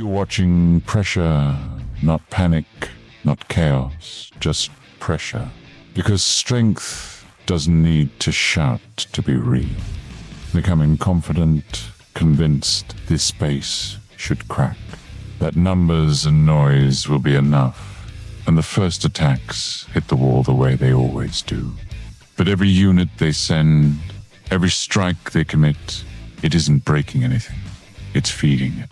You're watching pressure, not panic, not chaos, just pressure. Because strength doesn't need to shout to be real. Becoming confident, convinced this space should crack. That numbers and noise will be enough, and the first attacks hit the wall the way they always do. But every unit they send, every strike they commit, it isn't breaking anything. It's feeding it.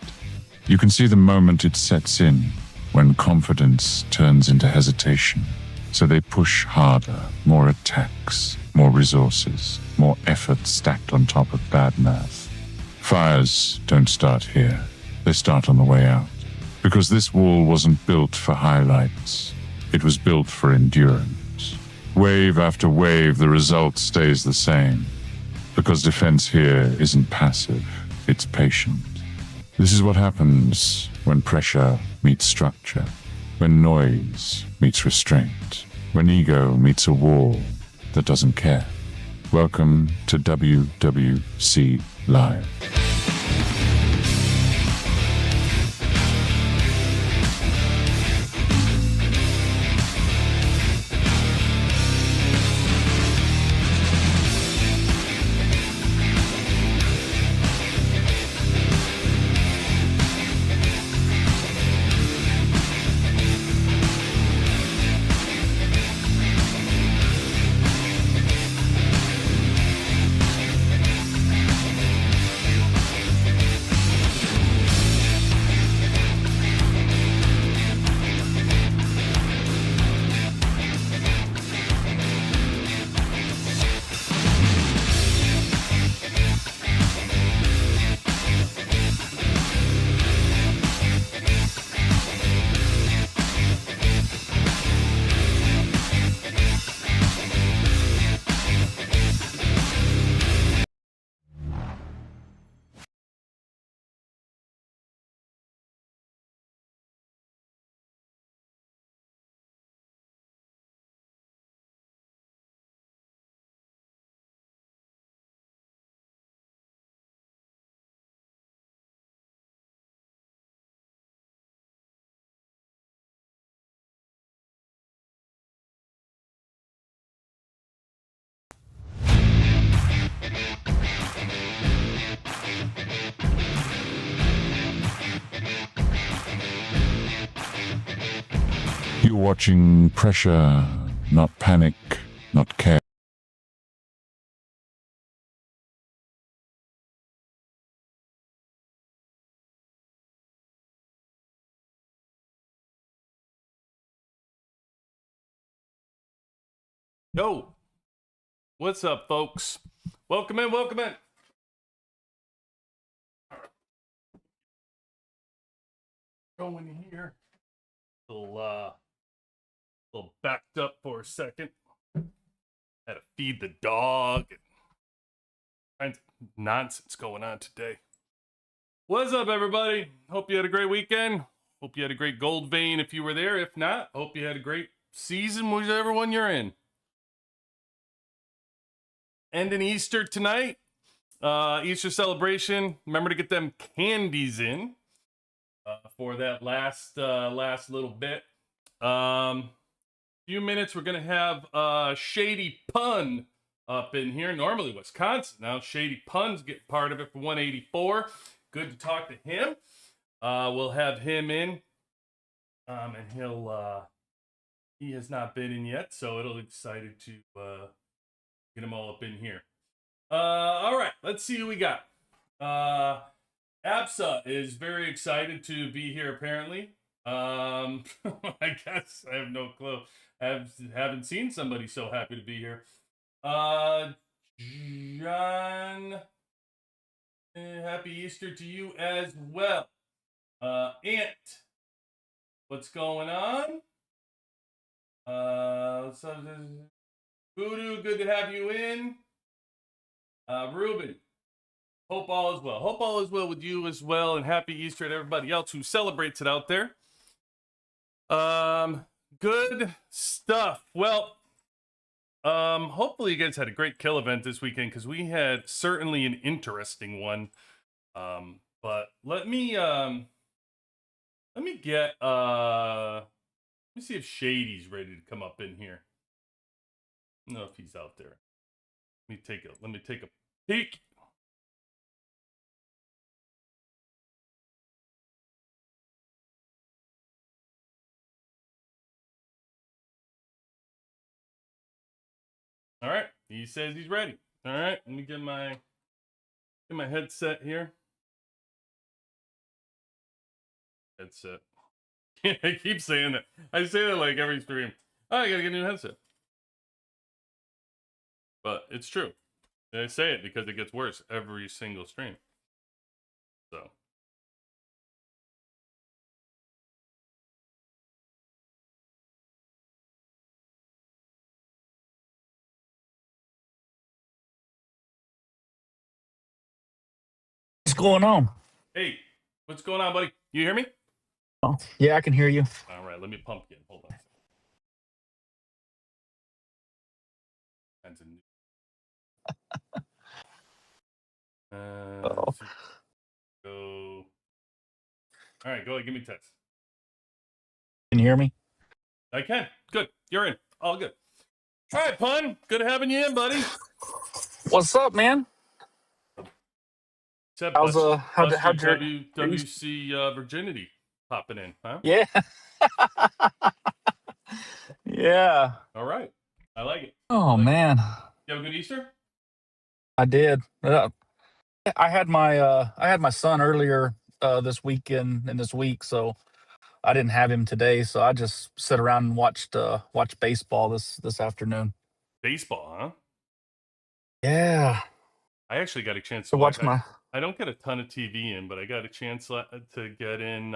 You can see the moment it sets in, when confidence turns into hesitation. So they push harder, more attacks, more resources, more effort stacked on top of bad math. Fires don't start here. They start on the way out. Because this wall wasn't built for highlights. It was built for endurance. Wave after wave, the result stays the same. Because defense here isn't passive, it's patient. This is what happens when pressure meets structure, when noise meets restraint, when ego meets a wall that doesn't care. Welcome to WWC Live. You're watching pressure, not panic, not chaos. Yo, what's up, folks? Welcome in, welcome in. Going here. Little backed up for a second. Had to feed the dog. Kinds of nonsense going on today. What's up, everybody? Hope you had a great weekend. Hope you had a great Goldvein if you were there. If not, hope you had a great season, whichever one you're in. Ending Easter tonight. Easter celebration. Remember to get them candies in for that last little bit. Few minutes, we're gonna have ShadyPun up in here. Normally Wisconsin, now ShadyPun's getting part of it for 184. Good to talk to him. We'll have him in, and he has not been in yet, so it'll be excited to get them all up in here. All right, let's see who we got. Absa is very excited to be here, apparently. I guess I have no clue. Haven't seen somebody so happy to be here. John, happy Easter to you as well. Ant, what's going on? Voodoo, good to have you in. Ruben, hope all is well. Hope all is well with you as well, and happy Easter to everybody else who celebrates it out there. Good stuff. Well, hopefully you guys had a great kill event this weekend, because we had certainly an interesting one. But let me Let me get let me see if Shady's ready to come up in here. I don't know if he's out there. Let me take a peek. All right, he says he's ready. All right, let me get my headset here. Headset. I keep saying that. I say that like every stream. Oh, I gotta get a new headset. But it's true. And I say it because it gets worse every single stream. So. What's going on? Hey, what's going on, buddy? You hear me? Oh, yeah, I can hear you. All right, let me pump you. Hold on. Oh. Go. All right, go ahead. Give me text. Can you hear me? I can. Good. You're in. All good. All right, Pun. Good having you in, buddy. What's up, man? Except How's Buster how'd your WC virginity popping in, huh? yeah. Yeah. All right. I like it. Oh man, You have a good Easter? I did. I had my son earlier this weekend and this week, so I didn't have him today. So I just sat around and watched baseball this afternoon. Baseball, huh? Yeah. I actually got a chance To to watch. watch my I don't get a ton of TV in, but I got a chance to get in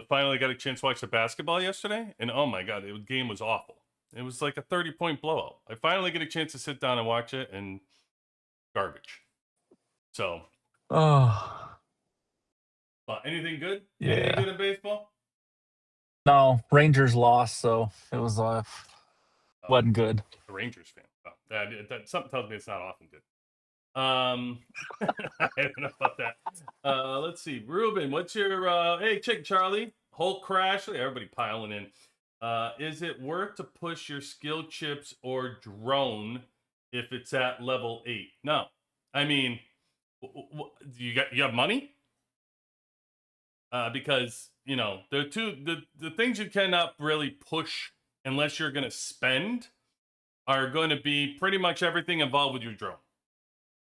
finally got a chance to watch the basketball yesterday, and oh my god, the game was awful. It was like a 30-point blowout. I finally get a chance to sit down and watch it, and garbage. So, oh anything good? yeah. Anything good in baseball? No, Rangers lost, so it was wasn't good. The Rangers fan. Oh, that something tells me it's not often good. I don't know about that. Let's see, Ruben, what's your hey, Chick Charlie, Hulk Crash? Everybody piling in. Is it worth to push your skill chips or drone if it's at level 8? No, I mean, you have money? Because you know the things you cannot really push unless you're going to spend are going to be pretty much everything involved with your drone.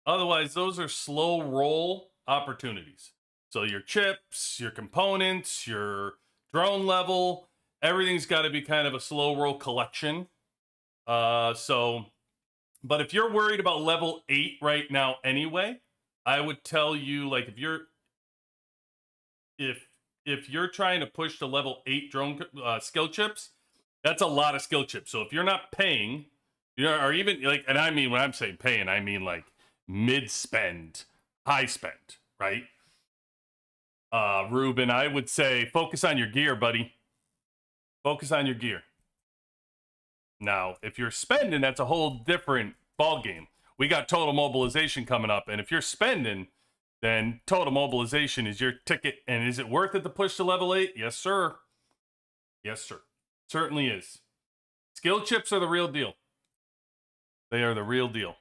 Otherwise, those are slow roll opportunities. So your chips, your components, your drone level, everything's got to be kind of a slow roll collection. But if you're worried about level 8 right now anyway, I would tell you, like, if you're trying to push to level 8 drone skill chips, that's a lot of skill chips. So if you're not paying, or even like, and I mean when I'm saying paying, I mean like mid spend, high spend, right? Ruben, I would say focus on your gear, buddy. Focus on your gear. Now, if you're spending, that's a whole different ball game. We got total mobilization coming up, and if you're spending, then total mobilization is your ticket. And is it worth it to push to level 8? Yes, sir. Yes, sir. Certainly is. Skill chips are the real deal. They are the real deal.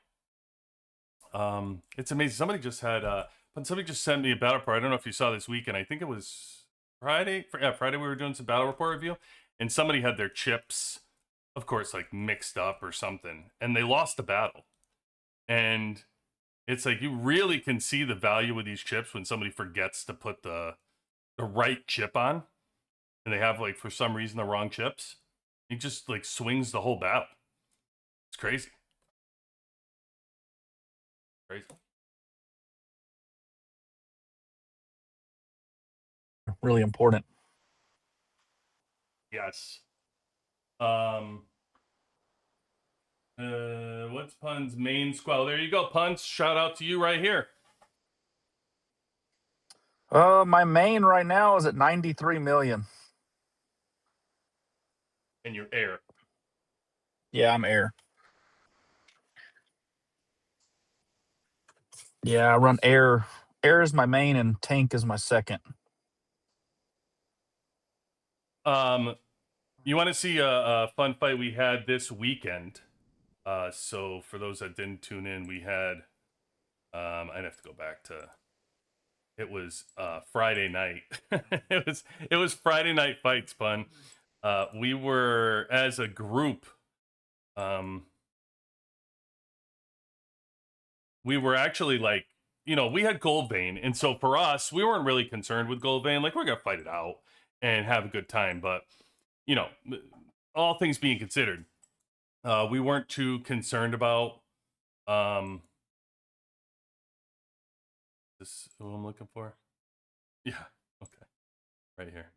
It's amazing. Somebody just sent me a battle report. I don't know if you saw this weekend. I think it was Friday. Yeah, Friday we were doing some battle report review, and somebody had their chips, of course, like mixed up or something, and they lost the battle. And it's like you really can see the value of these chips when somebody forgets to put the right chip on, and they have, like, for some reason, the wrong chips. It just like swings the whole battle. It's crazy. Crazy. Really important. Yes. What's Pun's main squad? There you go, Pun's. Shout out to you right here. My main right now is at 93 million. And your air. Yeah, I'm air. Yeah, I run air. Air is my main and tank is my second. You want to see a fun fight we had this weekend? So for those that didn't tune in, we had. I'd have to go back to. It was Friday night. it was Friday night fights, Pun. We were as a group. We were actually like, we had Goldvein, and so for us, we weren't really concerned with Goldvein. Like, we're gonna fight it out and have a good time, but all things being considered, we weren't too concerned about this. Who I'm looking for? Yeah, okay, right here.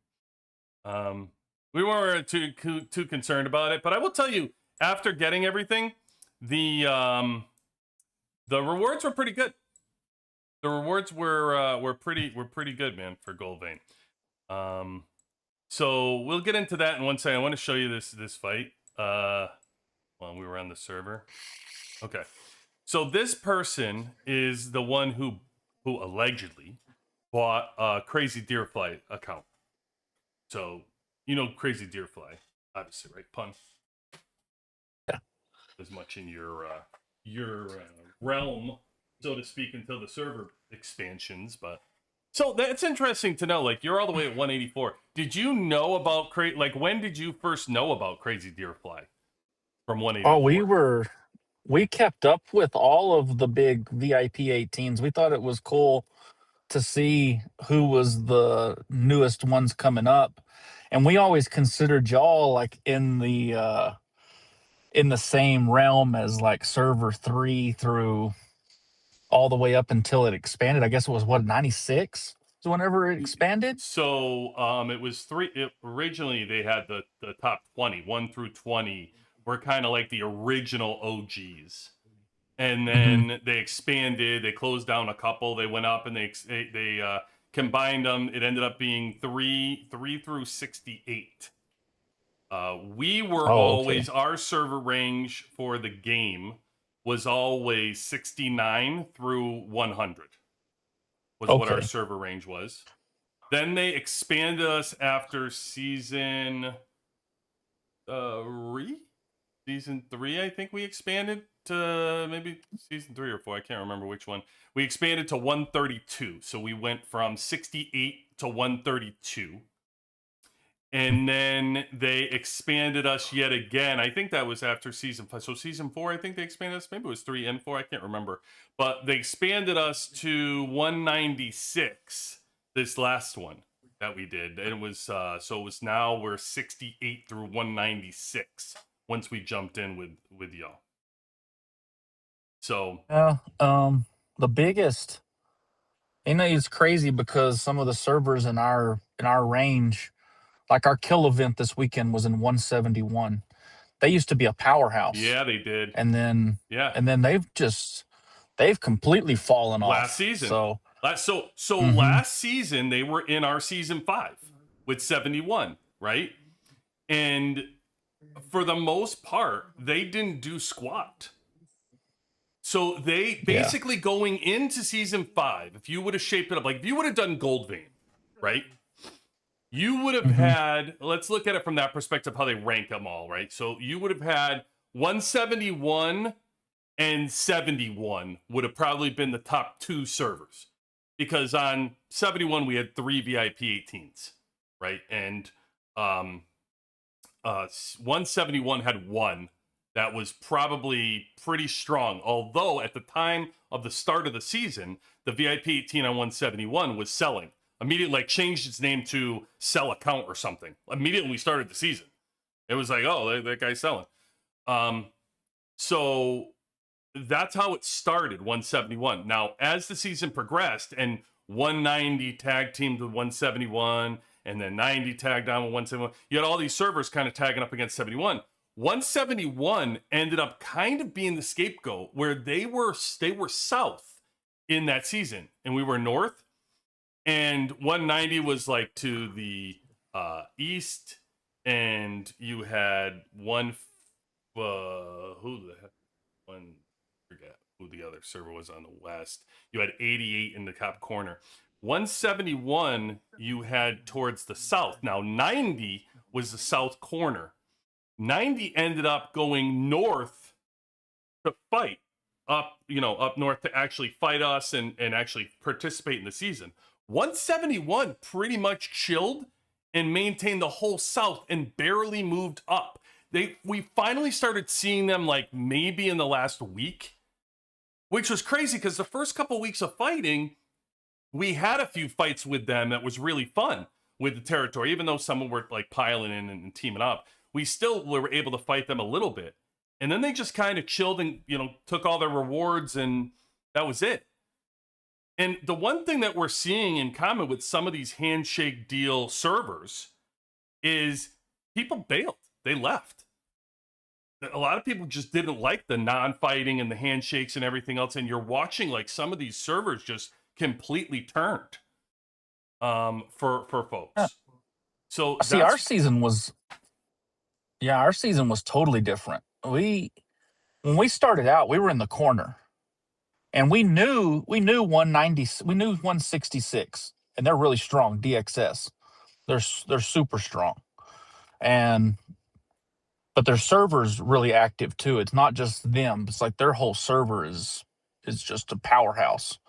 We weren't too concerned about it, but I will tell you, after getting everything, the rewards were pretty good. The rewards were pretty good, man, for Goldvein. So we'll get into that in one second. I want to show you this fight. While we were on the server. Okay. So this person is the one who allegedly bought a Crazy Deerfly account. So Crazy Deerfly, obviously, right? Pun. Yeah. As much in your realm, so to speak, until the server expansions, but so that's interesting to know. Like, you're all the way at 184. Did you know about when did you first know about Crazy Deerfly from 184? We kept up with all of the big VIP 18s. We thought it was cool to see who was the newest ones coming up, and we always considered y'all like in the same realm as like server 3 through all the way up until it expanded. I guess it was 96 whenever it expanded. So it was originally they had the top 20, 1 through 20 were kind of like the original OGs. And then they expanded, they closed down a couple, they went up and they combined them. It ended up being 3 through 68. We were always, our server range for the game was always 69 through 100 was what our server range was. Then they expanded us after season 3. Season 3, I think we expanded to maybe season 3 or 4. I can't remember which one. We expanded to 132. So we went from 68 to 132. And then they expanded us yet again. I think that was after season 5. So season 4, I think they expanded us. Maybe it was 3 and 4. I can't remember. But they expanded us to 196 this last one that we did. And it was so it was now we're 68 through 196 once we jumped in with y'all. So the biggest, it's crazy because some of the servers in our range, like our kill event this weekend was in 171. They used to be a powerhouse. Yeah, they did. And then they've completely fallen off last season. So last season they were in our season 5 with 71, right? And for the most part, they didn't do squat. So they basically going into season 5, if you would have shaped it up, like if you would have done Goldvein, right? You would have had, let's look at it from that perspective, how they rank them all, right? So you would have had 171 and 71 would have probably been the top 2 servers. Because on 71, we had 3 VIP 18s, right? And 171 had 1 that was probably pretty strong. Although at the time of the start of the season, the VIP 18 on 171 was selling. Immediately, like, changed its name to Sell Account or something. Immediately we started the season. It was like, oh, that guy's selling. So that's how it started, 171. Now, as the season progressed and 190 tag teamed with 171 and then 90 tagged on with 171, you had all these servers kind of tagging up against 71. 171 ended up kind of being the scapegoat where they were south in that season and we were north, and 190 was like to the east, and you had forget who the other server was on the west. You had 88 in the top corner. 171 you had towards the south. Now 90 was the south corner. 90 ended up going north to fight up north to actually fight us and actually participate in the season. 171 pretty much chilled and maintained the whole south and barely moved up. We finally started seeing them like maybe in the last week, which was crazy because the first couple weeks of fighting, we had a few fights with them that was really fun with the territory, even though some were like piling in and teaming up. We still were able to fight them a little bit. And then they just kind of chilled and, took all their rewards, and that was it. And the one thing that we're seeing in common with some of these handshake deal servers is people bailed. They left. A lot of people just didn't like the non-fighting and the handshakes and everything else. And you're watching like some of these servers just completely turned for folks. Yeah. So see, our season was totally different. When we started out, we were in the corner, and we knew 190, we knew 166, and they're really strong. DXS, they're super strong, but their server's really active too. It's not just them; it's like their whole server is just a powerhouse.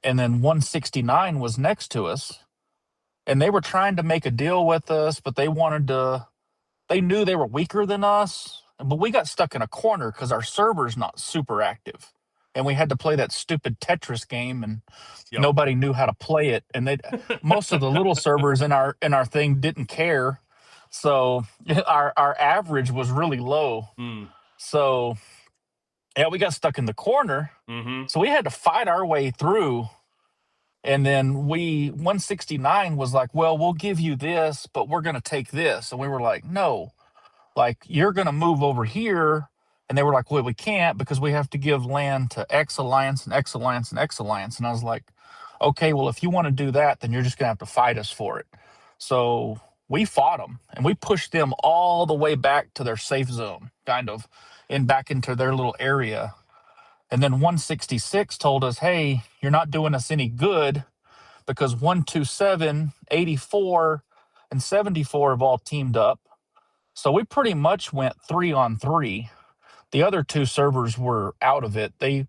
And then 169 was next to us, and they were trying to make a deal with us, but they knew they were weaker than us. But we got stuck in a corner because our server's not super active, and we had to play that stupid Tetris game, and nobody knew how to play it. And most of the little servers in our thing didn't care, so our average was really low. So we got stuck in the corner. So we had to fight our way through. And then 169 was like, well, we'll give you this, but we're going to take this. And we were like, no, like, you're going to move over here. And they were like, well, we can't because we have to give land to X Alliance and X Alliance and X Alliance. And I was like, okay, well, if you want to do that, then you're just going to have to fight us for it. So we fought them, and we pushed them all the way back to their safe zone, kind of, and back into their little area. And then 166 told us, hey, you're not doing us any good because 127, 84, and 74 have all teamed up. So we pretty much went 3-on-3. The other two servers were out of it. They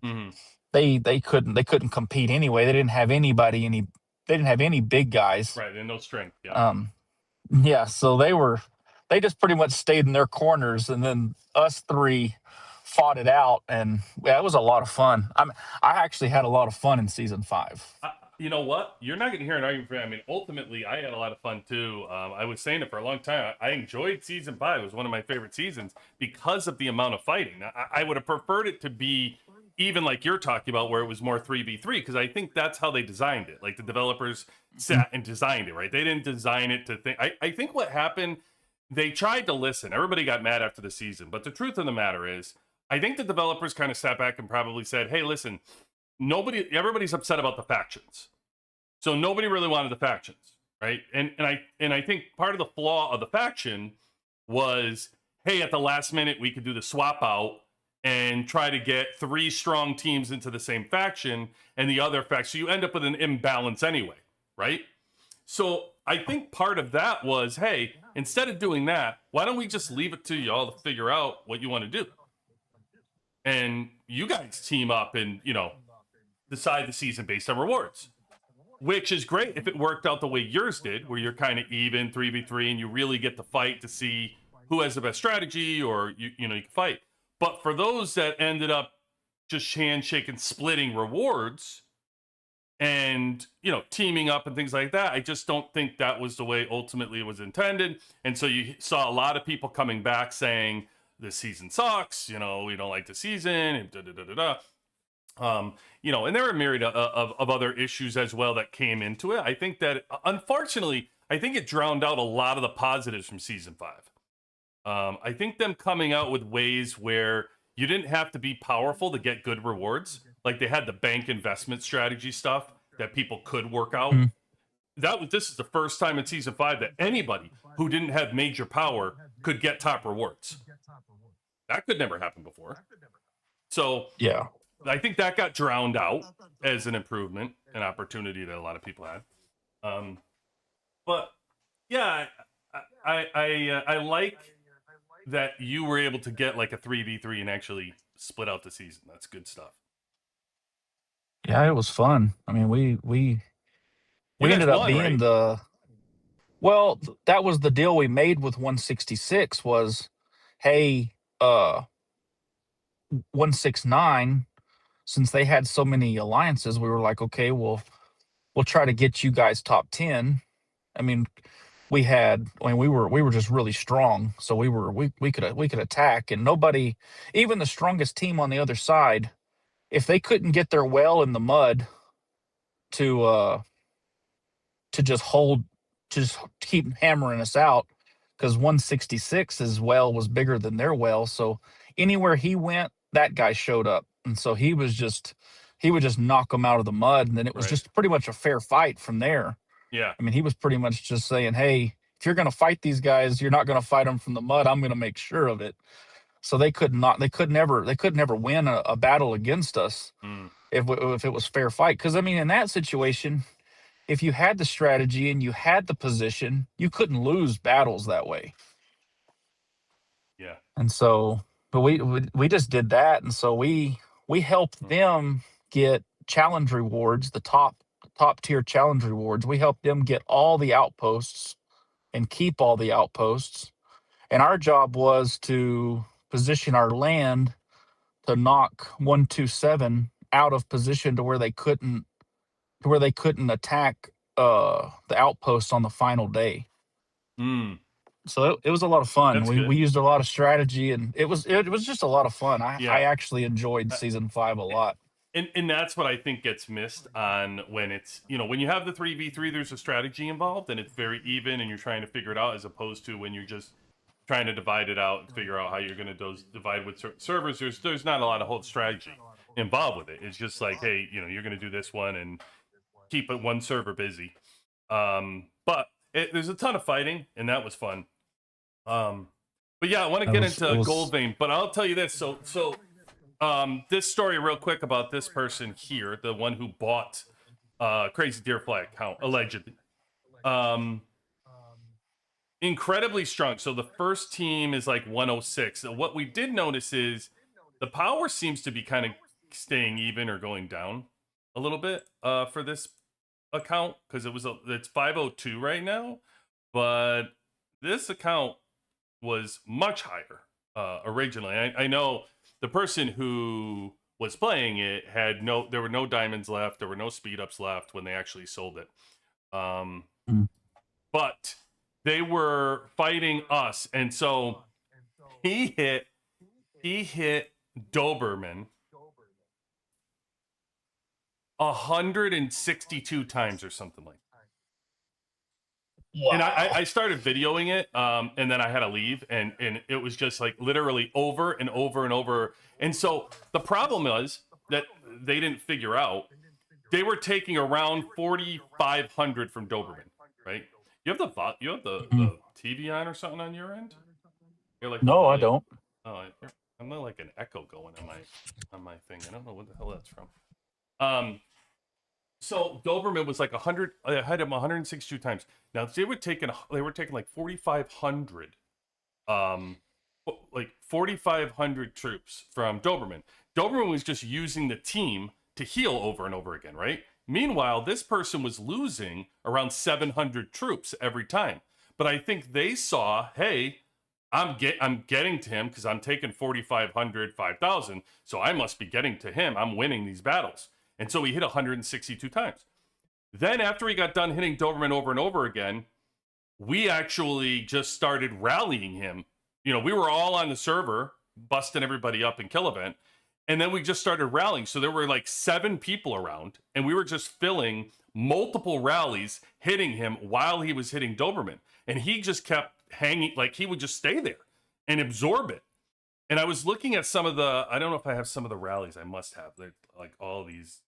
couldn't compete anyway. They didn't have they didn't have any big guys. Right, and no strength. Yeah. Yeah, so they just pretty much stayed in their corners, and then us three fought it out, and it was a lot of fun. I actually had a lot of fun in season 5. You know what? You're not going to hear an argument for me. I mean, ultimately, I had a lot of fun too. I was saying it for a long time. I enjoyed season 5. It was one of my favorite seasons because of the amount of fighting. Now, I would have preferred it to be even like you're talking about, where it was more 3v3, because I think that's how they designed it. Like, the developers sat and designed it, right? They didn't design it to think. I think what happened, they tried to listen. Everybody got mad after the season. But the truth of the matter is, I think the developers kind of sat back and probably said, hey, listen, everybody's upset about the factions. So nobody really wanted the factions, right? And I think part of the flaw of the faction was, hey, at the last minute, we could do the swap out and try to get 3 strong teams into the same faction and the other faction. So you end up with an imbalance anyway, right? So I think part of that was, hey, instead of doing that, why don't we just leave it to y'all to figure out what you want to do? And you guys team up and, decide the season based on rewards, which is great if it worked out the way yours did, where you're kind of even 3v3 and you really get to fight to see who has the best strategy, or you can fight. But for those that ended up just handshake and splitting rewards and, teaming up and things like that, I just don't think that was the way ultimately it was intended. And so you saw a lot of people coming back saying, this season sucks, we don't like the season, and and there were a myriad of other issues as well that came into it. I think that, unfortunately, it drowned out a lot of the positives from season 5. I think them coming out with ways where you didn't have to be powerful to get good rewards, like they had the bank investment strategy stuff that people could work out. This is the first time in season 5 that anybody who didn't have major power could get top rewards. That could never happen before. So yeah, I think that got drowned out as an improvement, an opportunity that a lot of people had. But yeah, I like that you were able to get like a 3v3 and actually split out the season. That's good stuff. Yeah, it was fun. I mean, we You guys ended up won, being right? the well. That was the deal we made with 166 was, hey, 169. Since they had so many alliances, we were like, okay, well, we'll try to get you guys top 10. I mean, we were just really strong, so we could attack, and nobody, even the strongest team on the other side, if they couldn't get their well in the mud to to just hold, to just keep hammering us out, because 166's well was bigger than their well, so anywhere he went, that guy showed up, and so he would just knock them out of the mud, and then it was Right. just pretty much a fair fight from there. Yeah. I mean, he was pretty much just saying, "Hey, if you're going to fight these guys, you're not going to fight them from the mud. I'm going to make sure of it." So they could never win a battle against us Mm, if it was fair fight. Because I mean, in that situation, if you had the strategy and you had the position, you couldn't lose battles that way. yeah. And so, but we just did that, and so we helped them get challenge rewards, the top tier challenge rewards. We helped them get all the outposts and keep all the outposts. And our job was to position our land to knock 127 out of position to where they couldn't attack the outposts on the final day. Mm, So it was a lot of fun. that's We good. used a lot of strategy, and it was just a lot of fun. I Yeah. actually enjoyed Uh, season 5 a lot. and that's what I think gets missed on when it's, when you have the 3v3, there's a strategy involved and it's very even and you're trying to figure it out, as opposed to when you're just trying to divide it out and figure out how you're going to divide with certain servers. There's not a lot of whole strategy involved with it. It's just like, hey, you're going to do this one and keep it one server busy. But there's a ton of fighting and that was fun. But yeah, I want to get into It was Goldvein, but I'll tell you this. So this story real quick about this person here, the one who bought Crazy Deer Fly account, allegedly. Incredibly strong. So the first team is like 106. So what we did notice is the power seems to be kind of staying even or going down a little bit for this account, because it's 502 right now, but this account was much higher originally. I know the person who was playing it there were no diamonds left, there were no speed ups left when they actually sold it. Mm. But they were fighting us, and so he hit Doberman 162 times or something like that. wow. And I started videoing it, and then I had to leave, and it was just like literally over and over and over. And so the problem was that they didn't figure out they were taking around 4,500 from Doberman, right? You have the TV on or something on your end? You're like the No, I volume. don't. Oh, I'm not like an echo going on my thing. I don't know what the hell that's from. So Doberman was like 100. I had him 162 times. Now they were taking like 4,500, like 4,500 troops from Doberman. Doberman was just using the team to heal over and over again, right? Meanwhile, this person was losing around 700 troops every time. But I think they saw, hey, I'm getting to him because I'm taking 4,500, 5,000, so I must be getting to him. I'm winning these battles. And so he hit 162 times. Then after he got done hitting Doberman over and over again, we actually just started rallying him. We were all on the server, busting everybody up in Kill Event. And then we just started rallying. So there were like 7 people around, and we were just filling multiple rallies, hitting him while he was hitting Doberman. And he just kept hanging, like he would just stay there and absorb it. And I was looking at I don't know if I have some of the rallies. I must have. They're like all these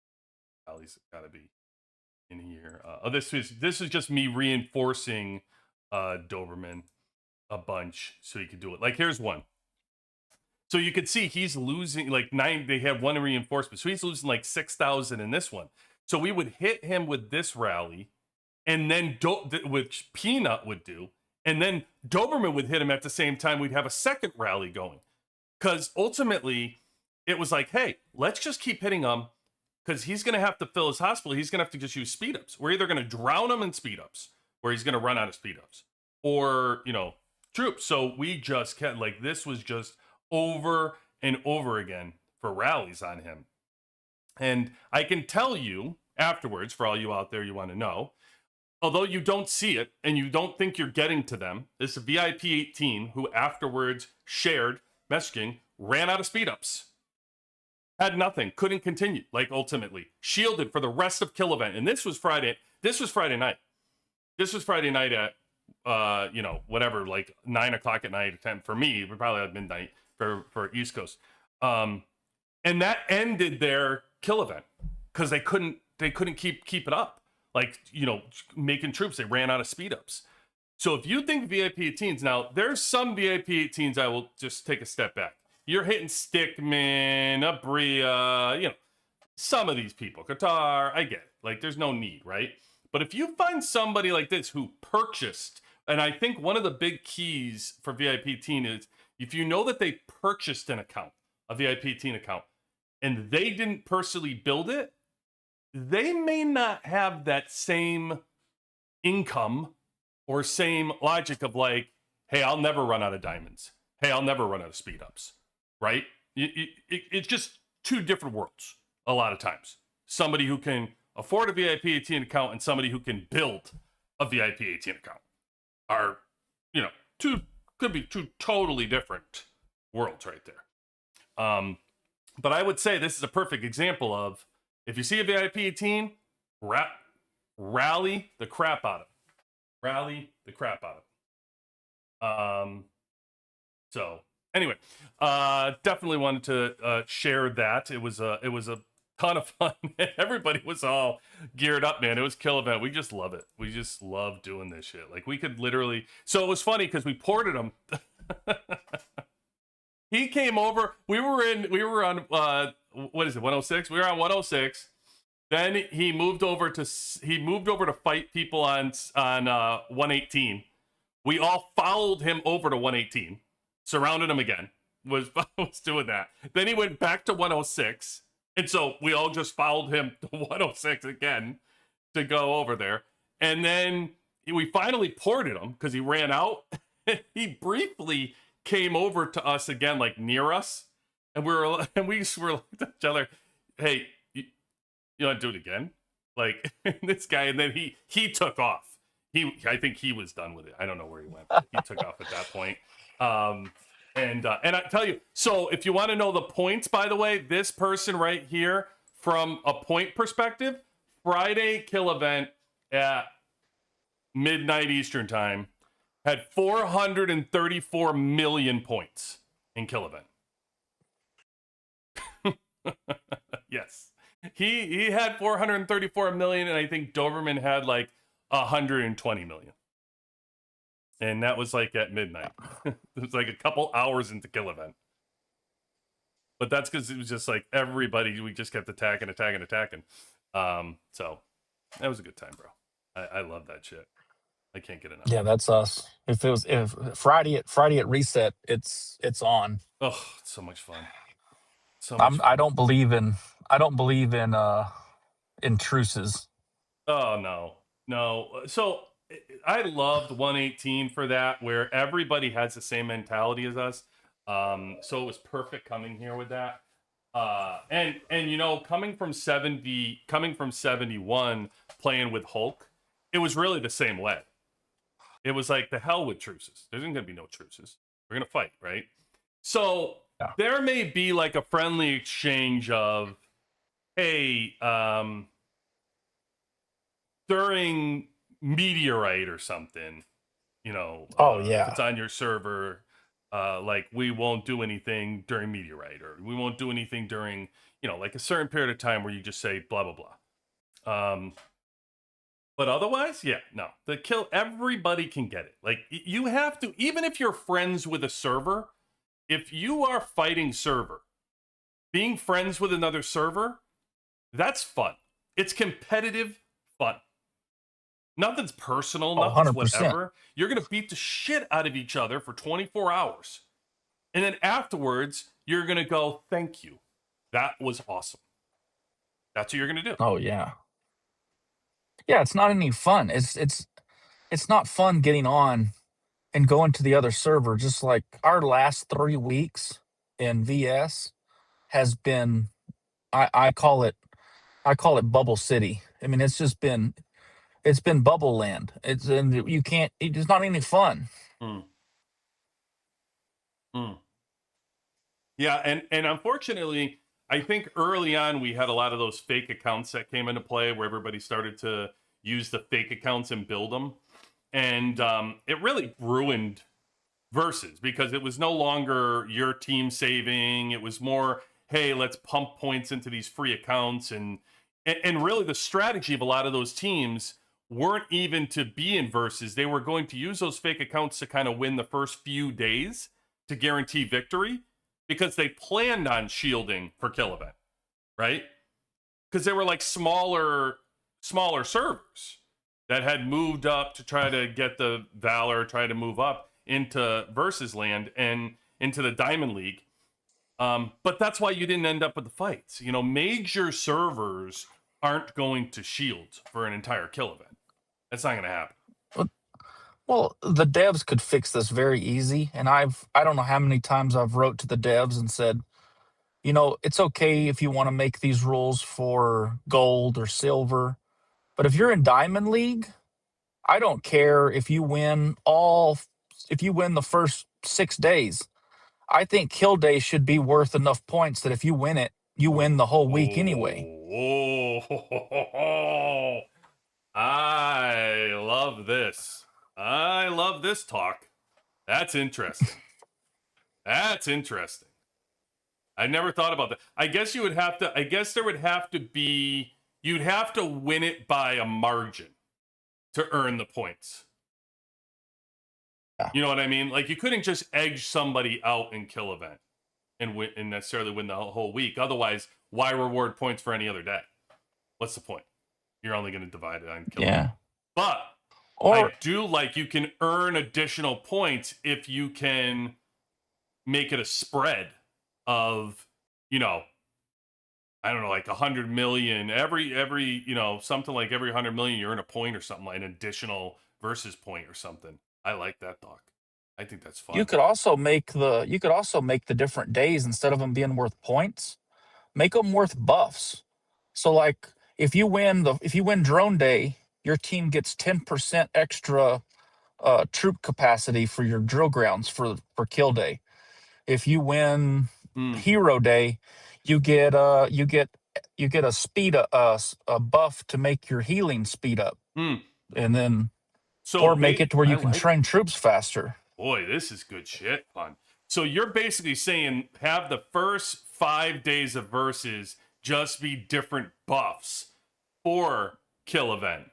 rallies have got to be in here. This is just me reinforcing Doberman a bunch so he could do it. Like here's one. So you could see he's losing like 9. They have one reinforcement, so he's losing like 6,000 in this one. So we would hit him with this rally, and then which Peanut would do, And then Doberman would hit him at the same time. We'd have a second rally going. Because ultimately, it was like, hey, let's just keep hitting him because he's going to have to fill his hospital. He's going to have to just use speed ups. We're either going to drown him in speed ups where he's going to run out of speed ups or, troops. So we just kept, like, this was just over and over again for rallies on him. And I can tell you afterwards, for all you out there you want to know, although you don't see it and you don't think you're getting to them, this VIP 18 who afterwards shared messaging ran out of speed ups. Had nothing, couldn't continue, like ultimately. Shielded for the rest of Kill Event. And this was Friday night. This was Friday night at whatever, like 9 o'clock at night, 10 for me, probably at midnight for East Coast. And that ended their Kill Event because they couldn't keep it up. Like, making troops, they ran out of speed ups. So if you think VIP 18s, now there's some VIP 18s I will just take a step back. You're hitting Stickman, Abria, some of these people, Qatar, I get it. Like, there's no need, right? But if you find somebody like this who purchased, and I think one of the big keys for VIP 18 is if you know that they purchased an account, a VIP 18 account, and they didn't personally build it, they may not have that same income or same logic of like, hey, I'll never run out of diamonds. Hey, I'll never run out of speed ups, right? It's just two different worlds a lot of times. Somebody who can afford a VIP 18 account and somebody who can build a VIP 18 account are, could be two totally different worlds right there. But I would say this is a perfect example of, if you see a VIP 18, rally the crap out of it. Rally the crap out of it. So anyway, definitely wanted to share that. It was a ton of fun. Everybody was all geared up, man. It was Kill Event. We just love it. We just love doing this shit. Like, we could literally. So it was funny because we ported him. He came over. We were on what is it, 106? We were on 106. Then he moved over to fight people on 118. We all followed him over to 118, surrounded him again. Was doing that. Then he went back to 106, and so we all just followed him to 106 again to go over there. And then we finally ported him because he ran out. He briefly came over to us again, like near us, and we just were like to each other, "Hey, you want to do it again?" Like, this guy, and then he took off. I think he was done with it. I don't know where he went. But he took off at that point. And I tell you, so if you want to know the points, by the way, this person right here, from a point perspective, Friday Kill Event at midnight Eastern time had 434 million points in Kill Event. Yes. He had 434 million, and I think Doberman had like 120 million. And that was like at midnight. It was like a couple hours into Kill Event. But that's because it was just like everybody, we just kept attacking. So that was a good time, bro. I love that shit. I can't get enough. Yeah, that's us. If Friday at reset, it's on. Oh, it's so much fun. I don't believe in truces. Oh no. So I loved 118 for that, where everybody has the same mentality as us. So it was perfect coming here with that. And coming from 71, playing with Hulk, it was really the same way. It was like, the hell with truces. There's going to be no truces. We're going to fight, right? So there may be like a friendly exchange of, hey, during Meteorite or something, if it's on your server, like, we won't do anything during Meteorite, or we won't do anything during, like a certain period of time where you just say blah, blah, blah. But otherwise, no. The kill, everybody can get it. Like, you have to, even if you're friends with a server, if you are fighting server, being friends with another server, that's fun. It's competitive fun. Nothing's personal, Oh, nothing's 100%. whatever. You're going to beat the shit out of each other for 24 hours. And then afterwards, you're going to go, thank you. That was awesome. That's what you're going to do. Oh yeah. Yeah, it's not any fun. It's not fun getting on and going to the other server. Just like our last 3 weeks in VS has been, I call it Bubble City. I mean, it's been bubble land. It's and you can't. It's not any fun. Mm. Mm. Yeah, and unfortunately, I think early on we had a lot of those fake accounts that came into play where everybody started to use the fake accounts and build them. And it really ruined versus because it was no longer your team saving. It was more, hey, let's pump points into these free accounts. And really the strategy of a lot of those teams weren't even to be in versus. They were going to use those fake accounts to kind of win the first few days to guarantee victory because they planned on shielding for kill event, right? Because they were like smaller servers that had moved up to try to get the Valor, try to move up into versus land and into the Diamond League. But that's why you didn't end up with the fights. You know, major servers aren't going to shield for an entire kill event. That's not going to happen. Well, the devs could fix this very easy, and I don't know how many times I've wrote to the devs and said, you know, it's okay if you want to make these rules for gold or silver, but if you're in Diamond League, I don't care if you win the first 6 days. I think kill day should be worth enough points that if you win it, you win the whole week anyway. Oh, I love this. I love this talk. That's interesting. That's interesting. I never thought about that. I guess you would have to, I guess there would have to be, you'd have to win it by a margin to earn the points. Yeah. You know what I mean? Like you couldn't just edge somebody out in kill event and win and necessarily win the whole week. Otherwise, why reward points for any other day? What's the point? You're only going to divide it on kill event. But I do like you can earn additional points if you can make it a spread of, you know, I don't know, like 100 million every, you know, something like every 100 million you earn a point or something, like an additional versus point or something. I like that, Doc. I think that's fun. You could also make the different days, instead of them being worth points, make them worth buffs. So like if you win drone day, your team gets 10% extra troop capacity for your drill grounds for kill day. If you win hero day, you get a speed a buff to make your healing speed up. And then or make it to where you can train troops faster. Boy, this is good shit, Pun. So you're basically saying have the first 5 days of versus just be different buffs for kill event.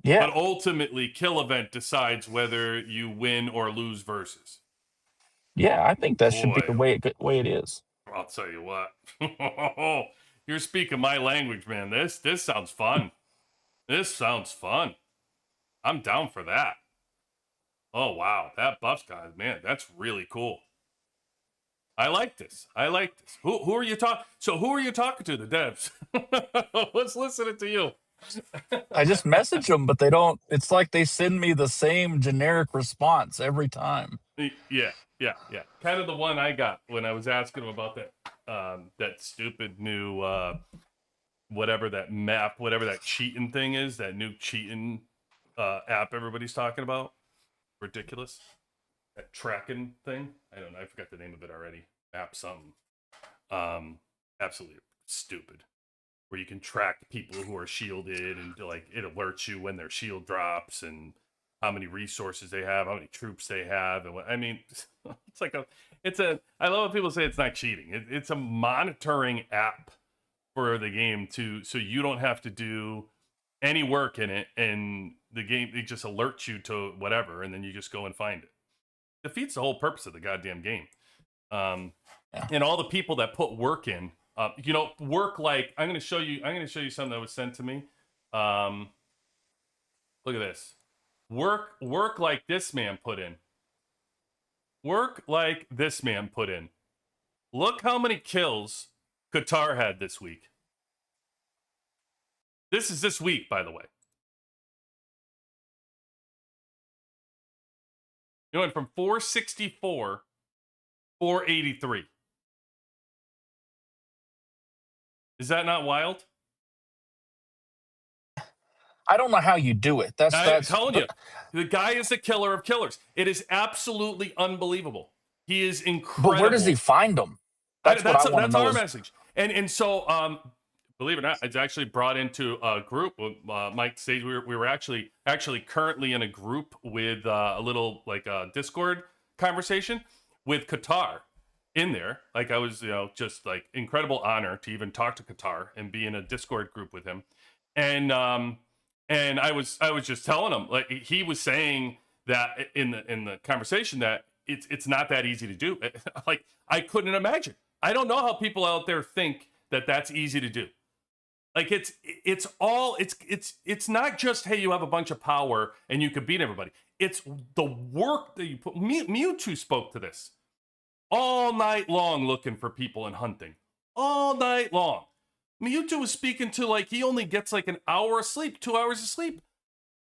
Yeah. But ultimately, kill event decides whether you win or lose versus. Yeah, I think that should be the way it is. I'll tell you what. You're speaking my language, man. This sounds fun. This sounds fun. I'm down for that. Oh wow, that buffs guy, man, that's really cool. I like this. Who are you talking? So who are you talking to? The devs. Let's listen to you. I just message them, but they don't. It's like they send me the same generic response every time. Yeah. Kind of the one I got when I was asking them about that stupid new whatever that map, whatever that cheating thing is, that new cheating app everybody's talking about. Ridiculous. That tracking thing. I don't know. I forgot the name of it already. Map something. Absolutely stupid. Where you can track people who are shielded and like it alerts you when their shield drops and how many resources they have, how many troops they have, and what I mean. It's like I love when people say it's not cheating. It's a monitoring app for the game so you don't have to do any work in it, and the game it just alerts you to whatever, and then you just go and find it. Defeats the whole purpose of the goddamn game. And all the people that put work in, work like I'm going to show you something that was sent to me. Look at this. Work like this man put in. Work like this man put in. Look how many kills Qatar had this week. This is this week, by the way. It went from 464, 483. Is that not wild? I don't know how you do it. I'm telling you, the guy is the killer of killers. It is absolutely unbelievable. He is incredible. But where does he find them? That's our message. And so, believe it or not, it's actually brought into a group. Mike says we were actually currently in a group with a little like Discord conversation with Qatar in there. Like I was, just like incredible honor to even talk to Qatar and be in a Discord group with him. And I was just telling him, like he was saying that in the conversation that it's not that easy to do. Like I couldn't imagine. I don't know how people out there think that that's easy to do. Like it's not just, hey, you have a bunch of power and you could beat everybody. It's the work that you put. Mewtwo spoke to this all night long, looking for people and hunting all night long. Mewtwo was speaking to like he only gets like an hour of sleep, 2 hours of sleep.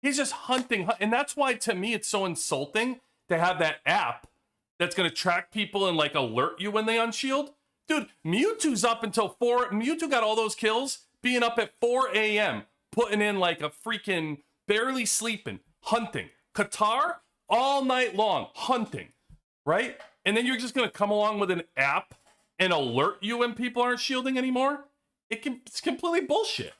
He's just hunting, and that's why to me it's so insulting to have that app that's going to track people and like alert you when they unshield. Dude, Mewtwo's up until 4. Mewtwo got all those kills being up at 4 a.m., putting in like a freaking barely sleeping, hunting. Qatar, all night long, hunting, right? And then you're just going to come along with an app and alert you when people aren't shielding anymore? It's completely bullshit.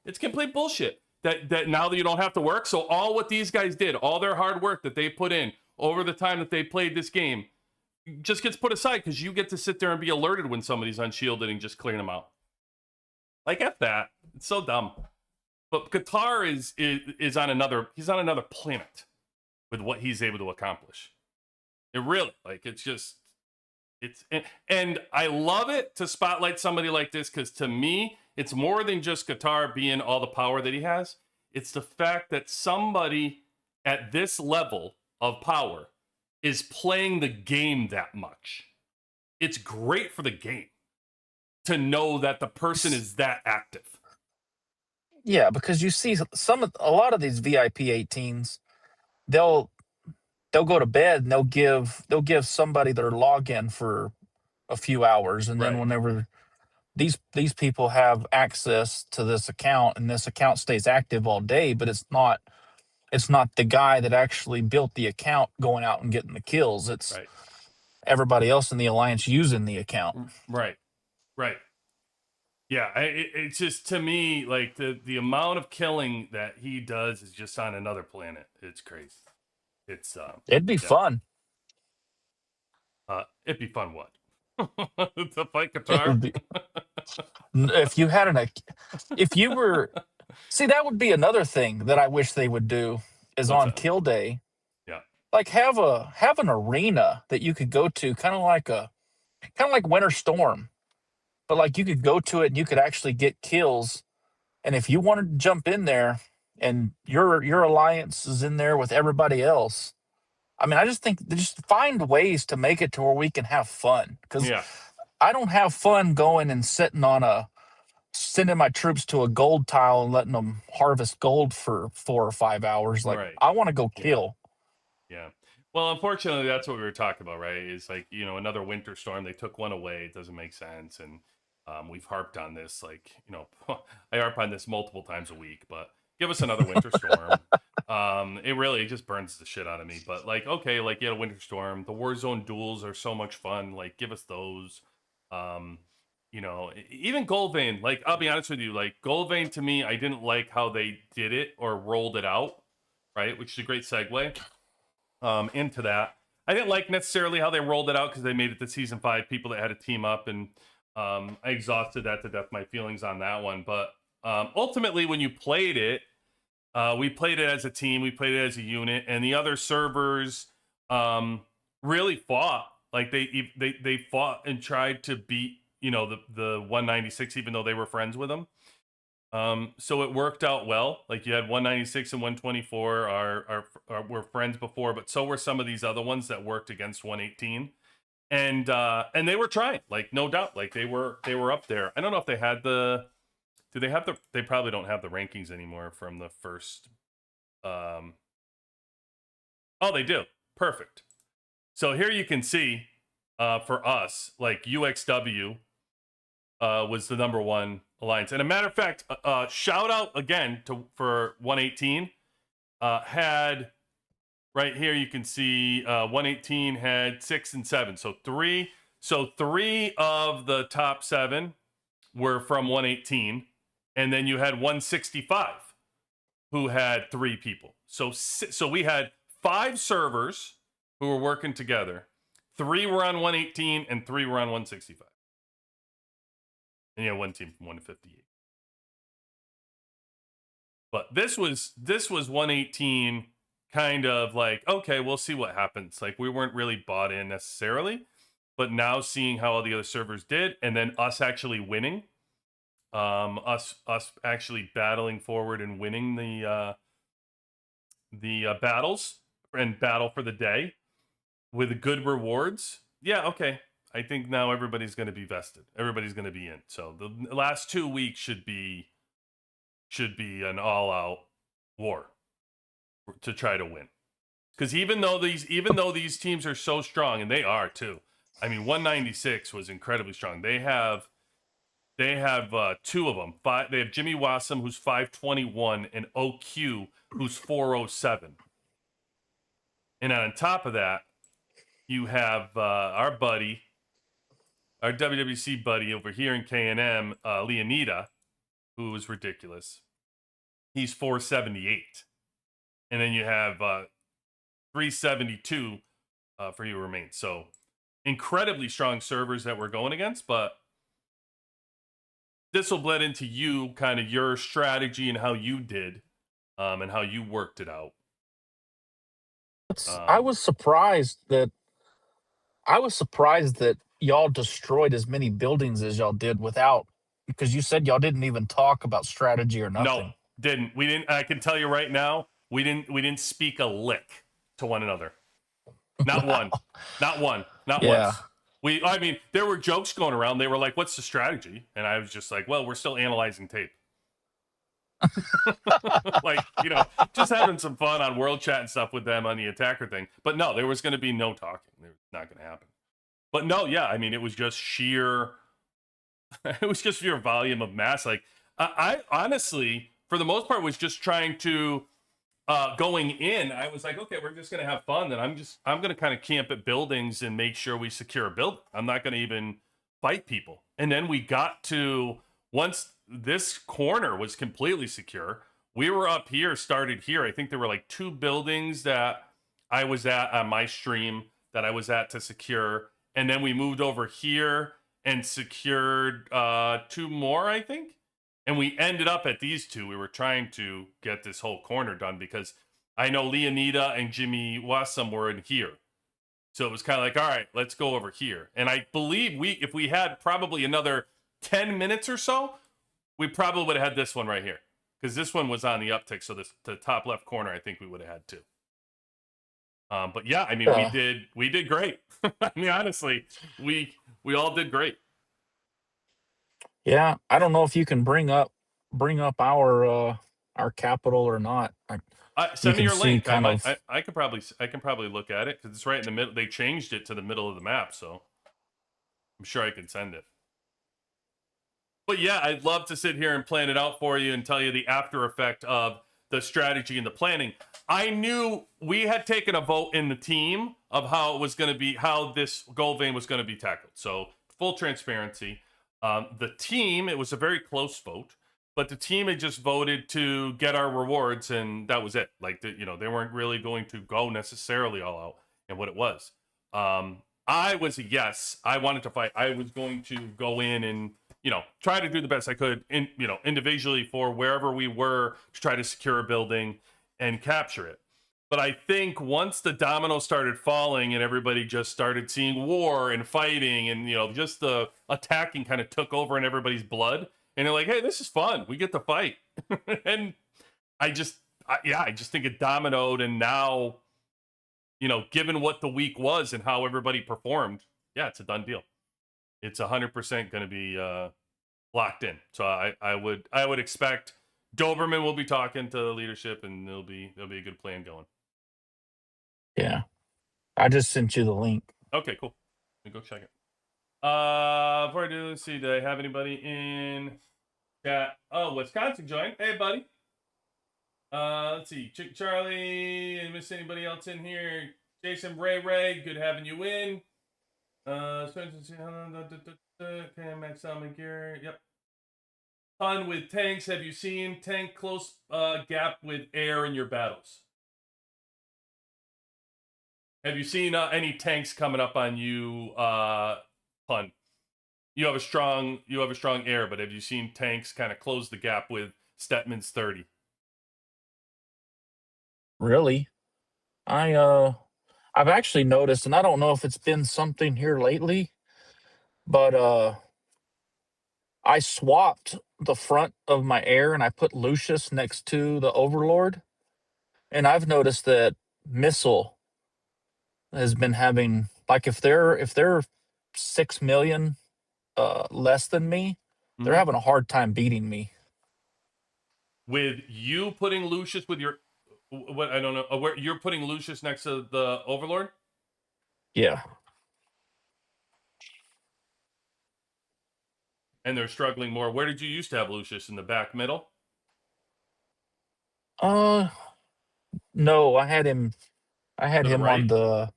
It's complete bullshit that now that you don't have to work. So all what these guys did, all their hard work that they put in over the time that they played this game, just gets put aside because you get to sit there and be alerted when somebody's unshielded and just clearing them out. Like, F that. It's so dumb. But Qatar is on another planet with what he's able to accomplish. It really, like, it's just, and I love it to spotlight somebody like this because to me, it's more than just Qatar being all the power that he has. It's the fact that somebody at this level of power is playing the game that much. It's great for the game to know that the person is that active. Yeah, because you see a lot of these VIP 18s, they'll go to bed and they'll give somebody their login for a few hours, and then whenever these people have access to this account and this account stays active all day, but it's not the guy that actually built the account going out and getting the kills. It's everybody else in the alliance using the account. Right. Yeah, it's just, to me, like the amount of killing that he does is just on another planet. It's crazy. It's it'd be fun. It'd be fun. What? To fight Qatar? If you had if you were, see, that would be another thing that I wish they would do is on kill day. Yeah. Like have an arena that you could go to, kind of like Winter Storm, but like you could go to it and you could actually get kills. And if you wanted to jump in there and your alliance is in there with everybody else, I mean, I just think just find ways to make it to where we can have fun. Because I don't have fun going and sending my troops to a gold tile and letting them harvest gold for 4 or 5 hours. Like, I want to go kill. Yeah. Well, unfortunately, that's what we were talking about, right? Is like, another winter storm. They took one away. It doesn't make sense. And we've harped on this, like, I harp on this multiple times a week, but give us another winter storm. It really just burns the shit out of me. But like, okay, like you had a winter storm. The Warzone duels are so much fun. Like, give us those. Even Goldvein, like, I'll be honest with you, like Goldvein, to me, I didn't like how they did it or rolled it out, right? Which is a great segue into that. I didn't like necessarily how they rolled it out because they made it to season 5, people that had to team up, and I exhausted that to death, my feelings on that one. But ultimately, when you played it, we played it as a team, we played it as a unit, and the other servers really fought. Like they fought and tried to beat, the 196, even though they were friends with them. So it worked out well. Like you had 196 and 124 were friends before, but so were some of these other ones that worked against 118. And they were trying, like, no doubt, like they were up there. I don't know if they had they probably don't have the rankings anymore from the first. Oh, they do. Perfect. So here you can see for us, like UXW was the number one alliance. And a matter of fact, shout out again for 118 had right here. You can see 118 had 6 and 7. So three of the top 7 were from 118, and then you had 165 who had 3 people. So we had 5 servers who were working together. 3 were on 118 and 3 were on 165. And you had 1 team from 158. But this was 118 kind of like, okay, we'll see what happens. Like we weren't really bought in necessarily, but now seeing how all the other servers did, and then us actually winning, us actually battling forward and winning the battles and battle for the day with good rewards. Yeah, okay. I think now everybody's going to be vested. Everybody's going to be in. So the last 2 weeks should be an all-out war to try to win. Because even though these teams are so strong, and they are too. I mean, 196 was incredibly strong. They have 2 of them. They have Jimmy Wassam, who's 521, and OQ, who's 407. And on top of that, you have our buddy, our WWC buddy over here in K&M, Leonida, who is ridiculous. He's 478. And then you have 372 for you remain. So incredibly strong servers that we're going against, but this will blend into you, kind of your strategy and how you did and how you worked it out. I was surprised that y'all destroyed as many buildings as y'all did without, because you said y'all didn't even talk about strategy or nothing. No, didn't. We didn't. I can tell you right now, we didn't speak a lick to one another. Not one. Not Yeah. once. I mean, there were jokes going around. They were like, "What's the strategy?" And I was just like, "Well, we're still analyzing tape." Like, just having some fun on world chat and stuff with them on the attacker thing. But no, there was going to be no talking. It was not going to happen. But no, yeah, I mean, it was just sheer volume of mass. Like, I honestly, for the most part, was just trying to going in. I was like, okay, we're just going to have fun. And I'm going to kind of camp at buildings and make sure we secure a building. I'm not going to even fight people. And then we got to, once this corner was completely secure, we were up here, started here. I think there were like 2 buildings that I was at on my stream that I was at to secure. And then we moved over here and secured 2 more, I think. And we ended up at these 2. We were trying to get this whole corner done because I know Leonida and Jimmy Wassam were in here. So it was kind of like, all right, let's go over here. And I believe if we had probably another 10 minutes or so, we probably would have had this one right here. Because this one was on the uptick. So the top left corner, I think we would have had 2. But yeah, I mean, we did great. I mean, honestly, we all did great. Yeah, I don't know if you can bring up our capital or not. Send me your link. I can probably look at it because it's right in the middle. They changed it to the middle of the map, so I'm sure I can send it. But yeah, I'd love to sit here and plan it out for you and tell you the after effect of the strategy and the planning. I knew we had taken a vote in the team of how it was going to be, how this Goldvein was going to be tackled. So full transparency. The team, it was a very close vote, but the team had just voted to get our rewards, and that was it. Like, they weren't really going to go necessarily all out and what it was. I was a yes. I wanted to fight. I was going to go in and, try to do the best I could individually for wherever we were to try to secure a building and capture it. But I think once the dominoes started falling and everybody just started seeing war and fighting and, just the attacking kind of took over in everybody's blood, and they're like, hey, this is fun. We get to fight. And I just think it dominoed. And now, given what the week was and how everybody performed, yeah, it's a done deal. It's 100% going to be locked in. So I would expect Doberman will be talking to the leadership, and there'll be a good plan going. Yeah. I just sent you the link. Okay, cool. Let me go check it. Before I do, let's see. Do I have anybody in chat? Oh, Wisconsin joined. Hey, buddy. Let's see. Chick Charlie. Did I miss anybody else in here? Jason Ray. Good having you in. Okay, Max Salmon Gear. Yep. Fun with tanks. Have you seen tank close gap with air in your battles? Have you seen any tanks coming up on you, Pun? You have a strong air, but have you seen tanks kind of close the gap with Stetman's 30? Really? I've actually noticed, and I don't know if it's been something here lately, but I swapped the front of my air and I put Lucius next to the Overlord, and I've noticed that Missile has been having, like, if they're 6 million less than me, they're having a hard time beating me. With you putting Lucius with your what, I don't know, where you're putting Lucius next to the Overlord? Yeah. And they're struggling more. Where did you used to have Lucius? In the back middle? No, I had him right? on the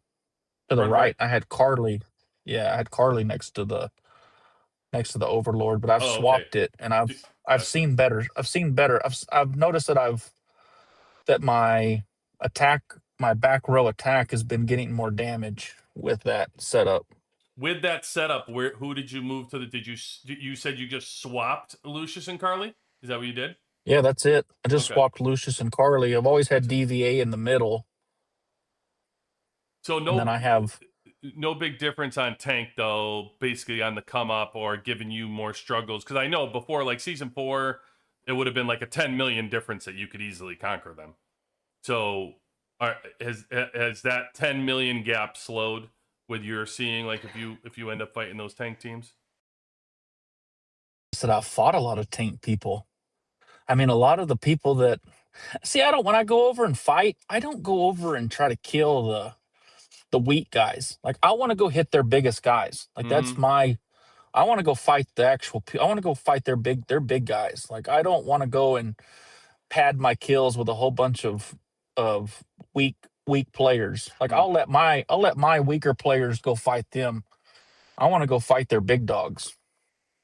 to the right. I had Carly. Yeah, I had Carly next to the Overlord, but I've swapped it, and I've seen better. I've noticed that my back row attack has been getting more damage with that setup. With that setup, who did you move to? You said you just swapped Lucius and Carly? Is that what you did? Yeah, that's it. I just swapped Lucius and Carly. I've always had DVA in the middle. So and then I have no big difference on tank, though, basically on the come up or giving you more struggles. Because I know before, like season 4, it would have been like a 10 million difference that you could easily conquer them. So has that 10 million gap slowed with your seeing, like if you end up fighting those tank teams? That I've fought a lot of tank people. I mean, a lot of the people that see, when I go over and fight, I don't go over and try to kill the weak guys. Like, I want to go hit their biggest guys. Like, that's I want to go fight I want to go fight their big guys. Like, I don't want to go and pad my kills with a whole bunch of weak players. Like, I'll let my weaker players go fight them. I want to go fight their big dogs.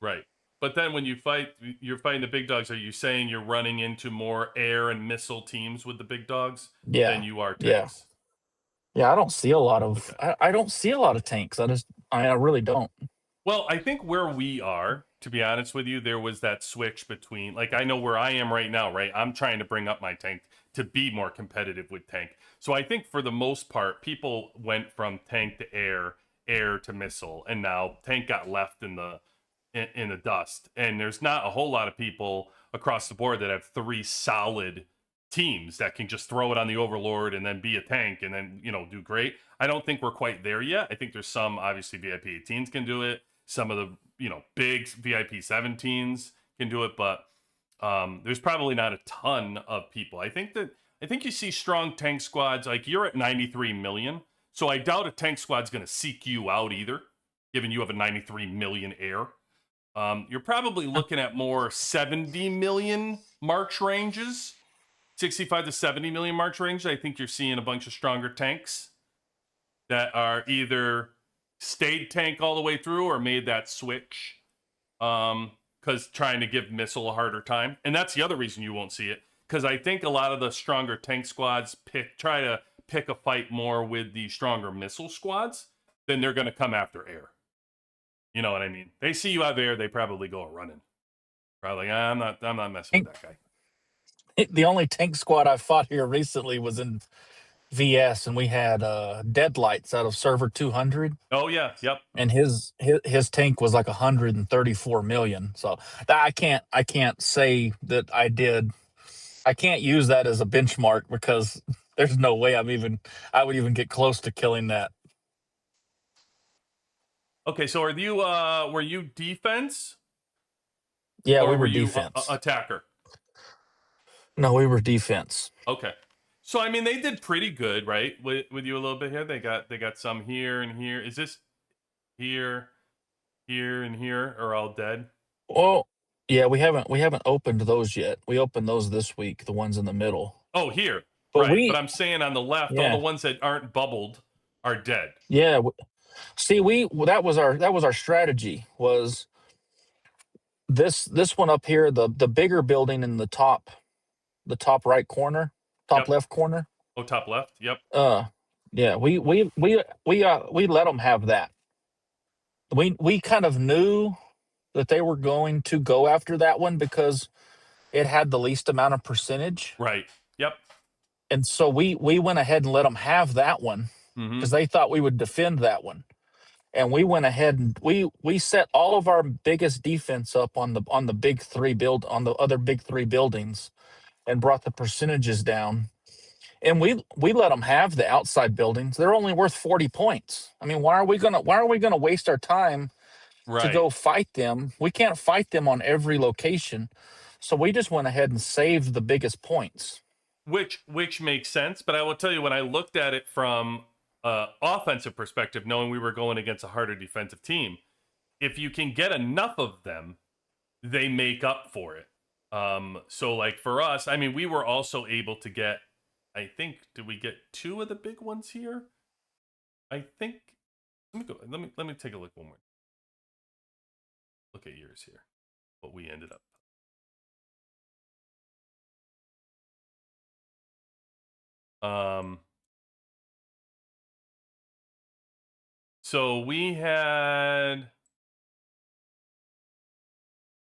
Right. But then when you're fighting the big dogs, are you saying you're running into more air and missile teams with the big dogs than you are tanks? Yeah, I don't see a lot of I don't see a lot of tanks. I really don't. Well, I think where we are, to be honest with you, there was that switch between, like, I know where I am right now, right? I'm trying to bring up my tank to be more competitive with tank. So I think for the most part, people went from tank to air to missile, and now tank got left in the dust. And there's not a whole lot of people across the board that have 3 solid teams that can just throw it on the Overlord and then be a tank and then, do great. I don't think we're quite there yet. I think there's some, obviously, VIP 18s can do it. Some of the, big VIP 17s can do it, but there's probably not a ton of people. I think you see strong tank squads. Like, you're at 93 million. So I doubt a tank squad's going to seek you out either, given you have a 93 million air. You're probably looking at more 70 million March ranges, 65 to 70 million March range. I think you're seeing a bunch of stronger tanks that are either stayed tank all the way through or made that switch, because trying to give missile a harder time. And that's the other reason you won't see it, because I think a lot of the stronger tank squads try to pick a fight more with the stronger missile squads, then they're going to come after air. You know what I mean? They see you out there, they probably go running. Probably, I'm not messing with that guy. The only tank squad I fought here recently was in VS, and we had deadlights out of server 200, Oh yeah, yep. and his tank was like 134 million. So that I can't say that I did. I can't use that as a benchmark because there's no way I would even get close to killing that. Okay, so were you defense Yeah, or we were were you defense. attacker? No, we were defense. Okay. So I mean they did pretty good, right? With you a little bit here. They got some here and here. Is this here, here and here are all dead? Well, yeah, we haven't opened those yet. We opened those this week, the ones in the middle. Oh, here. But Right. But we I'm saying on the left, all the yeah, ones that aren't bubbled are dead. yeah. See, that was our strategy was this one up here, the bigger building in the top right corner, top Yep. left corner. Oh, top left. Yep. Yeah, we let them have that. We kind of knew that they were going to go after that one because it had the least amount of percentage, Right. Yep. and so we went ahead and let them have that one Mm-hmm. because they thought we would defend that one. And we went ahead and we set all of our biggest defense up on the big three on the other big three buildings, and brought the percentages down. And we let them have the outside buildings. They're only worth 40 points. I mean, why are we gonna waste our time to Right. go fight them? We can't fight them on every location. So we just went ahead and saved the biggest points. Which makes sense, but I will tell you when I looked at it from offensive perspective, knowing we were going against a harder defensive team, if you can get enough of them, they make up for it. So like for us, I mean, we were also able to get, I think, did we get two of the big ones here? I think. Let me take a look one more. Look at yours here. What we ended up. So we had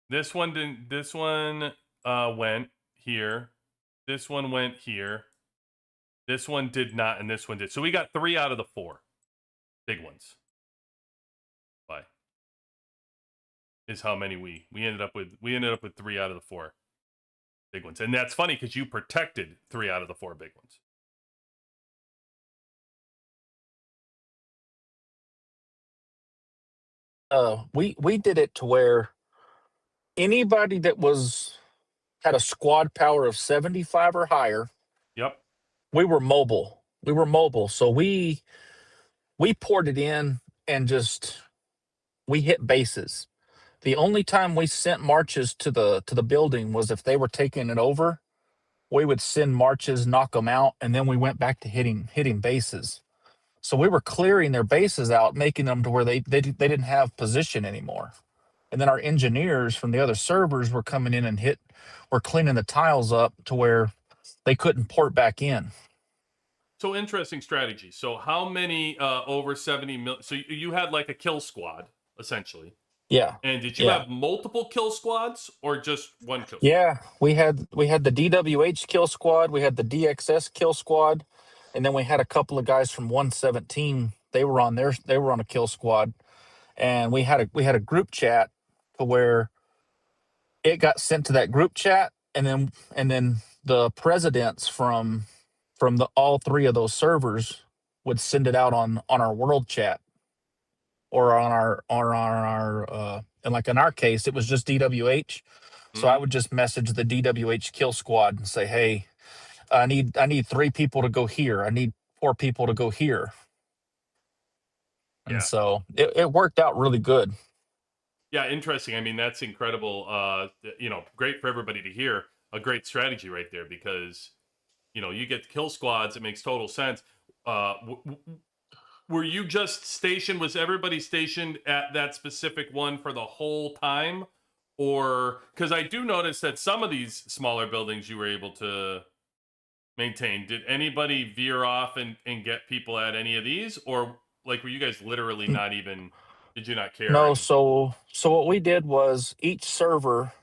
this one didn't. This one went here. This one went here. This one did not, and this one did. So we got 3 out of the 4 big ones. Bye. Is how many we ended up with. We ended up with 3 out of the 4 big ones, and that's funny because you protected 3 out of the 4 big ones. We did it to where anybody that had a squad power of 75 or higher, Yep. we were mobile. We were mobile. So we poured it in and just we hit bases. The only time we sent marches to the building was if they were taking it over. We would send marches, knock them out, and then we went back to hitting bases. So we were clearing their bases out, making them to where they didn't have position anymore. And then our engineers from the other servers were coming in and were cleaning the tiles up to where they couldn't port back in. So interesting strategy. So how many over 70 mil? So you had like a kill squad essentially. Yeah. And did you Yeah. have multiple kill squads or just one kill squad? Yeah, we had the DWH kill squad, we had the DXS kill squad, and then we had a couple of guys from 117. They were on a kill squad, and we had a group chat to where it got sent to that group chat, and then the presidents from the all three of those servers would send it out on our world chat, or on our and like in our case it was just DWH. So I Mhm. would just message the DWH kill squad and say, "Hey, I need 3 people to go here. I need 4 people to go here." And Yeah. so it worked out really good. Yeah, interesting. I mean, that's incredible. Great for everybody to hear. A great strategy right there because, you get kill squads. It makes total sense. Were you just stationed? Was everybody stationed at that specific one for the whole time? Or, because I do notice that some of these smaller buildings you were able to maintain. Did anybody veer off and get people at any of these? Or, like, were you guys literally N- not even, did you not care? No, And, so what we did was each server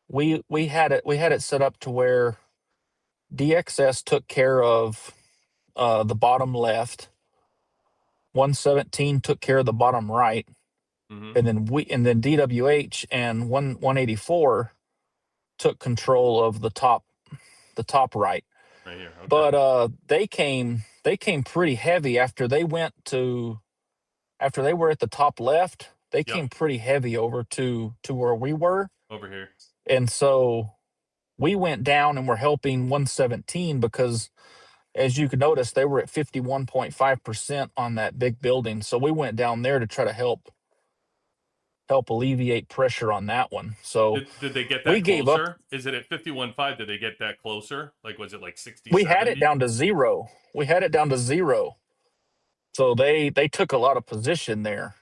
we had it set up to where DXS took care of the bottom left. 117 took care of the bottom right, Mm-hmm. and then DWH and 184 took control of the top right. Right here. Okay. But they came pretty heavy after they were at the top left. They came pretty heavy over to where we were over here. And so we went down and were helping 117 because, as you could notice, they were at 51.5% on that big building. So we went down there to try to help alleviate pressure on that one. So did they get that we gave closer? up. Is it at 51.5? Did they get that closer? Like, was it like 60, We 70? had it down to zero. So they took a lot of position there.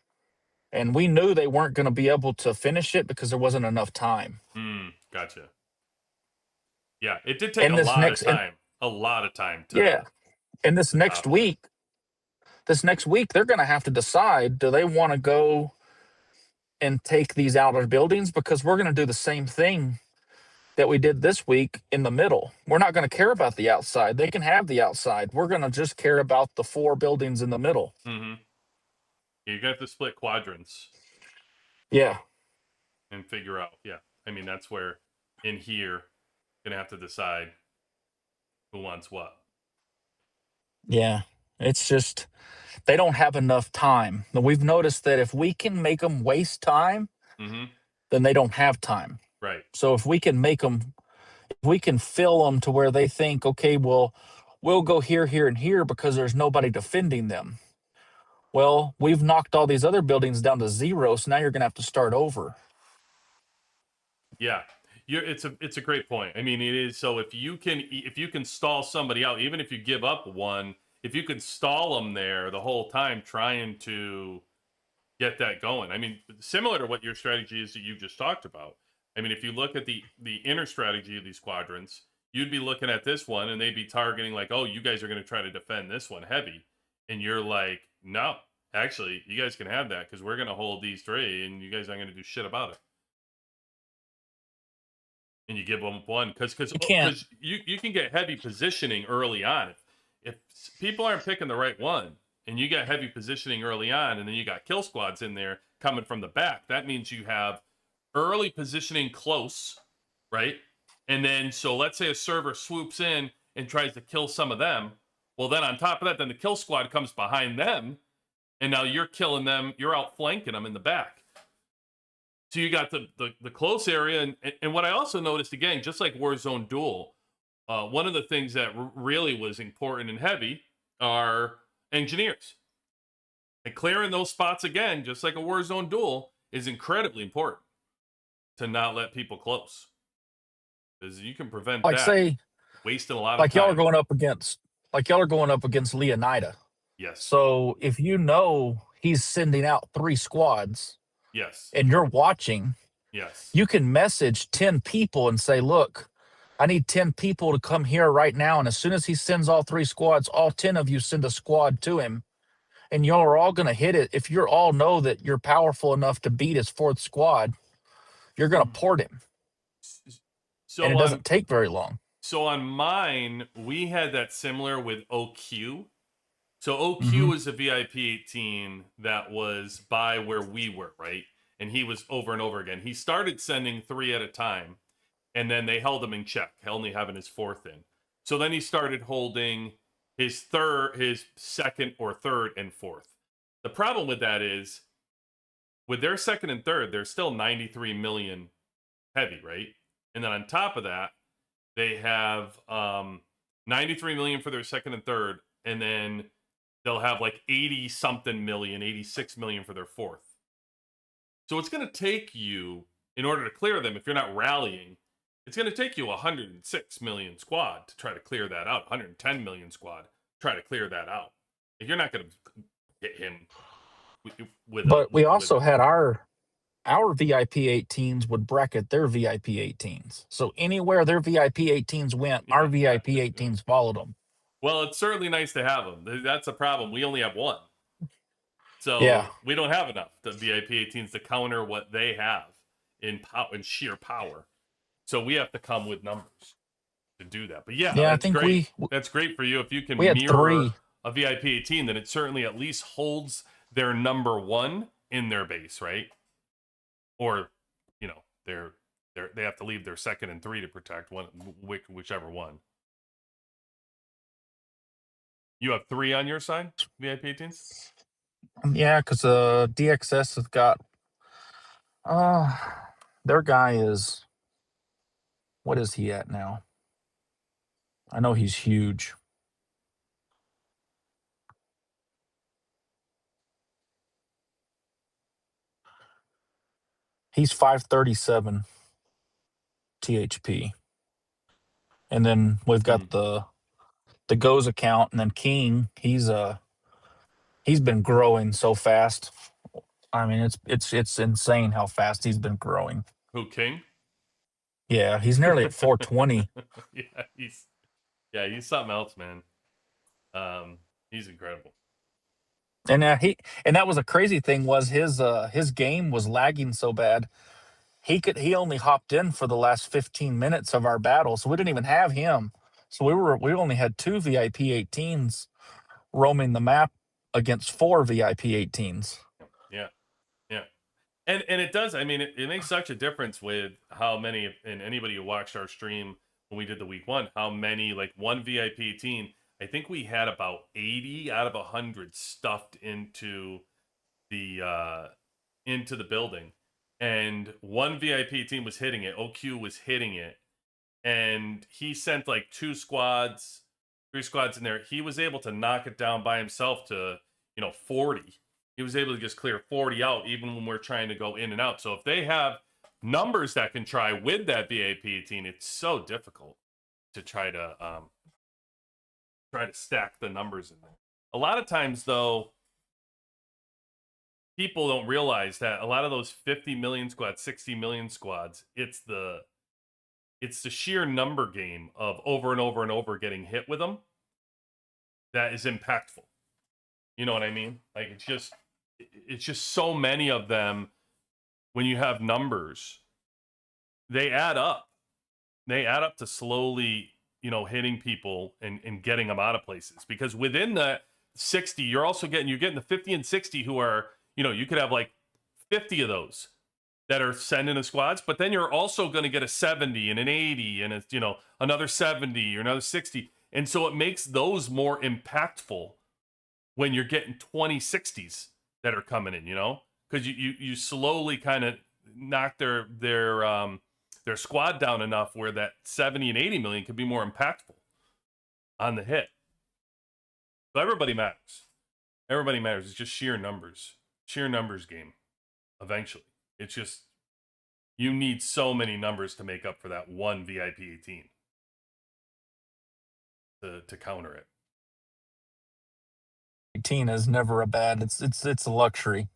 And we knew they weren't going to be able to finish it because there wasn't enough time. Gotcha. Yeah, it did take a lot of time. A lot of time. And this next week, they're going to have to decide, do they want to go and take these outer buildings? Because we're going to do the same thing that we did this week in the middle. We're not going to care about the outside. They can have the outside. We're going to just care about the 4 buildings in the middle. Mm-hmm. You're going to have to split quadrants. Yeah. And figure out. Yeah. I mean, that's where in here, going to have to decide who wants what. Yeah. It's just, they don't have enough time. We've noticed that if we can make them waste time, then they don't have time. Right. So if we can make them, if we can fill them to where they think, okay, well, we'll go here, here, and here because there's nobody defending them. Well, we've knocked all these other buildings down to zero, so now you're going to have to start over. Yeah. It's a great point. I mean, it is. So if you can stall somebody out, even if you give up one, if you can stall them there the whole time trying to get that going. I mean, similar to what your strategy is that you just talked about. I mean, if you look at the inner strategy of these quadrants, you'd be looking at this one and they'd be targeting like, oh, you guys are going to try to defend this one heavy. And you're like, no, actually, you guys can have that because we're going to hold these 3 and you guys aren't going to do shit about it. And you give them one because you can get heavy positioning early on. If people aren't picking the right one and you got heavy positioning early on and then you got kill squads in there coming from the back, that means you have early positioning close, right? And then, so let's say a server swoops in and tries to kill some of them. Well, then on top of that, then the kill squad comes behind them. And now you're killing them. You're outflanking them in the back. So you got the close area. And what I also noticed, again, just like Warzone Duel, one of the things that really was important and heavy are engineers. And clearing those spots again, just like a Warzone Duel, is incredibly important to not let people close. Because you can prevent wasting a lot of time. Y'all are going up against Leonida. Yes. So if you know he's sending out 3 squads, yes, and you're watching, yes, you can message 10 people and say, look, I need 10 people to come here right now. And as soon as he sends all 3 squads, all 10 of you send a squad to him. And y'all are all going to hit it. If you all know that you're powerful enough to beat his 4th squad, you're going to port him. So and it doesn't take very long. So on mine, we had that similar with OQ. So OQ was a VIP 18 that was by where we were, right? And he was over and over again. He started sending 3 at a time, and then they held him in check, only having his 4th in. So then he started holding his 2nd or 3rd and 4th. The problem with that is, with their 2nd and 3rd, they're still 93 million heavy, right? And then on top of that, they have 93 million for their 2nd and 3rd, and then they'll have like 80-something million, 86 million for their 4th. So it's going to take you, in order to clear them, if you're not rallying, it's going to take you 106 million squad to try to clear that out, 110 million squad try to clear that out. You're not going to hit him with But we also had our VIP 18s would bracket their VIP 18s. So anywhere their VIP 18s went, our VIP 18s followed them. Well, it's certainly nice to have them. That's a problem. We only have one. So we don't have enough the VIP 18s to counter what they have in sheer power. So we have to come with numbers. to do that. But yeah, Yeah, I that's think great. That's great for you. If you we can had mirror 3. a VIP 18, then it certainly at least holds their number 1 in their base, right? Or, you know, they have to leave their 2nd and 3 to protect one, whichever one. You have 3 on your side, VIP 18s? Yeah, because DXS has got uh their guy is, what is he at now? I know he's huge. He's 537 THP. And then we've got the Goes account, and then King, he's been growing so fast. I mean, it's insane how fast he's been growing. Who, King? Yeah, he's nearly at 420. He's something else, man. He's incredible. And that was a crazy thing, was his game was lagging so bad. He only hopped in for the last 15 minutes of our battle, so we didn't even have him. So we only had 2 VIP 18s roaming the map against 4 VIP 18s. Yeah. Yeah. And it does, I mean, it makes such a difference with how many, and anybody who watched our stream when we did the week 1, how many, like, one VIP 18, I think we had about 80 out of 100 stuffed into the building, and one VIP team was hitting it. OQ was hitting it, and he sent like 2 squads, 3 squads in there. He was able to knock it down by himself to 40. He was able to just clear 40 out, even when we're trying to go in and out. So if they have numbers that can try with that VIP 18, it's so difficult to try to stack the numbers in there. A lot of times, though, people don't realize that a lot of those 50 million squads, 60 million squads, it's the sheer number game of over and over and over getting hit with them that is impactful. You know what I mean? Like, it's just so many of them. When you have numbers, they add up. They add up to slowly, hitting people and getting them out of places. Because within the 60, you're getting the 50 and 60 who are, you could have like 50 of those that are sending the squads, but then you're also going to get a 70 and an 80 and another 70 or another 60. And so it makes those more impactful when you're getting 20 60s that are coming in, because you slowly kind of knock their squad down enough where that 70 and 80 million could be more impactful on the hit. So everybody matters. Everybody matters. It's just sheer numbers game. Eventually, it's just, you need so many numbers to make up for that one VIP 18 to counter it. 18 is never a bad. It's a luxury.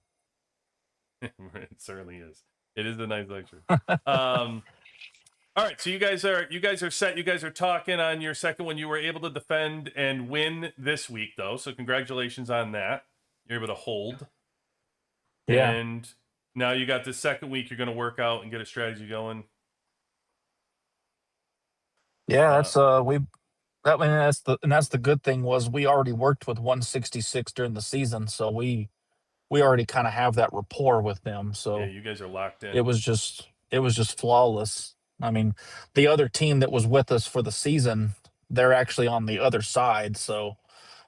It certainly is. It is a nice luxury. All right, so you guys are set. You guys are talking on your second one. You were able to defend and win this week, though. So congratulations on that. You're able to hold. Yeah. And now you got this second week. You're going to work out and get a strategy going. Yeah, that's the good thing, was we already worked with 166 during the season, so we already kind of have that rapport with them. So yeah, you guys are locked in. it was just flawless. I mean, the other team that was with us for the season, they're actually on the other side. So,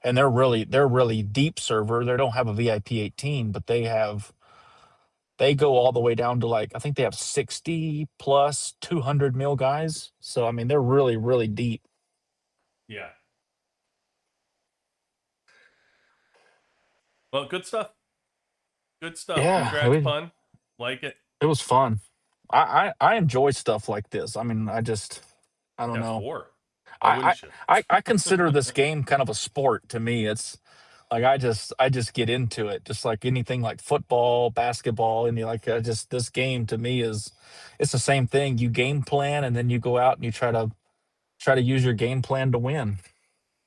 and they're really deep server. They don't have a VIP 18, but they go all the way down to, like, I think they have 60 plus 200 mil guys. So, I mean, they're really, really deep. Yeah. Well, good stuff. Good stuff. Yeah, Congrats, Pun. Like it. It was fun. I enjoy stuff like this. I mean, I don't know. War. Why wouldn't you? I consider this game kind of a sport to me. It's like I just get into it, just like anything like football, basketball, and this game to me it's the same thing. You game plan, and then you go out and you try to use your game plan to win.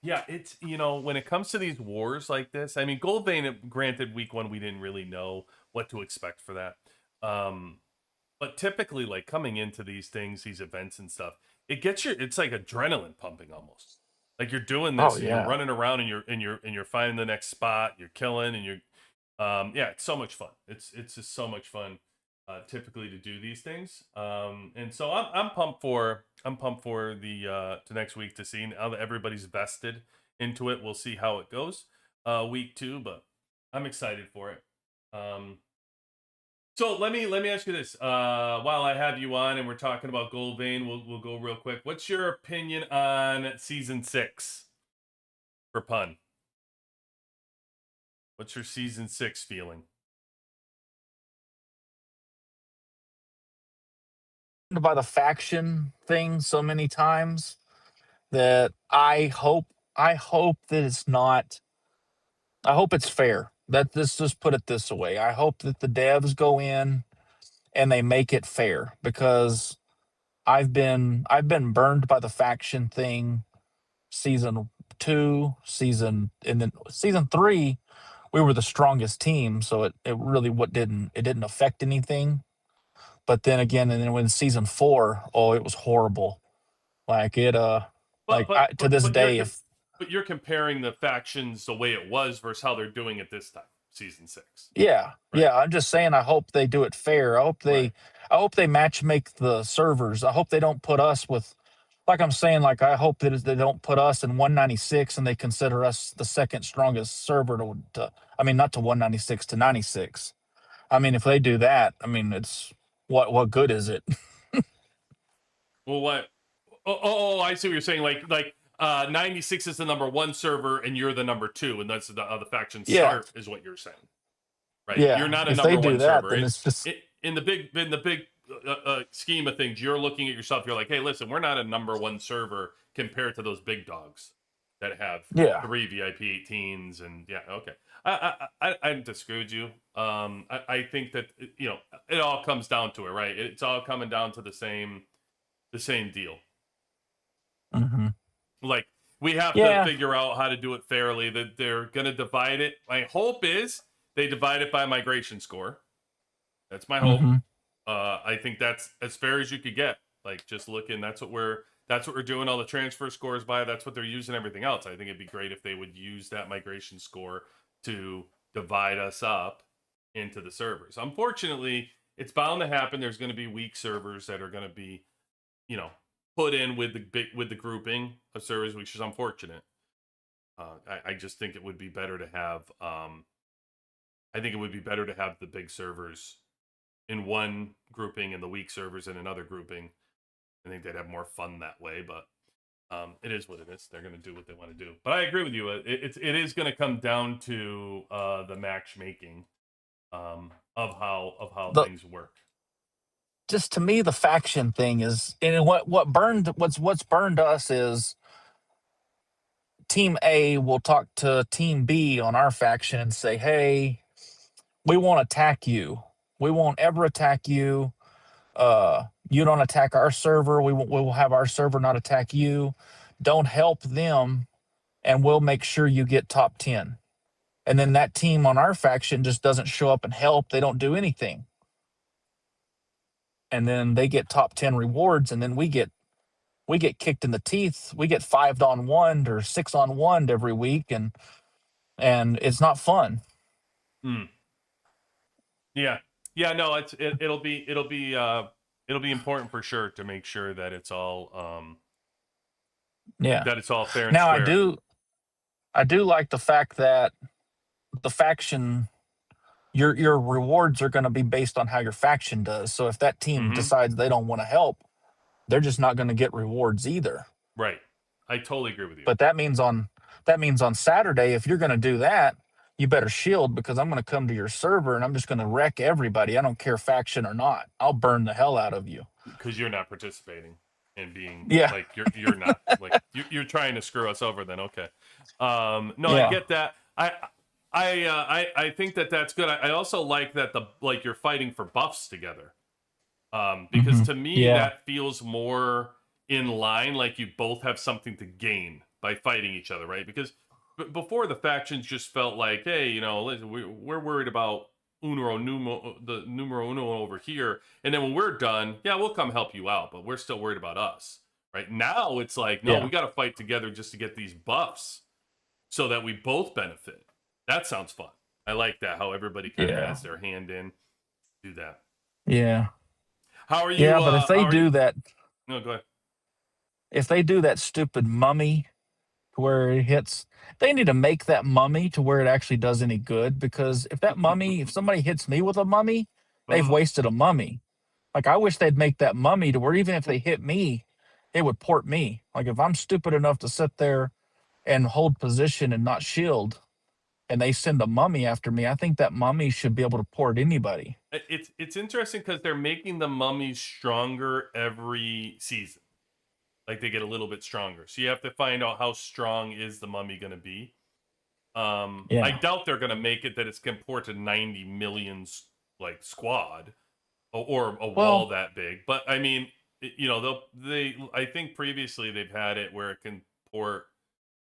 Yeah, it's, when it comes to these wars like this, I mean, Goldvein, granted, week 1, we didn't really know what to expect for that. But typically, like, coming into these things, these events and stuff, it gets it's like adrenaline pumping almost. Like you're doing Oh this and you're yeah. running around and you're finding the next spot, you're killing and you're yeah, it's so much fun. It's just so much fun typically to do these things. And so I'm pumped for the to next week to see now that everybody's vested into it. We'll see how it goes week 2, but I'm excited for it. So let me ask you this. While I have you on and we're talking about Goldvein, we'll go real quick. What's your opinion on season 6 for Pun? What's your season 6 feeling? By the faction thing so many times that I hope that it's not. I hope it's fair. Let's just put it this way. I hope that the devs go in and they make it fair, because I've been burned by the faction thing season 2, and then season 3 we were the strongest team, so it really didn't affect anything. But then again, and then when season 4, oh, it was horrible. Like it But to this day, if but you're comparing the factions the way it was versus how they're doing it this time, season 6, yeah, right? yeah, I'm just saying I hope they do it fair. Right. I hope they match make the servers. I hope they don't put us with, like I'm saying, like I hope that they don't put us in 196 and they consider us the second strongest server to I mean, not to 196, to 96. I mean, if they do that, I mean, it's what good is it? Well, what? I see what you're saying. Like 96 is the number 1 server and you're the number 2, and that's how the factions Yeah, start, is what you're saying, right? You're yeah. not a If they number do 1 that, server. then it's just In the big scheme of things, you're looking at yourself. You're like, hey, listen, we're not a number 1 server compared to those big dogs that have yeah. 3 VIP 18s, and yeah, okay. I disagree with you. I think that it all comes down to it, right? It's all coming down to the same deal. Hmm. Like, we have to Yeah. figure out how to do it fairly. That they're gonna divide it. My hope is they divide it by migration score. That's my hope. Hmm. I think that's as fair as you could get. Like, just looking, that's what we're doing all the transfer scores by. That's what they're using everything else. I think it'd be great if they would use that migration score to divide us up into the servers. Unfortunately, it's bound to happen. There's going to be weak servers that are going to be, put in with the grouping of servers, which is unfortunate. I just think it would be better to have. I think it would be better to have the big servers in one grouping and the weak servers in another grouping. I think they'd have more fun that way, but it is what it is. They're going to do what they want to do. But I agree with you. It is going to come down to the matchmaking of how The things work. Just to me, the faction thing is, and what's burned us is Team A will talk to Team B on our faction and say, "Hey, we won't attack you. We won't ever attack you. You don't attack our server. We will have our server not attack you. Don't help them, and we'll make sure you get top 10." And then that team on our faction just doesn't show up and help. They don't do anything. And then they get top 10 rewards, and then we get kicked in the teeth. We get 5-on-1 or 6-on-1 every week, and it's not fun. Mm. Yeah, yeah. No, it'll be important for sure to make sure that it's all Yeah. fair and Now square. I do like the fact that the faction, your rewards are going to be based on how your faction does. So if that team Mm-hmm. decides they don't want to help, they're just not going to get rewards either. Right. I totally agree with you. But that means on Saturday, if you're going to do that, you better shield, because I'm going to come to your server and I'm just going to wreck everybody. I don't care faction or not. I'll burn the hell out of you. Because you're not participating and being Yeah. like you're not like you're trying to screw us over. Then okay. No, I Yeah. get that. I think that's good. I also like that you're fighting for buffs together. Because Hmm. to me Yeah. that feels more in line, like you both have something to gain by fighting each other, right? Because before, the factions just felt like, hey, listen, we're worried about the numero uno over here, and then when we're done, yeah, we'll come help you out, but we're still worried about us, Right now, it's like, no, Yeah. we got to fight together just to get these buffs so that we both benefit. That sounds fun. I like that. How everybody kind of Yeah. has their hand in. Do that. Yeah. How are you? Yeah. But if How they are you? do that, No, go ahead. if they do that stupid mummy to where it hits, they need to make that mummy to where it actually does any good. Because if that mummy, if somebody hits me with a mummy, they've wasted a mummy. Like, I wish they'd make that mummy to where even if they hit me, it would port me. Like, if I'm stupid enough to sit there and hold position and not shield, and they send a mummy after me, I think that mummy should be able to port anybody. It's interesting because they're making the mummies stronger every season. Like they get a little bit stronger. So you have to find out how strong is the mummy going to be. I Yeah. doubt they're going to make it that it's can port to 90 million like squad or a wall Well, that big. But I mean, you know, I think previously they've had it where it can port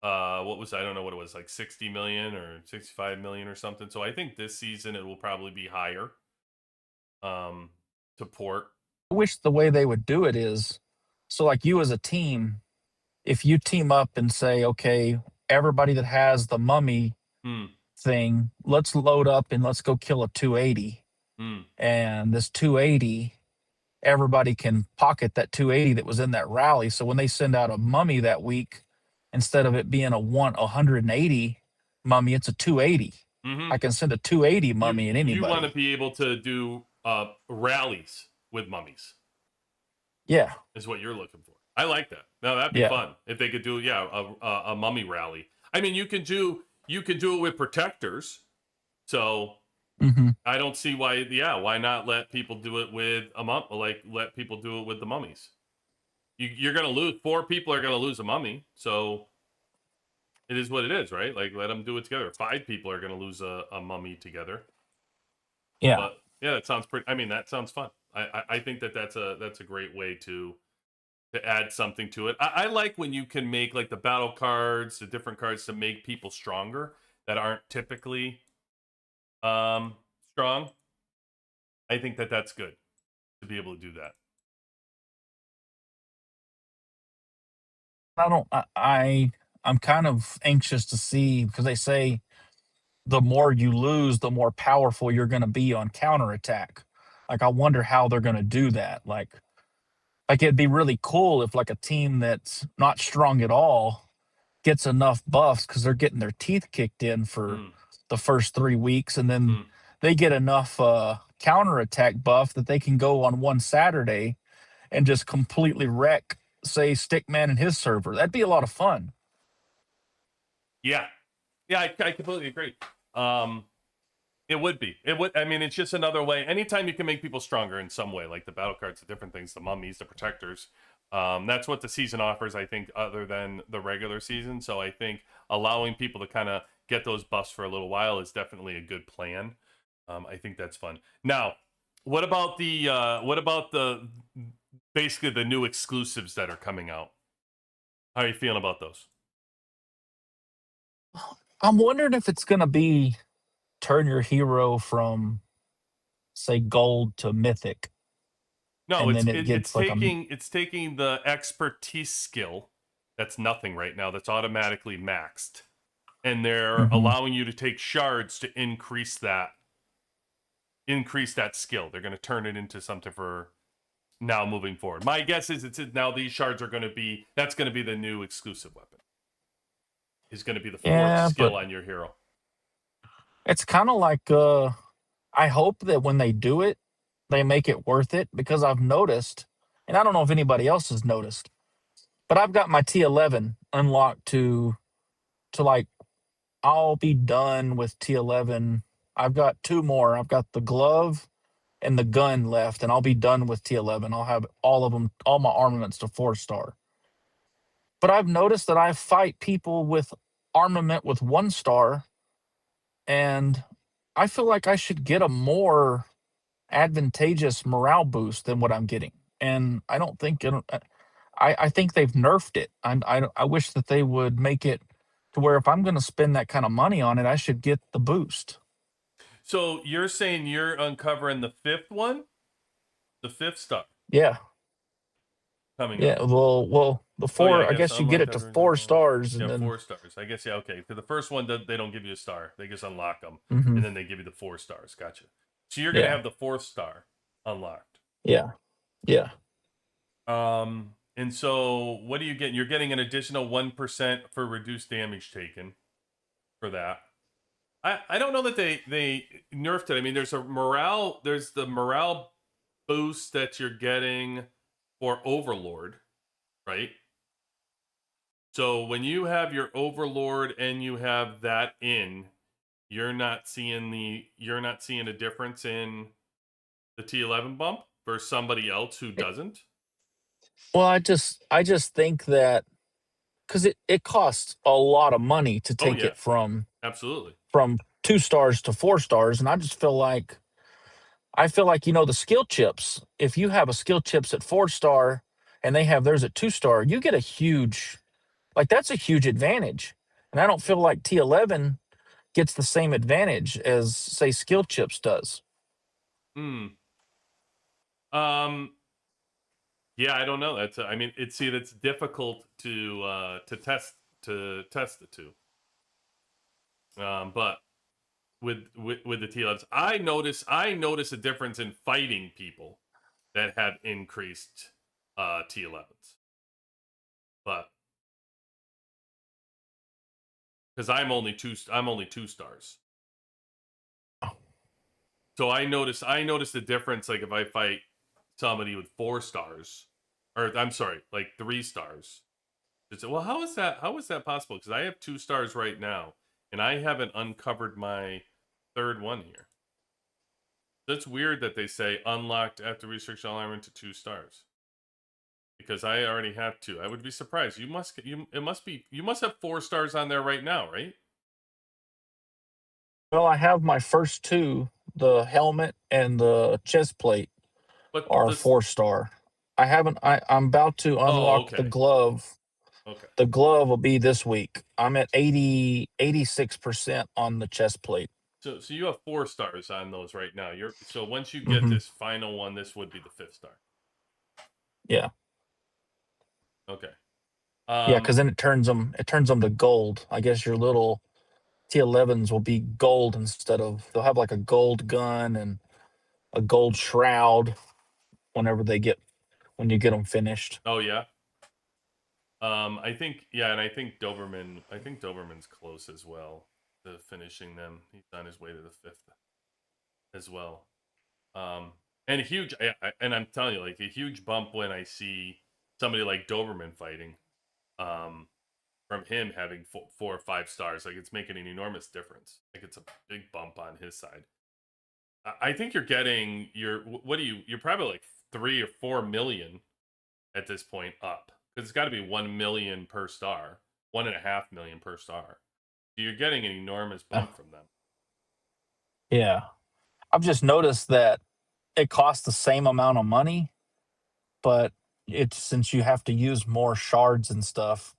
what was, I don't know what it was, like 60 million or 65 million or something. So I think this season it will probably be higher to port. I wish the way they would do it is, so like you as a team, if you team up and say, okay, everybody that has the mummy Hmm. thing, let's load up and let's go kill a 280. Hmm. And this 280, everybody can pocket that 280 that was in that rally. So when they send out a mummy that week, instead of it being a 180 mummy, it's a 280. Mm-hmm. I can send a 280 mummy at You want to anybody. be able to do rallies with mummies Yeah. is what you're looking for. I like that. No, that'd be Yeah. fun if they could do a mummy rally. I mean, you can do it with protectors. So Hmm. I don't see why not let people do it with let people do it with the mummies. You're gonna lose. 4 people are gonna lose a mummy, so it is what it is, right? Like let them do it together. 5 people are gonna lose a mummy together. Yeah. But yeah, that sounds pretty. I mean, that sounds fun. I think that's a great way to add something to it. I like when you can make like the battle cards, the different cards to make people stronger that aren't typically strong. I think that's good to be able to do that. I don't, I'm kind of anxious to see because they say the more you lose, the more powerful you're going to be on counterattack. Like, I wonder how they're going to do that. Like it'd be really cool if like a team that's not strong at all gets enough buffs because they're getting their teeth kicked in for Mm, the first 3 weeks, and then mm. they get enough counterattack buff that they can go on one Saturday and just completely wreck, say, Stickman and his server. That'd be a lot of fun. Yeah, yeah, I completely agree. Um, it would be. It would. I mean, it's just another way. Anytime you can make people stronger in some way, like the battle cards, the different things, the mummies, the protectors. That's what the season offers, I think, other than the regular season. So I think allowing people to kind of get those buffs for a little while is definitely a good plan. I think that's fun. Now, what about the basically the new exclusives that are coming out? How are you feeling about those? I'm wondering if it's going to be turn your hero from, say, gold to mythic, No, and then it it's gets like a, taking the expertise skill that's nothing right now that's automatically maxed, and they're mhm. allowing you to take shards to increase that skill. They're going to turn it into something for now moving forward. My guess is it's now these shards are going to be that's going to be the new exclusive weapon. Is going to be the 4th Yeah, but skill on your hero. it's kind of like I hope that when they do it, they make it worth it because I've noticed, and I don't know if anybody else has noticed, but I've got my T11 unlocked to like I'll be done with T11. I've got 2 more. I've got the glove and the gun left, and I'll be done with T11. I'll have all of them, all my armaments to 4-star. But I've noticed that I fight people with armament with 1-star, and I feel like I should get a more advantageous morale boost than what I'm getting. And I don't think I think they've nerfed it. I wish that they would make it to where if I'm going to spend that kind of money on it, I should get the boost. So you're saying you're uncovering the 5th one, the 5th star. Yeah. coming Yeah, up. well, the Oh yeah, I 4, I guess guess you get unlocked it to after 4 stars, yeah, and then 4 stars. I guess yeah, okay. For the first one, they don't give you a star. They just unlock them, mhm, and then they give you the 4 stars. Gotcha. So you're gonna yeah, have the 4th star unlocked. yeah, yeah. And so what are you getting? You're getting an additional 1% for reduced damage taken for that. I don't know that they nerfed it. I mean, there's the morale boost that you're getting for Overlord, right? So when you have your Overlord and you have that in, you're not seeing a difference in the T11 bump versus somebody else who doesn't. Well, I just think that because it costs a lot of money to Oh take yeah, it from absolutely. 2 stars to 4 stars, and I feel like, the skill chips, if you have a skill chips at 4 star and they have theirs at 2 star, you get a huge, like, that's a huge advantage. And I don't feel like T11 gets the same advantage as, say, skill chips does. Hmm. Um. Yeah, I don't know. I mean, that's difficult to test the two. But with the T11s, I notice a difference in fighting people that had increased T11s, but because I'm only two stars, so I notice the difference. Like if I fight somebody with 4 stars, or I'm sorry, like 3 stars. It's, well, how is that? How is that possible? Because I have 2 stars right now, and I haven't uncovered my third one here. That's weird that they say unlocked after restriction all armor to 2 stars. Because I already have 2. I would be surprised. You must have 4 stars on there right now, right? Well, I have my first 2, the helmet and the chest plate But are this 4 star. I'm about to Oh, unlock the okay. glove. Okay. The glove will be this week. I'm at 86% on the chest plate. So you have 4 stars on those right now. So once you get Mhm. this final one, this would be the 5th star. Yeah. Okay. Yeah, Um because then it turns them to gold. I guess your little T11s will be gold instead of they'll have like a gold gun and a gold shroud when you get them finished. oh yeah. I think yeah, and I think Doberman's close as well to finishing them. He's on his way to the 5th as well. Um, and a huge, and I'm telling you, like a huge bump when I see somebody like Doberman fighting, um, from him having 4 or 5 stars. Like it's making an enormous difference. Like it's a big bump on his side. I think you're getting you're probably like 3 or 4 million at this point up because it's got to be 1 million per star, 1.5 million per star. So you're getting an enormous Uh, bump from them. Yeah. I've just noticed that it costs the same amount of money, but it's since you have to use more shards and stuff,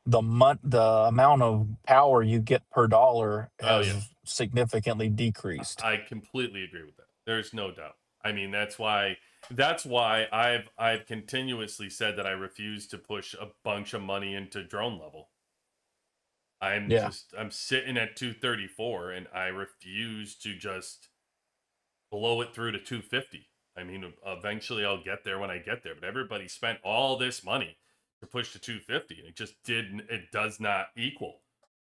the amount of power you get per dollar Oh yeah. has significantly decreased. I completely agree with that. There's no doubt. I mean, that's why I've continuously said that I refuse to push a bunch of money into drone level. Yeah. I'm sitting at 234 and I refuse to just blow it through to 250. I mean, eventually I'll get there when I get there, but everybody spent all this money to push to 250 and it does not equal.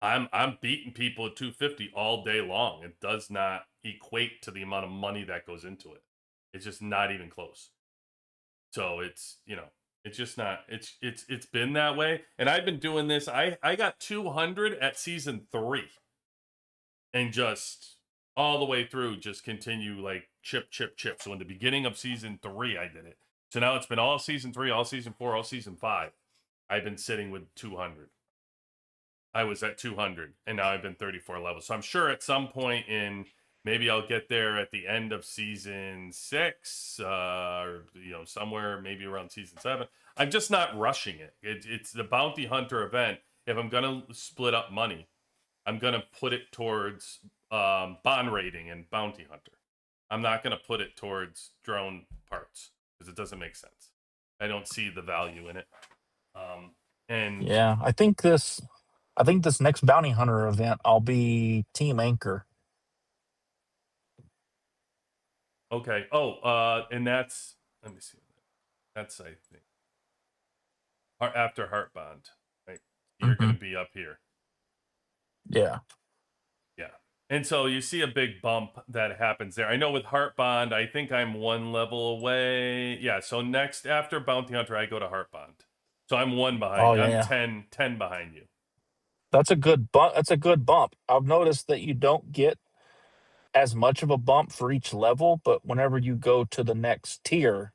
I'm beating people at 250 all day long. It does not equate to the amount of money that goes into it. It's just not even close. So it's just not. It's been that way, and I've been doing this. I got 200 at season 3, and just all the way through, just continue like chip, chip, chip. So in the beginning of season 3, I did it. So now it's been all season 3, all season 4, all season 5. I've been sitting with 200. I was at 200 and now I've been 34 levels. So I'm sure at some point in maybe I'll get there at the end of season 6, or somewhere maybe around season 7. I'm just not rushing it. It's the bounty hunter event. If I'm gonna split up money, I'm gonna put it towards bond rating and bounty hunter. I'm not gonna put it towards drone parts because it doesn't make sense. I don't see the value in it. And Yeah, I think this next bounty hunter event, I'll be team anchor. okay. And that's, let me see. That's, I think, after Heart Bond, right? You're going Hmm. to be up here. Yeah. Yeah. And so you see a big bump that happens there. I know with Heart Bond, I think I'm 1 level away. Yeah. So next, after Bounty Hunter, I go to Heart Bond. So I'm 1 behind Oh you. I'm yeah. 10 behind you. That's a good bump. That's a good bump. I've noticed that you don't get as much of a bump for each level, but whenever you go to the next tier,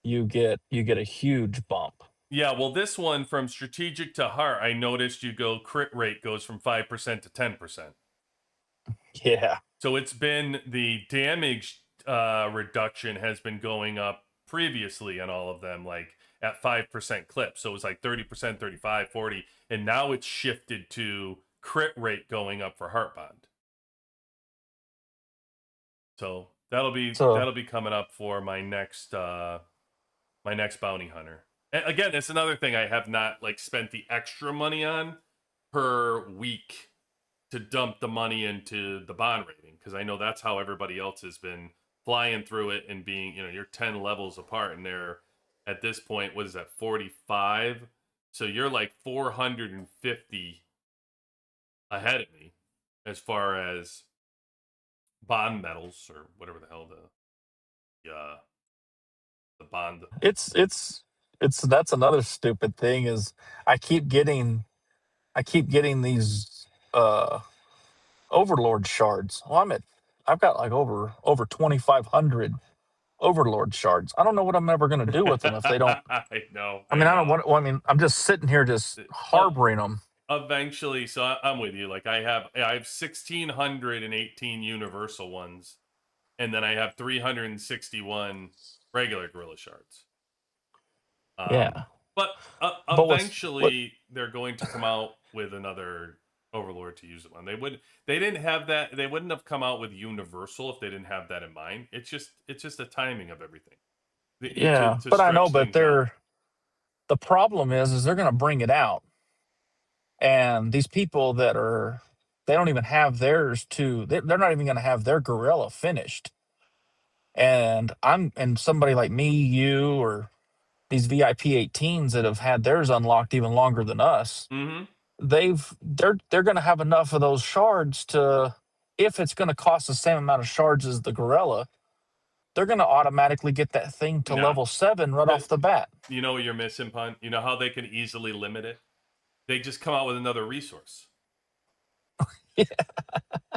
you get a huge bump. Yeah, well, this one from strategic to heart, I noticed you go crit rate goes from 5% to 10%. Yeah. So it's been the damage reduction has been going up previously on all of them, like at 5% clip. So it was like 30%, 35, 40, and now it's shifted to crit rate going up for Heart Bond. So that'll So be coming up for my next bounty hunter. And again, it's another thing I have not like spent the extra money on per week to dump the money into the bond rating, because I know that's how everybody else has been flying through it and being, you're 10 levels apart, and they're at this point, what is that, 45? So you're like 450 ahead of me as far as bond medals or whatever the hell the bond. it's that's another stupid thing is I keep getting I keep getting these overlord shards. I've got like over 2,500 overlord shards. I don't know what I'm ever going to do with them if they don't. I know, I I mean, I don't know. want. Well, I mean, I'm just sitting here just Uh, harboring them. Eventually, so I'm with you. Like I have 1,618 universal ones, and then I have 361 regular gorilla shards. Yeah, But but what? eventually they're going to come out with another overlord to use it on. They didn't have that. They wouldn't have come out with universal if they didn't have that in mind. It's just the timing of everything Yeah, to but I know, stretch but things out. the problem is they're going to bring it out, and these people they don't even have theirs they're not even going to have their gorilla finished. And somebody like me, you, or these VIP 18s that have had theirs unlocked even longer than us, Mm-hmm. they're going to have enough of those shards to, if it's going to cost the same amount of shards as the gorilla, they're going to automatically get that thing to No, level 7 right that off the bat. you know what you're missing, Punt. You know how they can easily limit it. They just come out with another resource.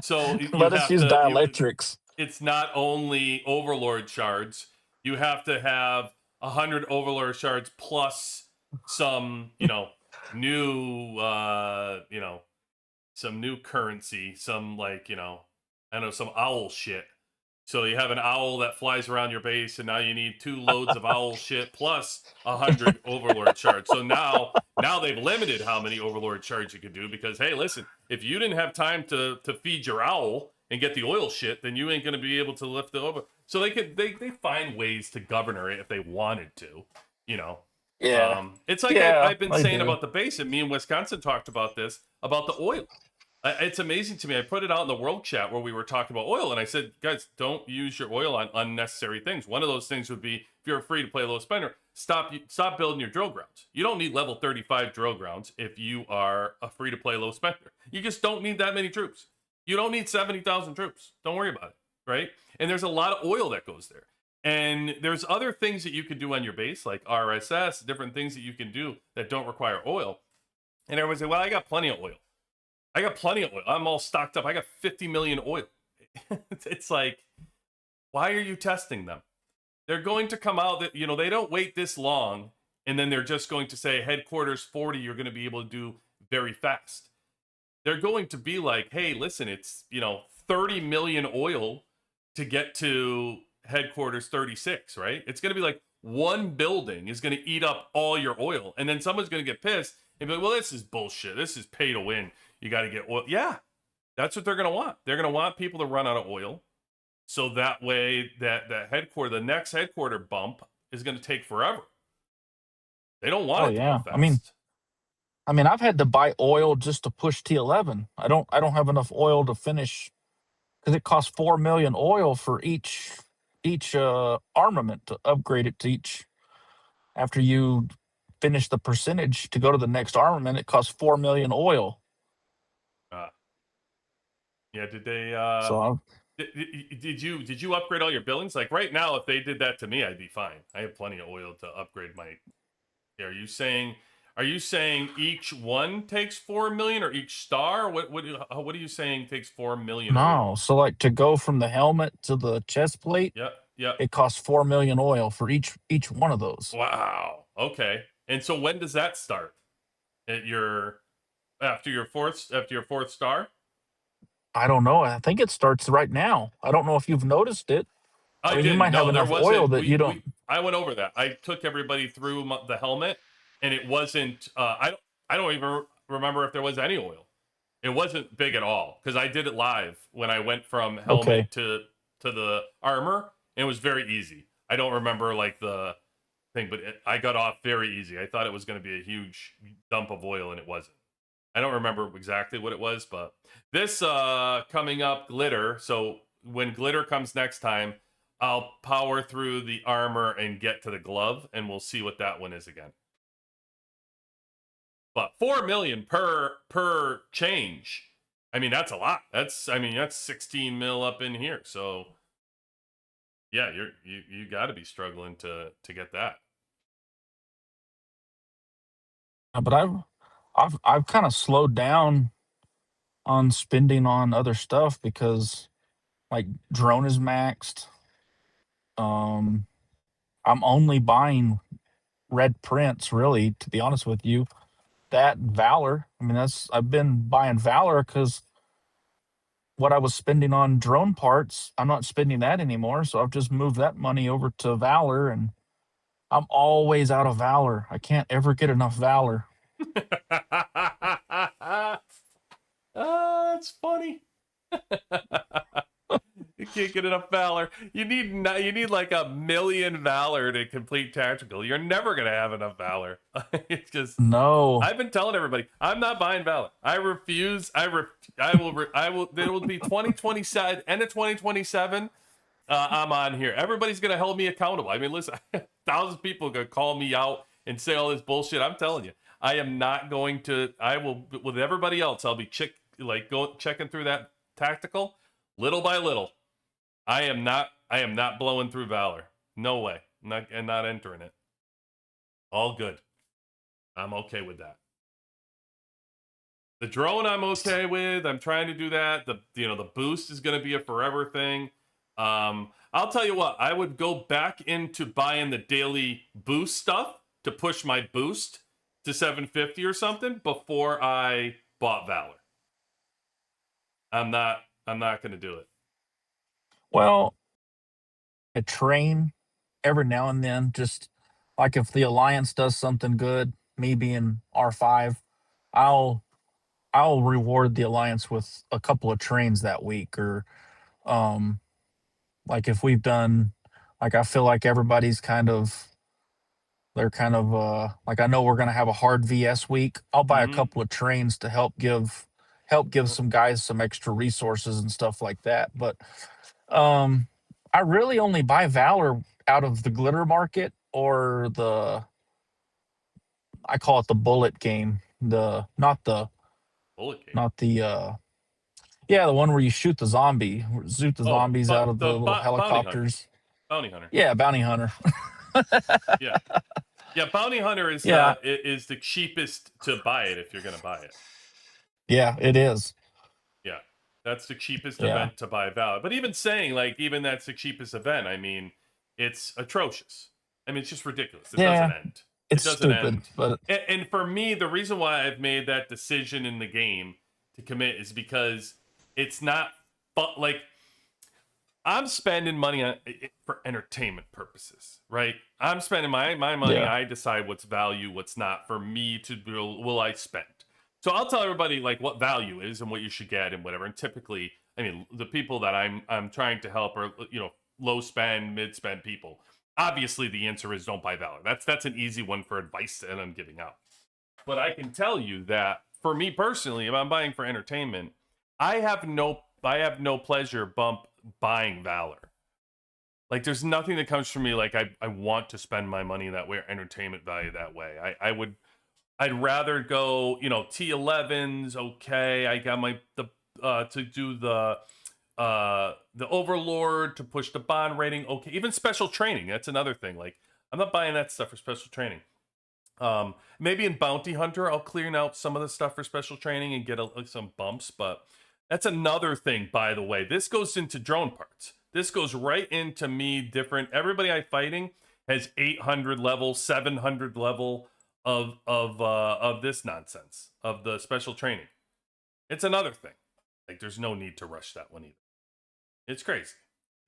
So you Let us have use to dielectrics. it's not only overlord shards. You have to have 100 overlord shards plus some, new some new currency, some like, I don't know, some owl shit. So you have an owl that flies around your base, and now you need 2 loads of owl shit plus 100 overlord shards. So now they've limited how many overlord shards you can do, because hey, listen, if you didn't have time to feed your owl and get the oil shit, then you ain't going to be able to lift the over. So they find ways to govern it if they wanted to, you know. Yeah. It's like Yeah, I've been I saying do. about the base, and me and Wisconsin talked about this about the oil. It's amazing to me. I put it out in the world chat where we were talking about oil, and I said, guys, don't use your oil on unnecessary things. One of those things would be, if you're free to play low spender, stop building your drill grounds. You don't need level 35 drill grounds if you are a free to play low spender. You just don't need that many troops. You don't need 70,000 troops. Don't worry about it, right? And there's a lot of oil that goes there. And there's other things that you can do on your base, like RSS, different things that you can do that don't require oil. And everyone say, well, I got plenty of oil. I got plenty of oil. I'm all stocked up. I got 50 million oil. It's like, why are you testing them? They're going to come out that, they don't wait this long, and then they're just going to say headquarters 40, you're going to be able to do very fast. They're going to be like, hey, listen, it's, 30 million oil to get to headquarters 36, right? It's going to be like one building is going to eat up all your oil, and then someone's going to get pissed and be like, well, this is bullshit. This is pay to win. You got to get oil. Yeah, that's what they're going to want. They're going to want people to run out of oil. So that way, the next headquarter bump is going to take forever. They don't want Oh it to go yeah. fast. I've had to buy oil just to push T11. I don't have enough oil to finish because it costs 4 million oil for each armament to upgrade it to each. After you finish the percentage to go to the next armament, it costs 4 million oil. Uh, yeah, did they So did you upgrade all your buildings? Like right now, if they did that to me, I'd be fine. I have plenty of oil to upgrade my. Are you saying each one takes 4 million or each star? What are you saying takes 4 million no, oil? so like to go from the helmet to the chest plate, Yep, yep. it costs 4 million oil for each one of those. Wow. Okay. And so when does that start? At your after your fourth star? I don't know. I think it starts right now. I don't know if you've noticed it. I You didn't. might have No, there enough oil wasn't. that you don't. I went over that. I took everybody through the helmet, and it wasn't. I don't even remember if there was any oil. It wasn't big at all because I did it live when I went from Okay. helmet to the armor. And it was very easy. I don't remember like the thing, but I got off very easy. I thought it was going to be a huge dump of oil, and it wasn't. I don't remember exactly what it was, but this coming up glitter. So when glitter comes next time, I'll power through the armor and get to the glove, and we'll see what that one is again. But 4 million per change. I mean, that's a lot. That's 16 mil up in here. So yeah, you got to be struggling to get that. But I've kind of slowed down on spending on other stuff because like drone is maxed. Um, I'm only buying red prints, really, to be honest with you. That Valor. I've been buying Valor because what I was spending on drone parts, I'm not spending that anymore. So I've just moved that money over to Valor, and I'm always out of Valor. I can't ever get enough Valor. That's funny. You can't get enough valor. You need like 1 million valor to complete tactical. You're never gonna have enough valor. It's just No. I've been telling everybody I'm not buying valor. I refuse. I will. There will be 2027 end of 2027. I'm on here. Everybody's gonna hold me accountable. I mean, listen, 1,000 people are gonna call me out and say all this bullshit. I'm telling you, I am not going to. I will with everybody else. I'll be checking through that tactical little by little. I am not blowing through valor. No way. Not entering it. All good. I'm okay with that. The drone I'm okay with. I'm trying to do that. The boost is going to be a forever thing. I'll tell you what. I would go back into buying the daily boost stuff to push my boost to 750 or something before I bought valor. I'm not going to do it. Well, a train every now and then, just like if the Alliance does something good, me being R5, I'll I'll reward the Alliance with a couple of trains that week, or um like if we've done, like I feel like everybody's they're kind of like I know we're gonna have a hard VS week. I'll buy a Mm-hmm. couple of trains to help give some guys some extra resources and stuff like that. But um I really only buy Valor out of the glitter market, or I call it the bullet game. The not the Bullet game. not the yeah, the one where you shoot the Oh, zombies out but of the little bounty hunter. helicopters. Bounty hunter. Yeah, bounty hunter. Yeah. Yeah, bounty hunter Yeah, is the cheapest to buy it if you're gonna buy it. yeah, it is. Yeah, that's the cheapest Yeah, event to buy valid. But even saying like even that's the cheapest event, I mean, it's atrocious. I mean, it's just ridiculous. It doesn't yeah, end. It it's doesn't stupid, end. but And for me, the reason why I've made that decision in the game to commit is because it's not like I'm spending money on for entertainment purposes, right? I'm spending my money. yeah, I decide what's value, what's not. For me to will I spend? So I'll tell everybody like what value is and what you should get and whatever. And typically, I mean, the people that I'm trying to help are low spend, mid spend people. Obviously, the answer is don't buy Valor. That's an easy one for advice that I'm giving out. But I can tell you that for me personally, if I'm buying for entertainment, I have no pleasure buying Valor. Like, there's nothing that comes from me like I want to spend my money that way or entertainment value that way. I'd rather go, T11s. Okay, I got to do the Overlord to push the bond rating. Okay, even special training. That's another thing. Like, I'm not buying that stuff for special training. Maybe in Bounty Hunter, I'll clear out some of the stuff for special training and get some bumps. But that's another thing, by the way. This goes into drone parts. This goes right into me different. Everybody I'm fighting has 800 level, 700 level of this nonsense of the special training. It's another thing. Like, there's no need to rush that one either. It's crazy.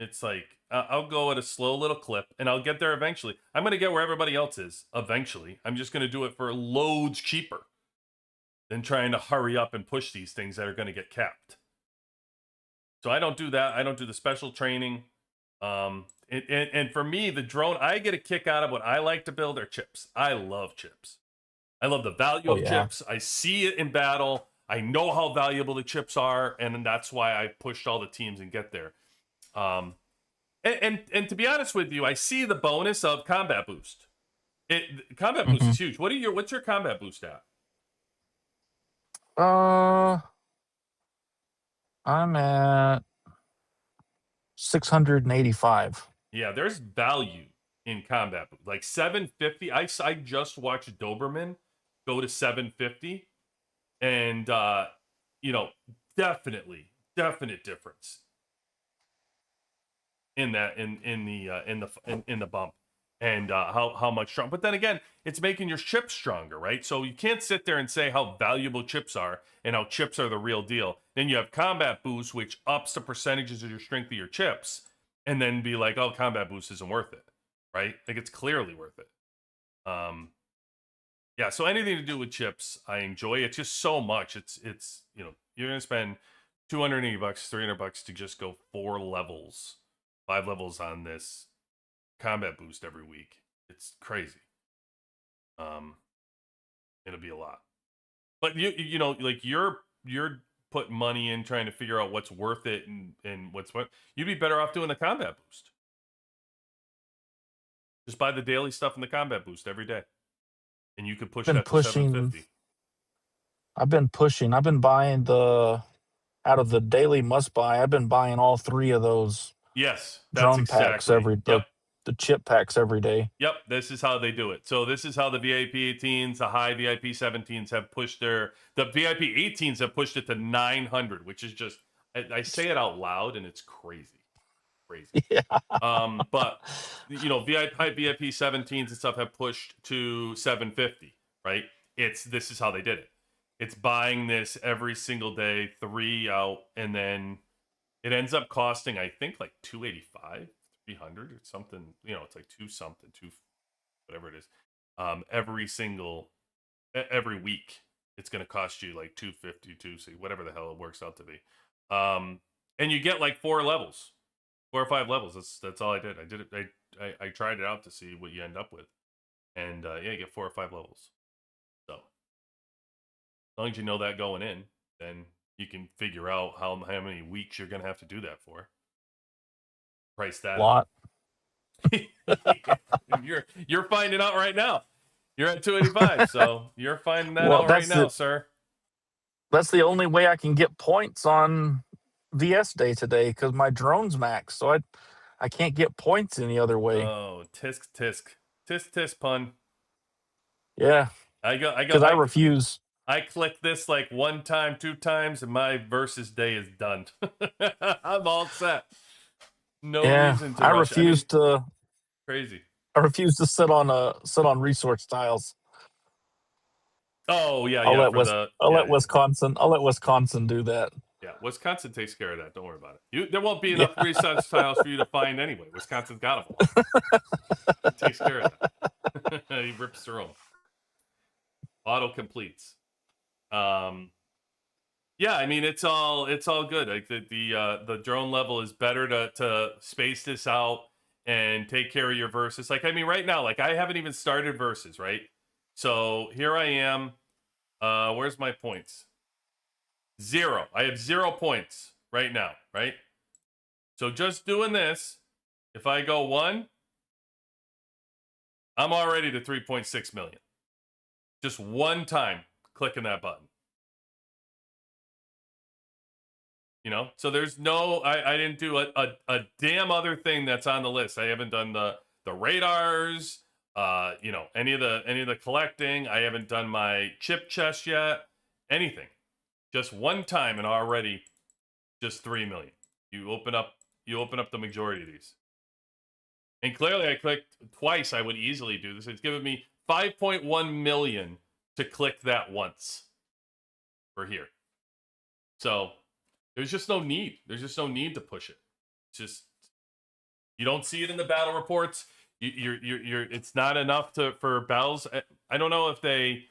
It's like, I'll go at a slow little clip and I'll get there eventually. I'm going to get where everybody else is eventually. I'm just going to do it for loads cheaper than trying to hurry up and push these things that are going to get capped. So I don't do that. I don't do the special training. And for me, the drone, I get a kick out of what I like to build are chips. I love chips. I love the value of chips. I see it in battle. I know how valuable the chips are, and that's why I pushed all the teams and get there. And to be honest with you, I see the bonus of combat boost. Combat boost is huge. What's your combat boost at? I'm at 685. Yeah, there's value in combat boost. Like 750. I just watched Doberman go to 750, and definite difference in that in the bump and how much strong. But then again, it's making your chips stronger, right? So you can't sit there and say how valuable chips are and how chips are the real deal. Then you have combat boost, which ups the percentages of your strength of your chips, and then be like, oh, combat boost isn't worth it, right? Like, it's clearly worth it. Yeah, so anything to do with chips, I enjoy. It's just so much. It's you're gonna spend $280, $300 to just go 5 levels on this combat boost every week. It's crazy. It'll be a lot. But you're putting money in trying to figure out what's worth it and what's what. You'd be better off doing the combat boost. Just buy the daily stuff in the combat boost every day. And you could push that to 750. I've been pushing. I've been buying out of the daily must buy. I've been buying all 3 of those. Yes, drone packs the chip packs every day. Yep, this is how they do it. So this is how the VIP 18s, the high VIP 17s have pushed the VIP 18s have pushed it to 900, which is just, I say it out loud and it's crazy. Yeah. But VIP 17s and stuff have pushed to 750, right? This is how they did it. It's buying this every single day, 3 out, and then it ends up costing, I think, like 285, 300 or something. It's like 2 whatever it is. Every week, it's going to cost you like 250, whatever the hell it works out to be. And you get like 4 levels. 4 or 5 levels. That's all I did. I did it. I tried it out to see what you end up with, and you get 4 or 5 levels. So as long as you know that going in, then you can figure out how many weeks you're gonna have to do that for. Price that a lot. You're finding out right now. You're at 285, so you're finding that out right now, sir. That's the only way I can get points on VS Day today because my drone's max, so I can't get points any other way. Oh, tisk pun. Yeah, I refuse. I click this like 1 time, 2 times, and my versus day is done. I'm all set. No reason to. I refuse to. Crazy. I refuse to sit on resource tiles. Oh yeah, I'll let Wisconsin do that. Yeah, Wisconsin takes care of that. Don't worry about it. There won't be enough resource tiles for you to find anyway. Wisconsin's got them all. He takes care of that. He rips through them. Auto completes. Yeah, I mean it's all good. Like the drone level is better to space this out and take care of your verses. Like, I mean, right now, like I haven't even started verses, right? So here I am. Where's my points? 0. I have 0 points right now, right? So just doing this, if I go 1, I'm already to 3.6 million. Just one time clicking that button. You know, so there's no, I didn't do a damn other thing that's on the list. I haven't done the radars, you know, any of the collecting. I haven't done my chip chest yet. Anything. Just one time and already just 3 million. You open up the majority of these. And clearly I clicked twice. I would easily do this. It's given me 5.1 million to click that once for here. So there's just no need. There's just no need to push it. It's just, you don't see it in the battle reports. You're it's not enough for battles. I don't know if they,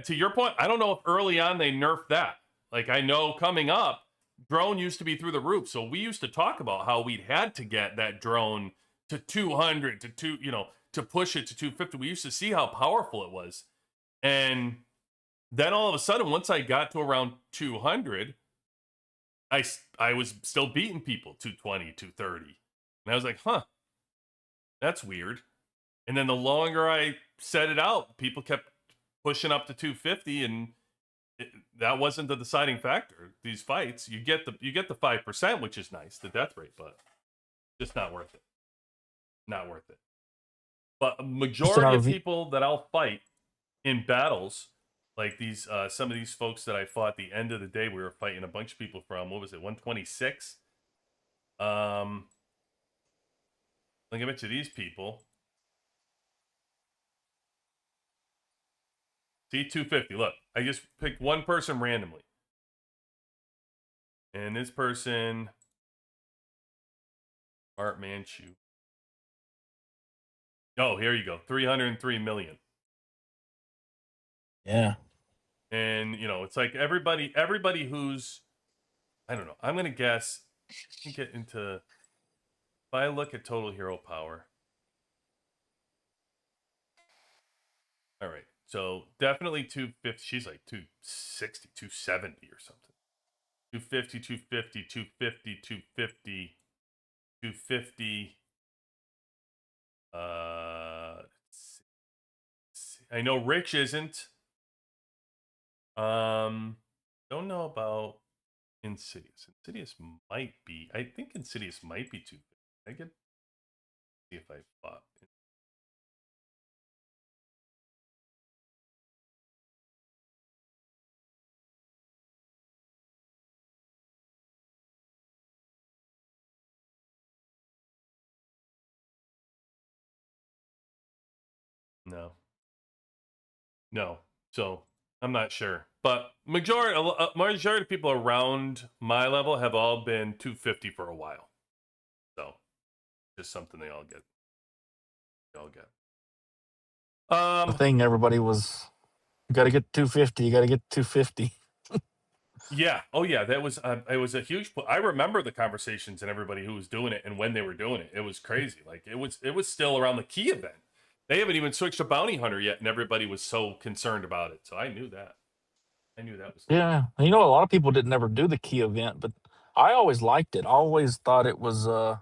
to your point, I don't know if early on they nerfed that. Like, I know coming up, drone used to be through the roof. So we used to talk about how we'd had to get that drone to 200 to push it to 250. We used to see how powerful it was. And then all of a sudden, once I got to around 200, I was still beating people 220, 230. And I was like, huh, that's weird. And then the longer I set it out, people kept pushing up to 250, and that wasn't the deciding factor. These fights, you get the 5%, which is nice, the death rate, but just not worth it. Not worth it. But a majority of people that I'll fight in battles, like these, some of these folks that I fought at the end of the day, we were fighting a bunch of people from, what was it, 126? I'll give it to these people. See, 250. Look, I just picked one person randomly. And this person, Art Manchu. Oh, here you go. 303 million. Yeah. And, you know, it's like everybody who's, I don't know, I'm going to guess, get into, if I look at total hero power. All right. So definitely 250. She's like 260, 270 or something. 250, 250, 250, 250, 250. I know Rich isn't. Don't know about Insidious. Insidious might be. I think Insidious might be 250. I could see if I bought it. No. So I'm not sure, but majority of people around my level have all been 250 for a while. So just something they all get. The thing everybody was, you got to get 250. You got to get 250. Yeah. Oh, yeah. That was it was a huge. I remember the conversations and everybody who was doing it and when they were doing it. It was crazy. Like it was still around the key event. They haven't even switched to bounty hunter yet, and everybody was so concerned about it. So I knew that. Was. Yeah. And you know, a lot of people didn't ever do the key event, but I always liked it. I always thought it was. I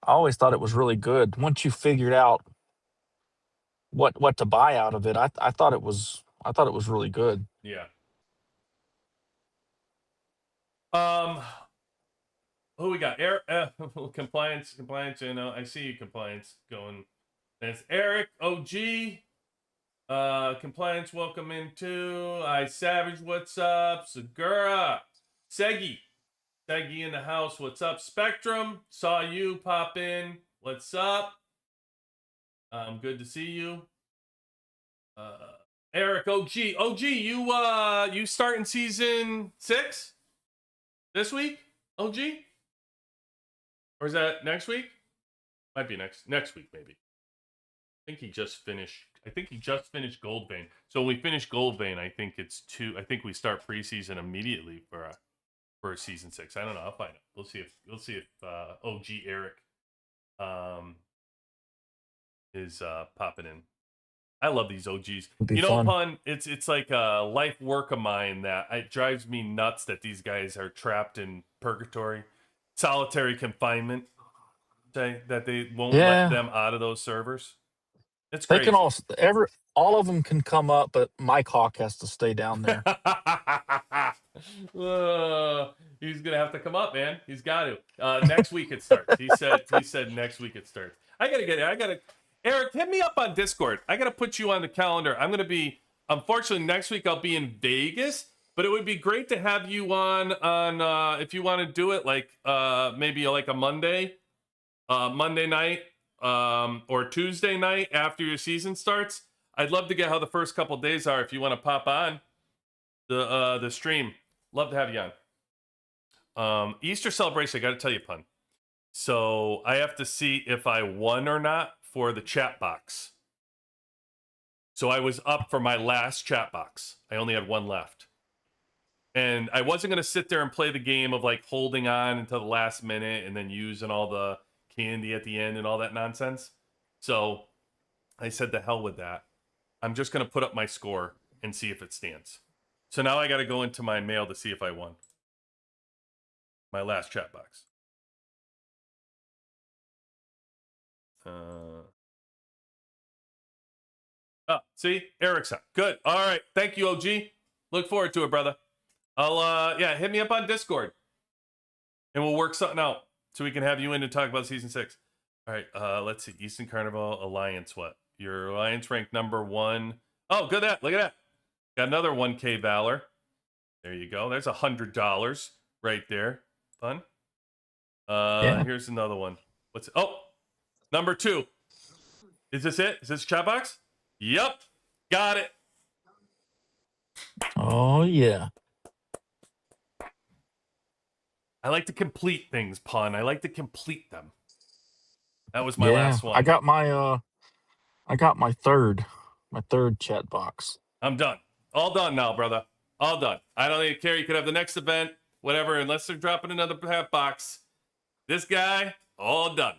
always thought it was really good. Once you figured out what to buy out of it, I thought it was really good. Yeah. Who we got? Eric, compliance. You know, I see you, compliance going. That's Eric OG. Compliance, welcome in too. Savage, what's up? Segura, Segi in the house. What's up? Spectrum, saw you pop in. What's up? Good to see you. Eric OG, you starting season 6 this week? OG, or is that next week? Might be next week, maybe. I think he just finished Goldvein. So when we finish Goldvein, I think we start preseason immediately for season 6. I don't know. I'll find out. We'll see if OG Eric is popping in. I love these OGs. It'd be You know, fun. Pun, it's like a life work of mine that it drives me nuts that these guys are trapped in purgatory, solitary confinement. Say that they won't let Yeah, them out of those servers. It's they can crazy. all of them can come up, but Mike Hawk has to stay down there. He's gonna have to come up, man. He's got to. Next week it starts. He said next week it starts. I gotta. Eric, hit me up on Discord. I gotta put you on the calendar. I'm gonna be. Unfortunately, next week I'll be in Vegas, but it would be great to have you on if you want to do it, like maybe like a Monday night, or Tuesday night after your season starts. I'd love to get how the first couple days are if you want to pop on the stream. Love to have you on. Easter celebration, I got to tell you, Pun. So I have to see if I won or not for the chat box. So I was up for my last chat box. I only had one left. And I wasn't going to sit there and play the game of like holding on until the last minute and then using all the candy at the end and all that nonsense. So I said the hell with that. I'm just going to put up my score and see if it stands. So now I got to go into my mail to see if I won. My last chat box. Oh, see? Eric's up. Good. All right. Thank you, OG. Look forward to it, brother. I'll, hit me up on Discord. And we'll work something out so we can have you in to talk about Season 6. All right. Let's see. Eastern Carnival Alliance, what? Your Alliance ranked number 1. Oh, good at that. Look at that. Got another 1K Valor. There you go. There's $100 right there. Fun. Yeah. Here's another one. What's it? Oh, number 2. Is this it? Is this chat box? Yep. Got it. Oh yeah. I like to complete things, Pun. I like to complete them. That was my last one. I got my third chat box. I'm done. All done now, brother. All done. I don't even care. You could have the next event, whatever, unless they're dropping another half box. This guy, all done.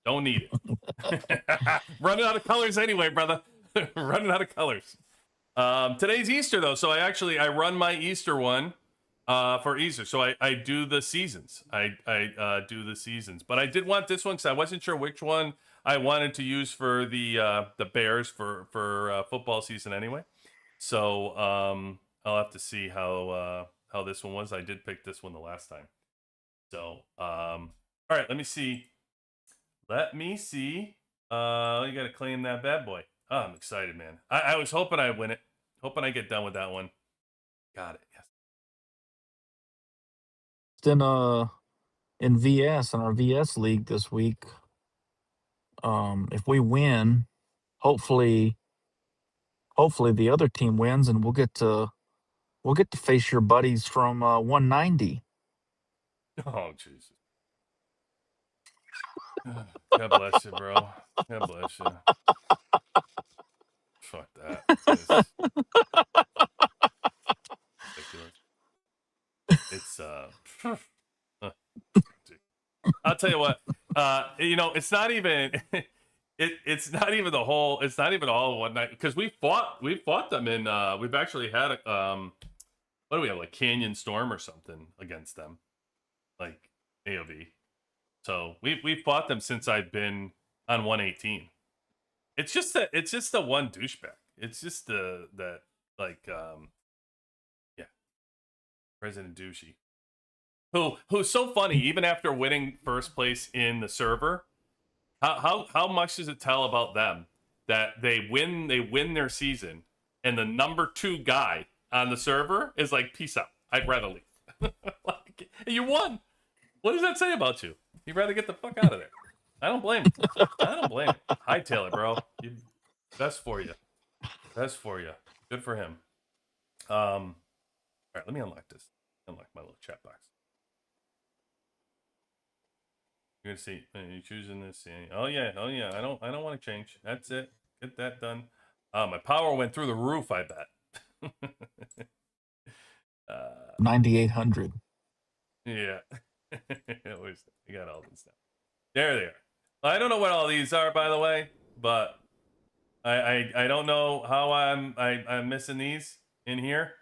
Don't need it. Running out of colors anyway, brother. Running out of colors. Today's Easter, though, so I run my Easter one for Easter. So I do the seasons. I do the seasons. But I did want this one because I wasn't sure which one I wanted to use for the Bears for football season anyway. So I'll have to see how this one was. I did pick this one the last time. So all right, let me see. You got to claim that bad boy. Oh, I'm excited, man. I was hoping I win it. Hoping I get done with that one. Got it. Yes. In VS in our VS league this week. If we win, hopefully the other team wins, and we'll get to face your buddies from 190. Oh, Jesus. God bless you, bro. God bless you. Fuck that. It's ridiculous. It's I'll tell you what. It's not even it's not even all one night because we fought them in we've actually had a what do we have, like Canyon Storm or something against them, like AOV. So we fought them since I've been on 118. It's just the one douchebag. It's just President Douchey. Who's so funny, even after winning first place in the server, how much does it tell about them that they win their season and the number 2 guy on the server is like, peace out, I'd rather leave. Like, you won. What does that say about you? You'd rather get the fuck out of there. I don't blame him. Hightail it, bro. Best for you. Good for him. All right, let me unlock this. Unlock my little chat box. You're gonna see. You're choosing this. Oh yeah. I don't want to change. That's it. Get that done. My power went through the roof, I bet. 9,800. Yeah. You got all this stuff. There they are. I don't know what all these are, by the way, but I don't know how I'm missing these in here.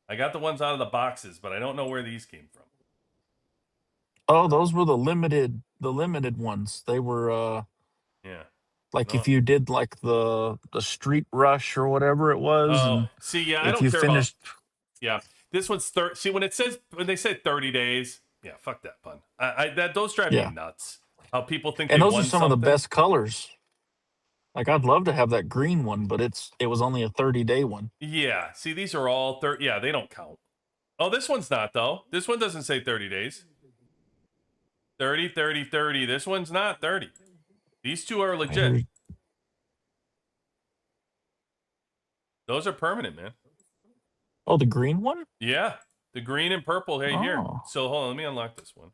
I got the ones out of the boxes, but I don't know where these came from. Oh, those were the limited ones. They were Yeah. like No. if you did like the street rush or whatever it was, Oh, and see, yeah, I if don't you care about. finished. Yeah, this one's 30. See, when they said 30 days, yeah, fuck that pun. Those drive me Yeah, nuts. How people think and they those are won some of the something. best colors. Like I'd love to have that green one, but it was only a 30-day one. Yeah, see, these are all 30. Yeah, they don't count. Oh, this one's not though. This one doesn't say 30 days. 30, 30, 30. This one's not 30. These two are legit. Here's, Those are permanent, man. oh, the green one. Yeah, the green and purple. Hey, here. Oh, So hold on, let me unlock this one.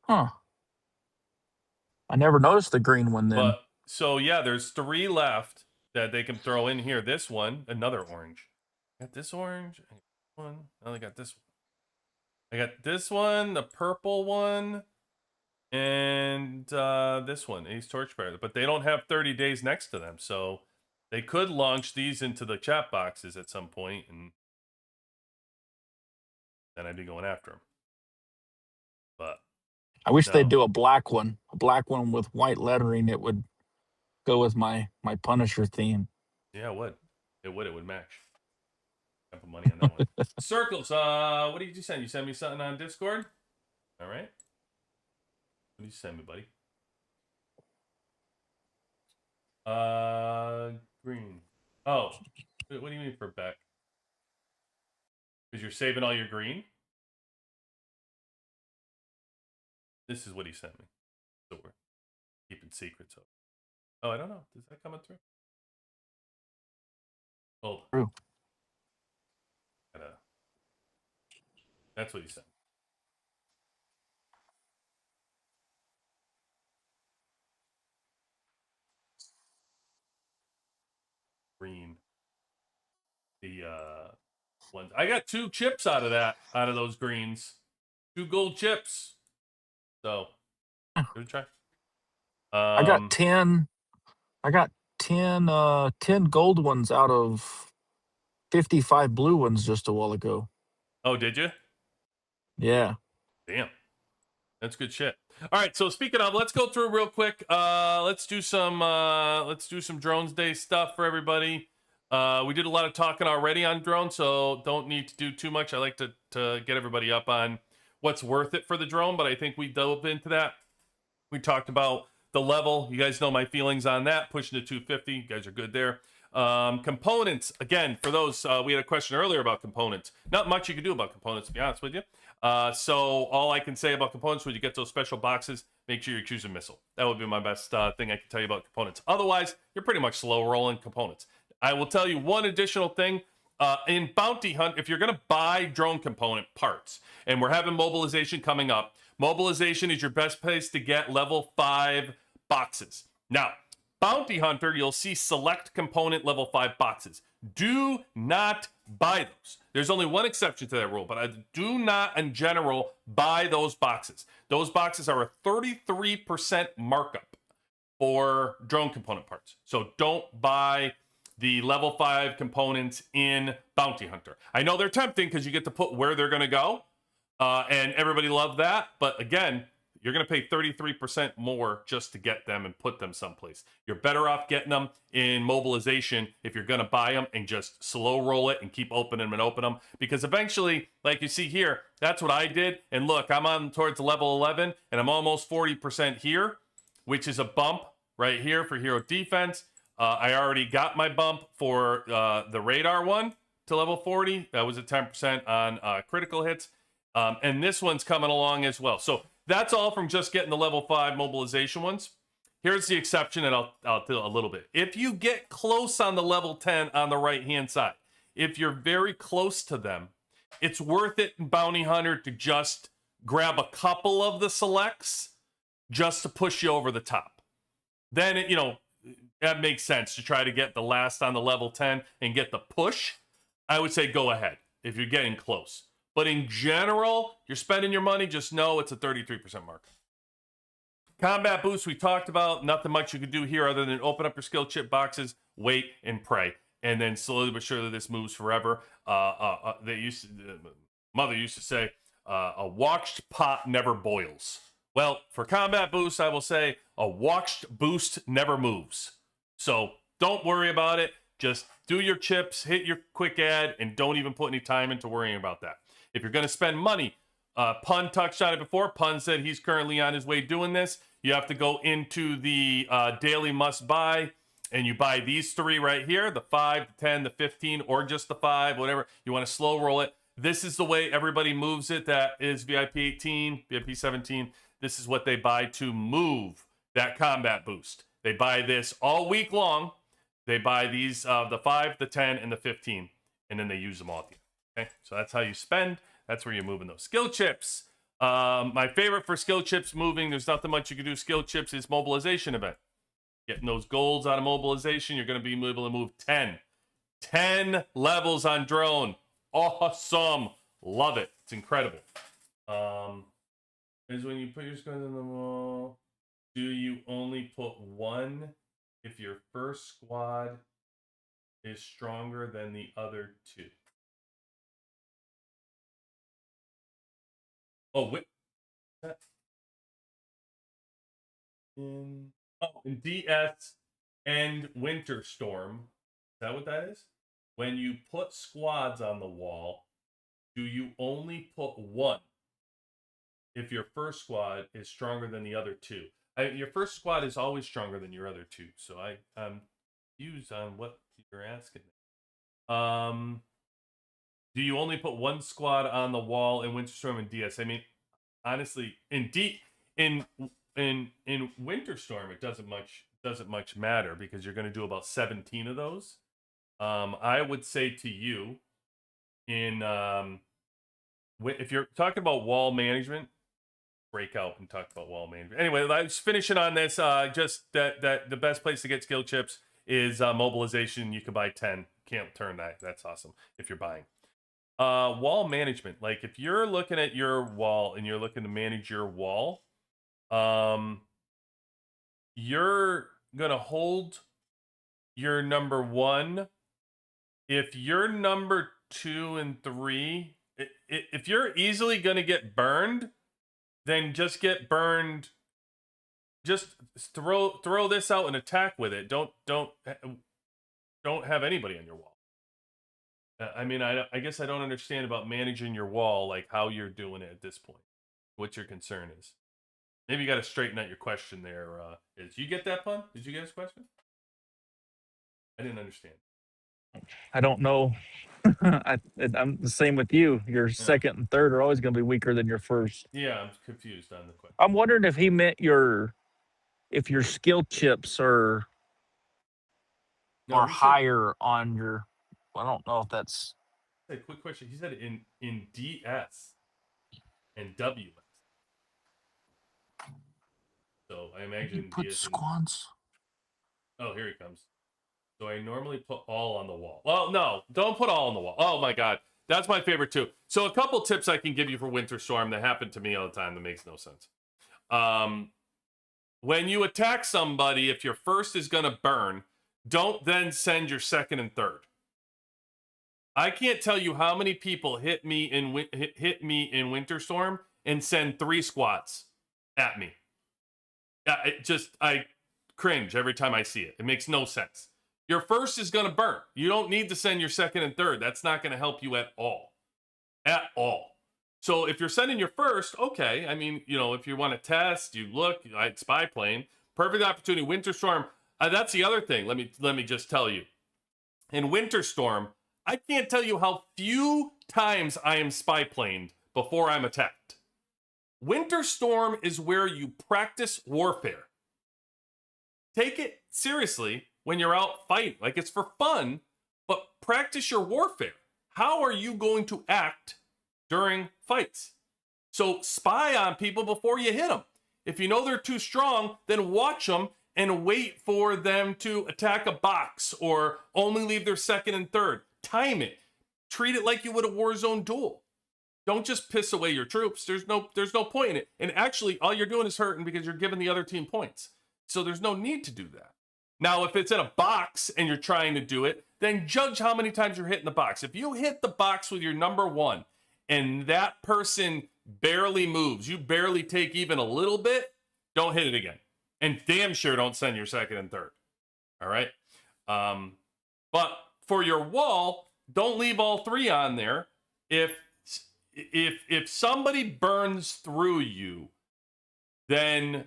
huh. I never noticed the green one then. But so yeah, there's 3 left that they can throw in here. This one, another orange. Got this orange. I got one. Now I got this one. I got this one, the purple one, and this one, Ace Torchbearer. But they don't have 30 days next to them, so they could launch these into the chat boxes at some point, and then I'd be going after them. But I wish no. they'd do a black one with white lettering. It would go with my Punisher theme. Yeah, it would. It would match. I put money on that one. Circles. What did you send? You sent me something on Discord? All right. What did you send me, buddy? Green. Oh, what do you mean for Beck? Because you're saving all your green? This is what he sent me. So we're keeping secrets up. Oh, I don't know. Is that coming through? Oh. True. That's what he sent. Green. The ones. I got 2 chips out of those greens. 2 gold chips. So, give it a try. I got 10. I got 10 gold ones out of 55 blue ones just a while ago. Oh, did you? Yeah. Damn. That's good shit. All right, so speaking of, let's go through real quick. Let's do some Drones Day stuff for everybody. We did a lot of talking already on drones, so don't need to do too much. I like to get everybody up on what's worth it for the drone, but I think we delved into that. We talked about the level. You guys know my feelings on that. Pushing to 250. You guys are good there. Components. Again, for those, we had a question earlier about components. Not much you can do about components, to be honest with you. So all I can say about components, when you get those special boxes, make sure you're choosing missile. That would be my best thing I can tell you about components. Otherwise, you're pretty much slow rolling components. I will tell you one additional thing. In Bounty Hunt, if you're going to buy drone component parts, and we're having mobilization coming up, mobilization is your best place to get level 5 boxes. Now, Bounty Hunter, you'll see select component level 5 boxes. Do not buy those. There's only one exception to that rule, but I do not, in general, buy those boxes. Those boxes are a 33% markup for drone component parts. So don't buy the level 5 components in Bounty Hunter. I know they're tempting because you get to put where they're going to go, and everybody loved that. But again, you're going to pay 33% more just to get them and put them someplace. You're better off getting them in mobilization if you're going to buy them and just slow roll it and keep opening them and open them. Because eventually, like you see here, that's what I did. And look, I'm on towards level 11, and I'm almost 40% here, which is a bump right here for hero defense. I already got my bump for the radar one to level 40. That was at 10% on critical hits. And this one's coming along as well. So that's all from just getting the level 5 mobilization ones. Here's the exception, and I'll do a little bit. If you get close on the level 10 on the right-hand side, if you're very close to them, it's worth it in Bounty Hunter to just grab a couple of the selects just to push you over the top. Then, that makes sense to try to get the last on the level 10 and get the push. I would say go ahead if you're getting close. But in general, you're spending your money, just know it's a 33% markup. Combat boost we talked about. Nothing much you could do here other than open up your skill chip boxes, wait, and pray. And then slowly but surely this moves forever. Mother used to say, a watched pot never boils. Well, for combat boost, I will say a watched boost never moves. So don't worry about it. Just do your chips, hit your quick add, and don't even put any time into worrying about that. If you're going to spend money, Pun touched on it before. Pun said he's currently on his way doing this. You have to go into the daily must buy, and you buy these three right here, the 5, the 10, the 15, or just the 5, whatever. You want to slow roll it. This is the way everybody moves it. That is VIP 18, VIP 17. This is what they buy to move that combat boost. They buy this all week long. They buy these, the 5, the 10, and the 15, and then they use them all at the end. Okay, so that's how you spend. That's where you're moving those skill chips. My favorite for skill chips moving, there's nothing much you can do. Skill chips is mobilization event. Getting those golds out of mobilization, you're going to be able to move 10 levels on drone. Awesome. Love it. It's incredible. Is when you put your squads on the wall, do you only put one if your first squad is stronger than the other 2? Oh, wait. In DS and Winter Storm. Is that what that is? When you put squads on the wall, do you only put one if your first squad is stronger than the other 2? Your first squad is always stronger than your other 2, so I'm confused on what you're asking. Do you only put one squad on the wall in Winter Storm and DS? I mean, honestly, in Winter Storm, it doesn't much matter because you're going to do about 17 of those. I would say to you, if you're talking about wall management, break out and talk about wall management. Anyway, let's finish it on this. Just that the best place to get skill chips is mobilization. You can buy 10. Can't turn that. That's awesome if you're buying. Wall management. Like if you're looking at your wall and you're looking to manage your wall, you're gonna hold your number 1. If you're number 2 and 3, if you're easily gonna get burned, then just get burned. Just throw this out and attack with it. Don't have anybody on your wall. I mean, I guess I don't understand about managing your wall, like how you're doing it at this point. What your concern is. Maybe you got to straighten out your question there. Did you get that, Pun? Did you get his question? I didn't understand. I don't know. I'm the same with you. Your second and third are always going to be weaker than your first. Yeah, I'm confused on the question. I'm wondering if he meant if your skill chips are higher on your. I don't know if that's a quick question. He said in DS and WS. So I imagine put squads. Oh, here he comes. So I normally put all on the wall. Well, no, don't put all on the wall. Oh my God, that's my favorite too. So a couple tips I can give you for Winter Storm that happen to me all the time that makes no sense. When you attack somebody, if your first is gonna burn, don't then send your second and third. I can't tell you how many people hit me in Winter Storm and send 3 squads at me. I cringe every time I see it. It makes no sense. Your first is going to burn. You don't need to send your second and third. That's not going to help you at all. At all. So if you're sending your first, okay. I mean, if you want to test, you look, spy plane, perfect opportunity. Winter Storm, that's the other thing. Let me just tell you. In Winter Storm, I can't tell you how few times I am spy planed before I'm attacked. Winter Storm is where you practice warfare. Take it seriously when you're out fighting. Like, it's for fun, but practice your warfare. How are you going to act during fights? So spy on people before you hit them. If you know they're too strong, then watch them and wait for them to attack a box or only leave their second and third. Time it. Treat it like you would a Warzone duel. don't just piss away your troops. There's no point in it. And actually, all you're doing is hurting because you're giving the other team points. So there's no need to do that. Now, if it's in a box and you're trying to do it, then judge how many times you're hitting the box. If you hit the box with your number 1 and that person barely moves, you barely take even a little bit, don't hit it again. And damn sure don't send your second and third. All right? But for your wall, don't leave all 3 on there. If somebody burns through you, then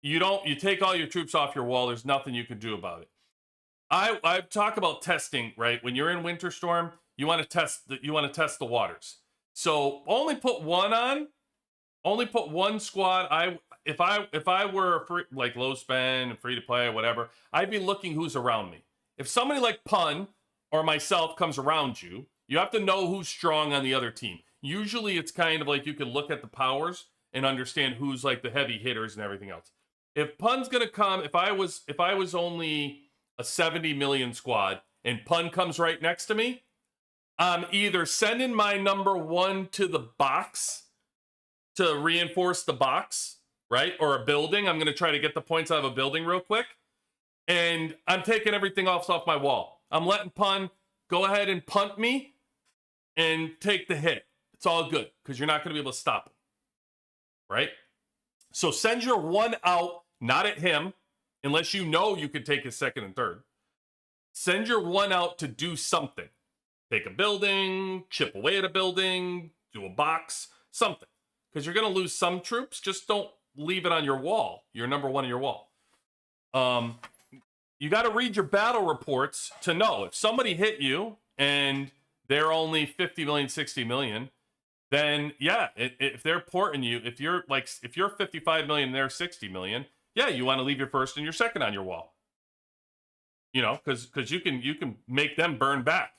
you take all your troops off your wall. There's nothing you can do about it. I talk about testing, right? When you're in Winter Storm, you want to test the waters. So only put 1 on. Only put 1 squad. If I were free, like low spend and free to play or whatever, I'd be looking who's around me. If somebody like Pun or myself comes around you, you have to know who's strong on the other team. Usually it's kind of like you can look at the powers and understand who's like the heavy hitters and everything else. If Pun's gonna come, if I was only a 70 million squad and Pun comes right next to me, I'm either sending my number 1 to the box to reinforce the box, right? Or a building. I'm gonna try to get the points out of a building real quick. And I'm taking everything off my wall. I'm letting Pun go ahead and punt me and take the hit. It's all good because you're not going to be able to stop him, right? So send your 1 out, not at him, unless you know you could take his second and third. Send your 1 out to do something. Take a building, chip away at a building, do a box, something. Because you're going to lose some troops. Just don't leave it on your wall, your number 1 on your wall. You got to read your battle reports to know if somebody hit you and they're only 50 million, 60 million, then yeah, if they're porting you, if you're 55 million and they're 60 million, yeah, you want to leave your first and your second on your wall. You know, because you can make them burn back.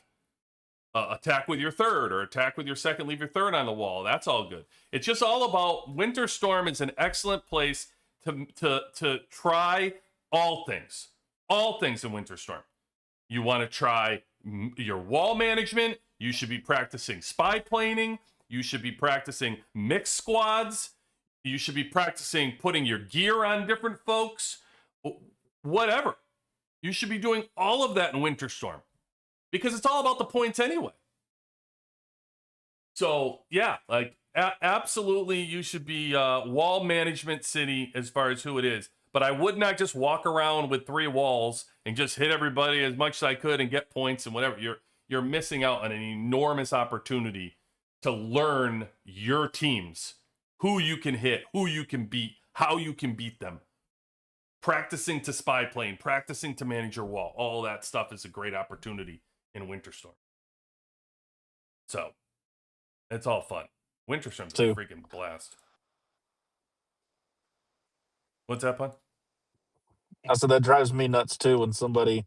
Attack with your third or attack with your second, leave your third on the wall. That's all good. It's just all about Winter Storm is an excellent place to try all things. All things in Winter Storm. You want to try your wall management. You should be practicing spy planing. You should be practicing mixed squads. You should be practicing putting your gear on different folks. Whatever. You should be doing all of that in Winter Storm because it's all about the points anyway. So yeah, like absolutely you should be wall management city as far as who it is. But I would not just walk around with 3 walls and just hit everybody as much as I could and get points and whatever. You're missing out on an enormous opportunity to learn your teams, who you can hit, who you can beat, how you can beat them. Practicing to spy plane, practicing to manage your wall. All that stuff is a great opportunity in Winter Storm. So, it's all fun. Winter Storm's a freaking blast. What's that, Pun? I said that drives me nuts too when somebody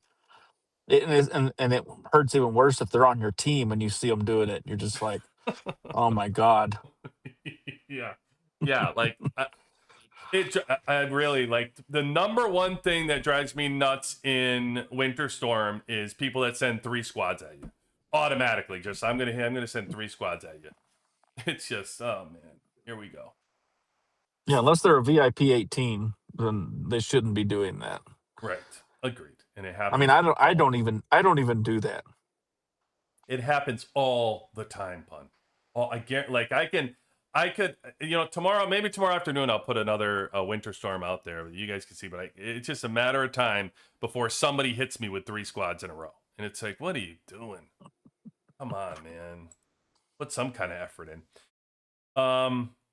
and it hurts even worse if they're on your team and you see them doing it. You're just like, oh my god. yeah. Like I really like the number 1 thing that drives me nuts in Winter Storm is people that send 3 squads at you automatically. Just I'm gonna send 3 squads at you. It's just oh man, here we go. Yeah, unless they're a VIP 18, then they shouldn't be doing that. Right. Agreed. And it happens. I mean, I don't even do that. It happens all the time, Pun. I could, maybe tomorrow afternoon, I'll put another Winter Storm out there that you guys can see, but it's just a matter of time before somebody hits me with 3 squads in a row. And it's like, what are you doing? Come on, man. Put some kind of effort in.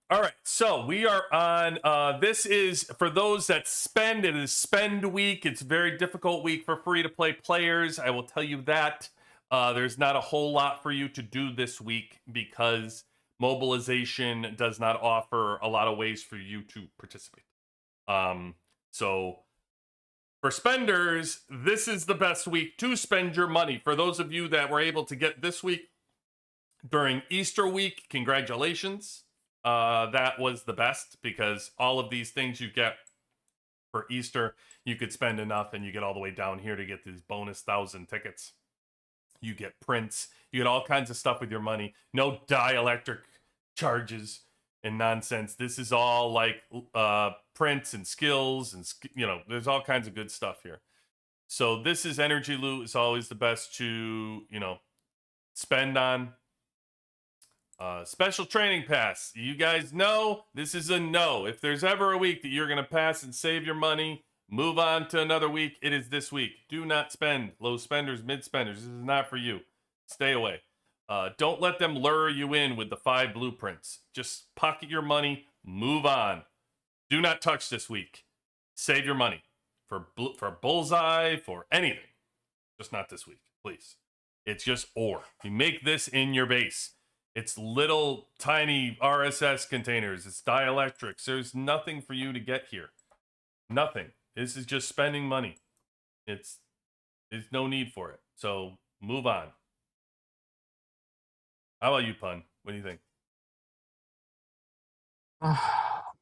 All right, so we are on, this is, for those that spend, it is spend week. It's a very difficult week for free-to-play players. I will tell you that. There's not a whole lot for you to do this week because mobilization does not offer a lot of ways for you to participate. So for spenders, this is the best week to spend your money. For those of you that were able to get this week during Easter week, congratulations. That was the best because all of these things you get for Easter, you could spend enough and you get all the way down here to get these bonus 1,000 tickets. You get prints, you get all kinds of stuff with your money. No dielectric charges and nonsense. This is all like prints and skills and there's all kinds of good stuff here. So this is energy loot. It's always the best to spend on. Special training pass. You guys know this is a no. If there's ever a week that you're gonna pass and save your money, move on to another week, it is this week. Do not spend. Low spenders, mid spenders. This is not for you. Stay away. Don't let them lure you in with the 5 blueprints. Just pocket your money, move on. Do not touch this week. Save your money for bullseye, for anything. Just not this week, please. It's just ore. You make this in your base. It's little tiny RSS containers. It's dielectrics. There's nothing for you to get here. Nothing. This is just spending money. There's no need for it. So move on. How about you, Pun? What do you think?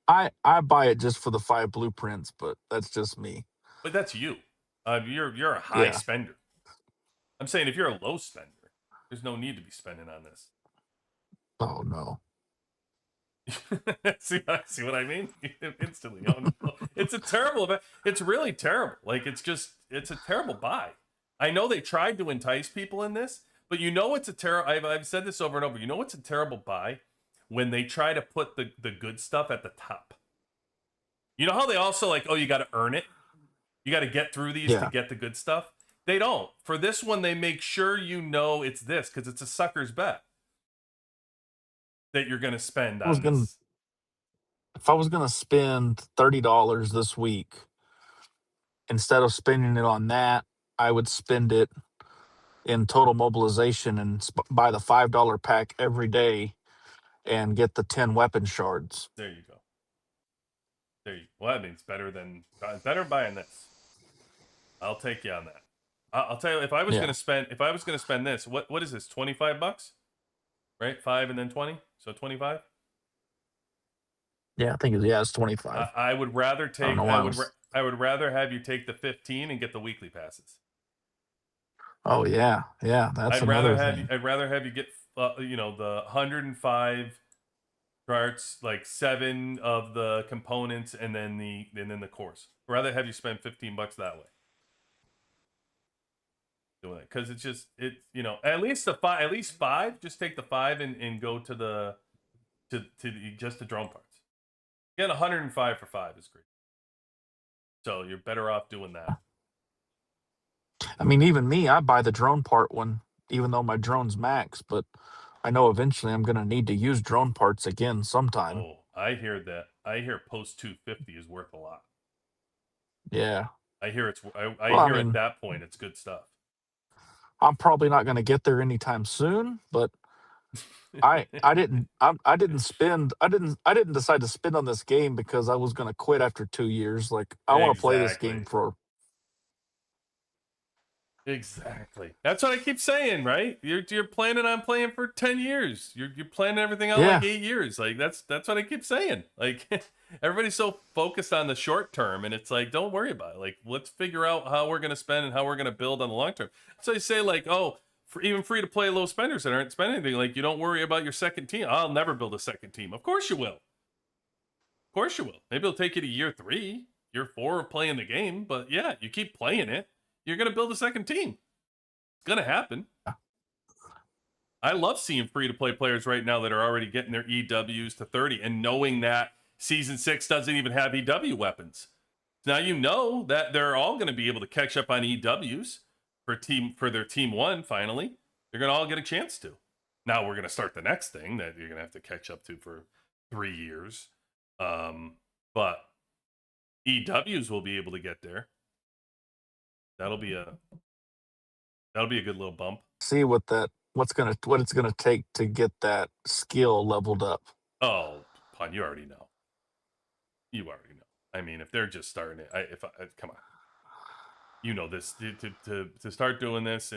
I buy it just for the 5 blueprints, but that's just me. But that's you. You're a high Yeah. spender. I'm saying if you're a low spender, there's no need to be spending on this. Oh no. see what I mean? Instantly. Oh, no. It's a terrible event. It's really terrible. Like it's a terrible buy. I know they tried to entice people in this, but it's a terrible. I've said this over and over. It's a terrible buy when they try to put the good stuff at the top. You know how they also like, oh, you got to earn it. You got to get through these to get the good stuff. They don't. For this one, they make sure it's this because it's a sucker's bet that you're going to spend on this. If I was gonna spend $30 this week, instead of spending it on that, I would spend it in total mobilization and buy the $5 pack every day and get the 10 weapon shards. There you go. Well, that means better buying this. I'll take you on that. I'll tell you, if I was gonna spend this, what is this? $25, right? 5 and then 20, so 25. Yeah, I think it's 25. I would rather take. I would rather have you take the 15 and get the weekly passes. Oh yeah, that's another thing. I'd rather have you get the 105 charts, like 7 of the components, and then the course. I'd rather have you spend $15 that way. Doing it because it's at least at least 5. Just take the 5 and go to the drone parts. Getting 105 for 5 is great. So you're better off doing that. I mean, even me, I buy the drone part one, even though my drone's max, but I know eventually I'm going to need to use drone parts again sometime. Oh, I hear that. I hear post 250 is worth a lot. Yeah. I hear at that point it's good stuff. I'm probably not going to get there anytime soon, but I didn't decide to spend on this game because I was going to quit after 2 years. Like I want to play this game for. Exactly. That's what I keep saying, right? You're planning on playing for 10 years. You're planning everything out like 8 years. Like that's what I keep saying. Like everybody's so focused on the short term, and it's like, don't worry about it. Like let's figure out how we're gonna spend and how we're gonna build on the long term. So I say like, oh, for even free to play low spenders that aren't spending anything, like you don't worry about your second team. I'll never build a second team. Of course you will. Of course you will. Maybe it'll take you to year 3, year 4 of playing the game, but yeah, you keep playing it. You're going to build a second team. It's going to happen. I love seeing free-to-play players right now that are already getting their EWs to 30 and knowing that Season 6 doesn't even have EW weapons. Now you know that they're all going to be able to catch up on EWs for their Team 1 finally. They're going to all get a chance to. Now we're going to start the next thing that you're going to have to catch up to for 3 years. But EWs will be able to get there. That'll be a good little bump. See what it's gonna take to get that skill leveled up. Oh, Pun, you already know. I mean, if they're just starting it, come on, this to start doing this,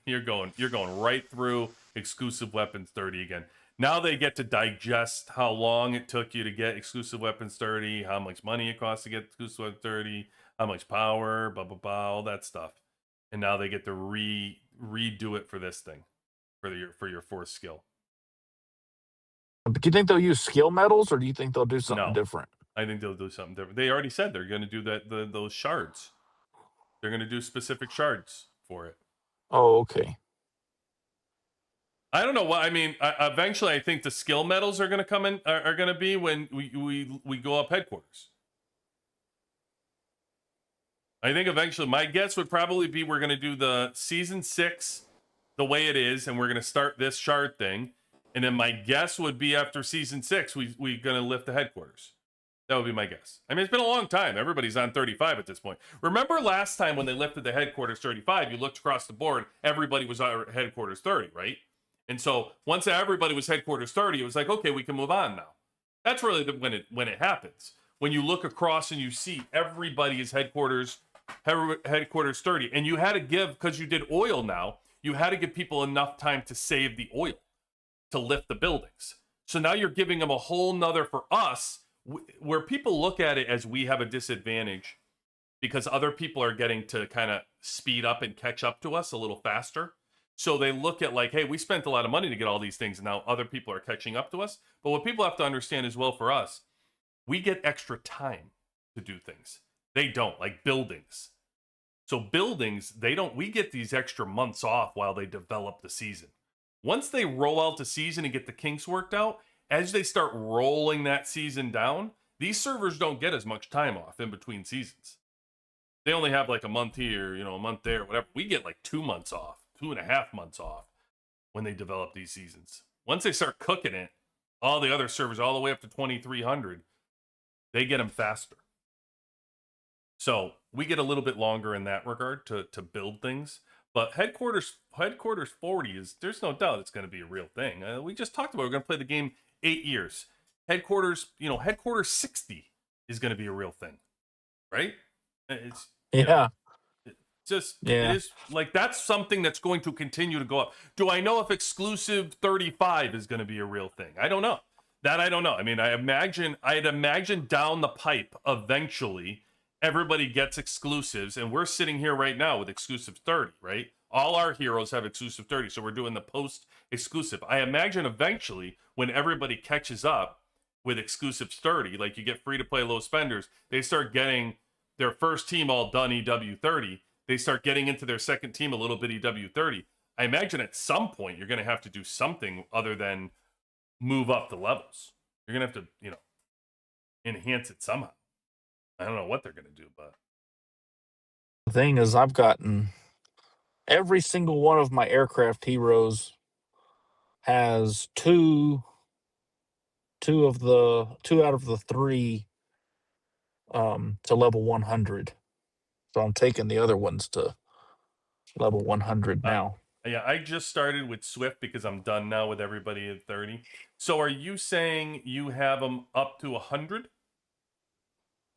you're going right through exclusive weapons 30 again. Now they get to digest how long it took you to get exclusive weapons 30, how much money it costs to get exclusive weapons 30. How much power, blah, blah, blah, all that stuff. And now they get to redo it for this thing, for your 4th skill. But do you think they'll use skill medals, or do you think they'll do something No, different? I think they'll do something different. They already said they're going to do those shards. They're going to do specific shards for it. Oh, okay. I don't know what I mean. Eventually, I think the skill medals are going to come in. Are going to be when we go up headquarters. I think eventually, my guess would probably be we're going to do the season 6 the way it is, and we're going to start this shard thing. And then my guess would be after season 6, we're going to lift the headquarters. That would be my guess. I mean, it's been a long time. Everybody's on 35 at this point. Remember last time when they lifted the headquarters 35, you looked across the board, everybody was on headquarters 30, right? And so once everybody was headquarters 30, it was like, okay, we can move on now. That's really when it happens. When you look across and you see everybody is headquarters 30, and you had to give, because you did oil now, you had to give people enough time to save the oil to lift the buildings. So now you're giving them a whole nother, for us, where people look at it as we have a disadvantage because other people are getting to kind of speed up and catch up to us a little faster. So they look at like, hey, we spent a lot of money to get all these things, and now other people are catching up to us. But what people have to understand as well, for us, we get extra time to do things. They don't, like buildings. So buildings, we get these extra months off while they develop the season. Once they roll out the season and get the kinks worked out, as they start rolling that season down, these servers don't get as much time off in between seasons. They only have like a month here, a month there, whatever. We get like 2 months off, 2.5 months off when they develop these seasons. Once they start cooking it, all the other servers, all the way up to 2,300, they get them faster. So we get a little bit longer in that regard to build things. But headquarters 40 there's no doubt it's going to be a real thing. We just talked about we're going to play the game 8 years. Headquarters 60 is going to be a real thing, right? It's it is like, that's something that's going to continue to go up. Do I know if exclusive 35 is going to be a real thing? I don't know. That I don't know. I mean, I'd imagine down the pipe eventually everybody gets exclusives, and we're sitting here right now with exclusive 30, right? All our heroes have exclusive 30, so we're doing the post exclusive. I imagine eventually when everybody catches up with exclusive 30, like you get free to play low spenders, they start getting their first team all done EW 30. They start getting into their second team a little bit EW 30. I imagine at some point you're going to have to do something other than move up the levels. You're going to have to, enhance it somehow. I don't know what they're going to do, but The thing is, I've gotten every single one of my aircraft heroes has two out of the three to level 100. So I'm taking the other ones to level 100 now. Yeah, I just started with Swift because I'm done now with everybody at 30. So are you saying you have them up to 100?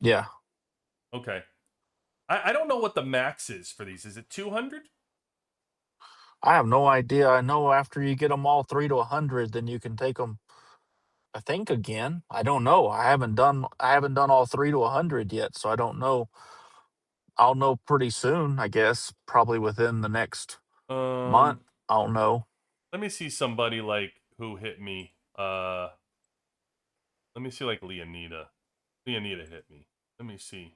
Yeah. Okay. I don't know what the max is for these. Is it 200? I have no idea. I know after you get them all 3 to 100, then you can take them, I think, again. I don't know. I haven't done all 3 to 100 yet, so I don't know. I'll know pretty soon, I guess, probably within the next month. I'll know. Let me see somebody like who hit me. Let me see, like Leonida. Leonida hit me. Let me see.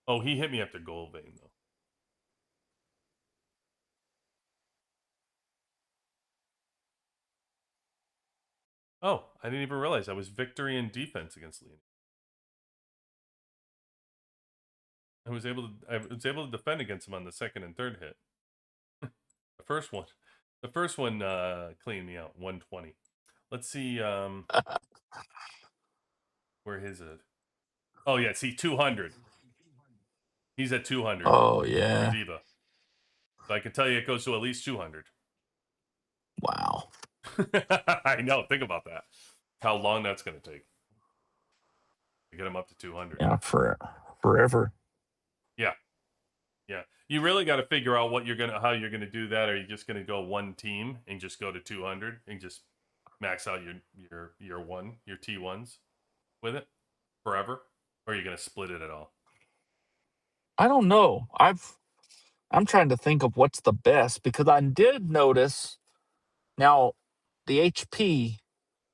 Oh, he hit me after Goldvein, though. Oh, I didn't even realize I was victory in defense against Leonida. I was able to defend against him on the second and third hit. The first one cleaned me out, 120. Let's see where his is. Oh yeah, see, 200. He's at 200. Oh yeah. For Diva. So I can tell you it goes to at least 200. Wow. I know. Think about that. How long that's going to take to get him up to 200. Yeah, forever. Yeah. Yeah. You really got to figure out how you're going to do that. Are you just going to go one team and just go to 200 and just max out your T1s with it forever? Or are you going to split it at all? I don't know. I'm trying to think of what's the best, because I did notice now the HP,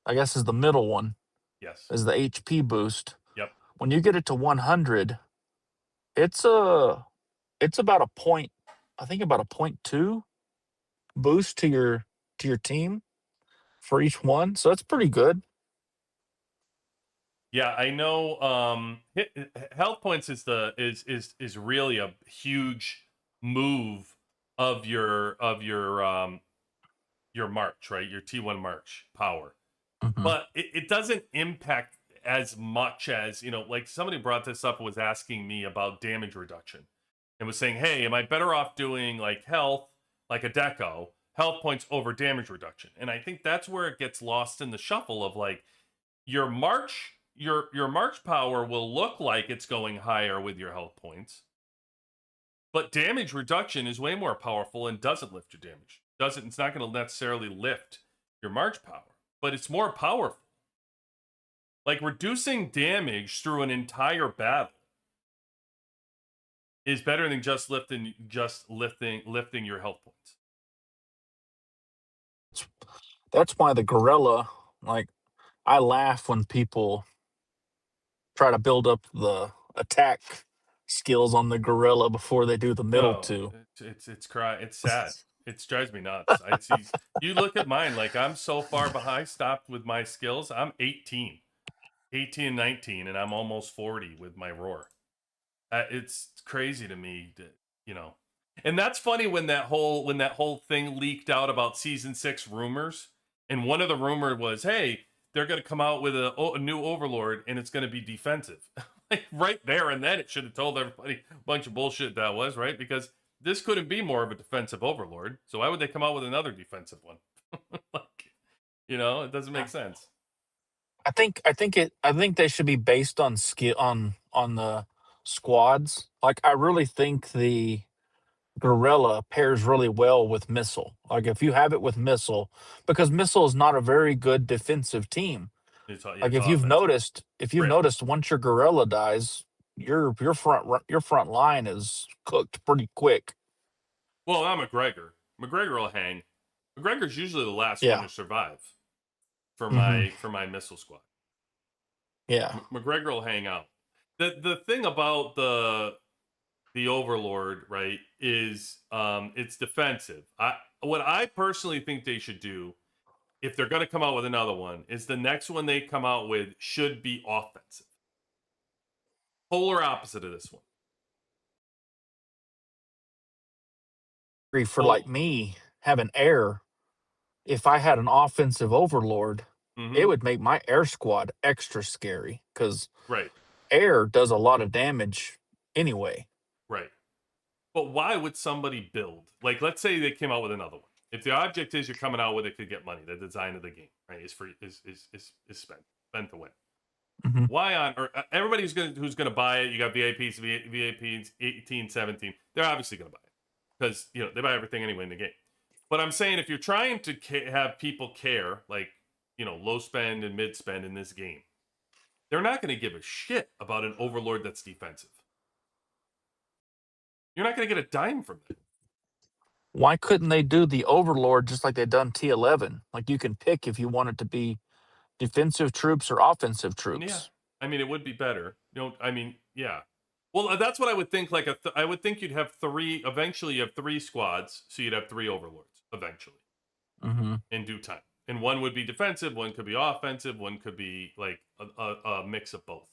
I guess, is the middle one, Yes. is the HP boost. Yep. When you get it to 100, it's about a point, I think about a 0.2 boost to your team for each one. So that's pretty good. Yeah, I know. Health points is really a huge move of your march, right? Your T1 march power, Mhm. but it doesn't impact as much as, like somebody brought this up and was asking me about damage reduction and was saying, hey, am I better off doing like health, like a deco, health points over damage reduction? And I think that's where it gets lost in the shuffle of like your march power will look like it's going higher with your health points, but damage reduction is way more powerful and doesn't lift your damage. It's not going to necessarily lift your march power, but it's more powerful. Like reducing damage through an entire battle is better than just lifting your health points. That's why the gorilla, like, I laugh when people try to build up the attack skills on the gorilla before they do the middle No, two. it's sad. It drives me nuts. I see you look at mine, like I'm so far behind, stopped with my skills. I'm 18 and 19, and I'm almost 40 with my roar. It's crazy to me that. And that's funny when that whole thing leaked out about season 6 rumors, and one of the rumor was, hey, they're going to come out with a new overlord and it's going to be defensive. Like right there and then it should have told everybody a bunch of bullshit that was, right? Because this couldn't be more of a defensive overlord, so why would they come out with another defensive one? Like, it doesn't make sense. I think they should be based on skill on the squads. Like, I really think the gorilla pairs really well with missile. Like, if you have it with missile, because missile is not a very good defensive team. Like, It's offensive. if you've Really? noticed, once your gorilla dies, your front line is cooked pretty quick. Well, not McGregor. McGregor will hang. McGregor's usually the last one Yeah. to survive for Hmm. my missile squad. Yeah. McGregor will hang out. The thing about the Overlord, right, is it's defensive. What I personally think they should do, if they're going to come out with another one, is the next one they come out with should be offensive. Polar opposite of this one. For like me, having air, if I had an offensive overlord, it would make my air squad extra scary because Right. air does a lot of damage anyway. Right. But why would somebody build? Like, let's say they came out with another one. If the object is you're coming out with it could get money, the design of the game, right, is free, is spent to win. Mm-hmm. Why on earth? Everybody who's gonna buy it, you got VIPs, VIPs 18, 17. They're obviously gonna buy it because they buy everything anyway in the game. But I'm saying if you're trying to have people care, like low spend and mid spend in this game, they're not going to give a shit about an overlord that's defensive. You're not going to get a dime from that. Why couldn't they do the overlord just like they done T11? Like, you can pick if you want it to be defensive troops or offensive troops. Yeah, I mean it would be better. Yeah. Well, that's what I would think. Like I would think you'd have 3. Eventually, you have 3 squads, so you'd have 3 overlords eventually in due time. And one would be defensive, one could be offensive, one could be like a mix of both,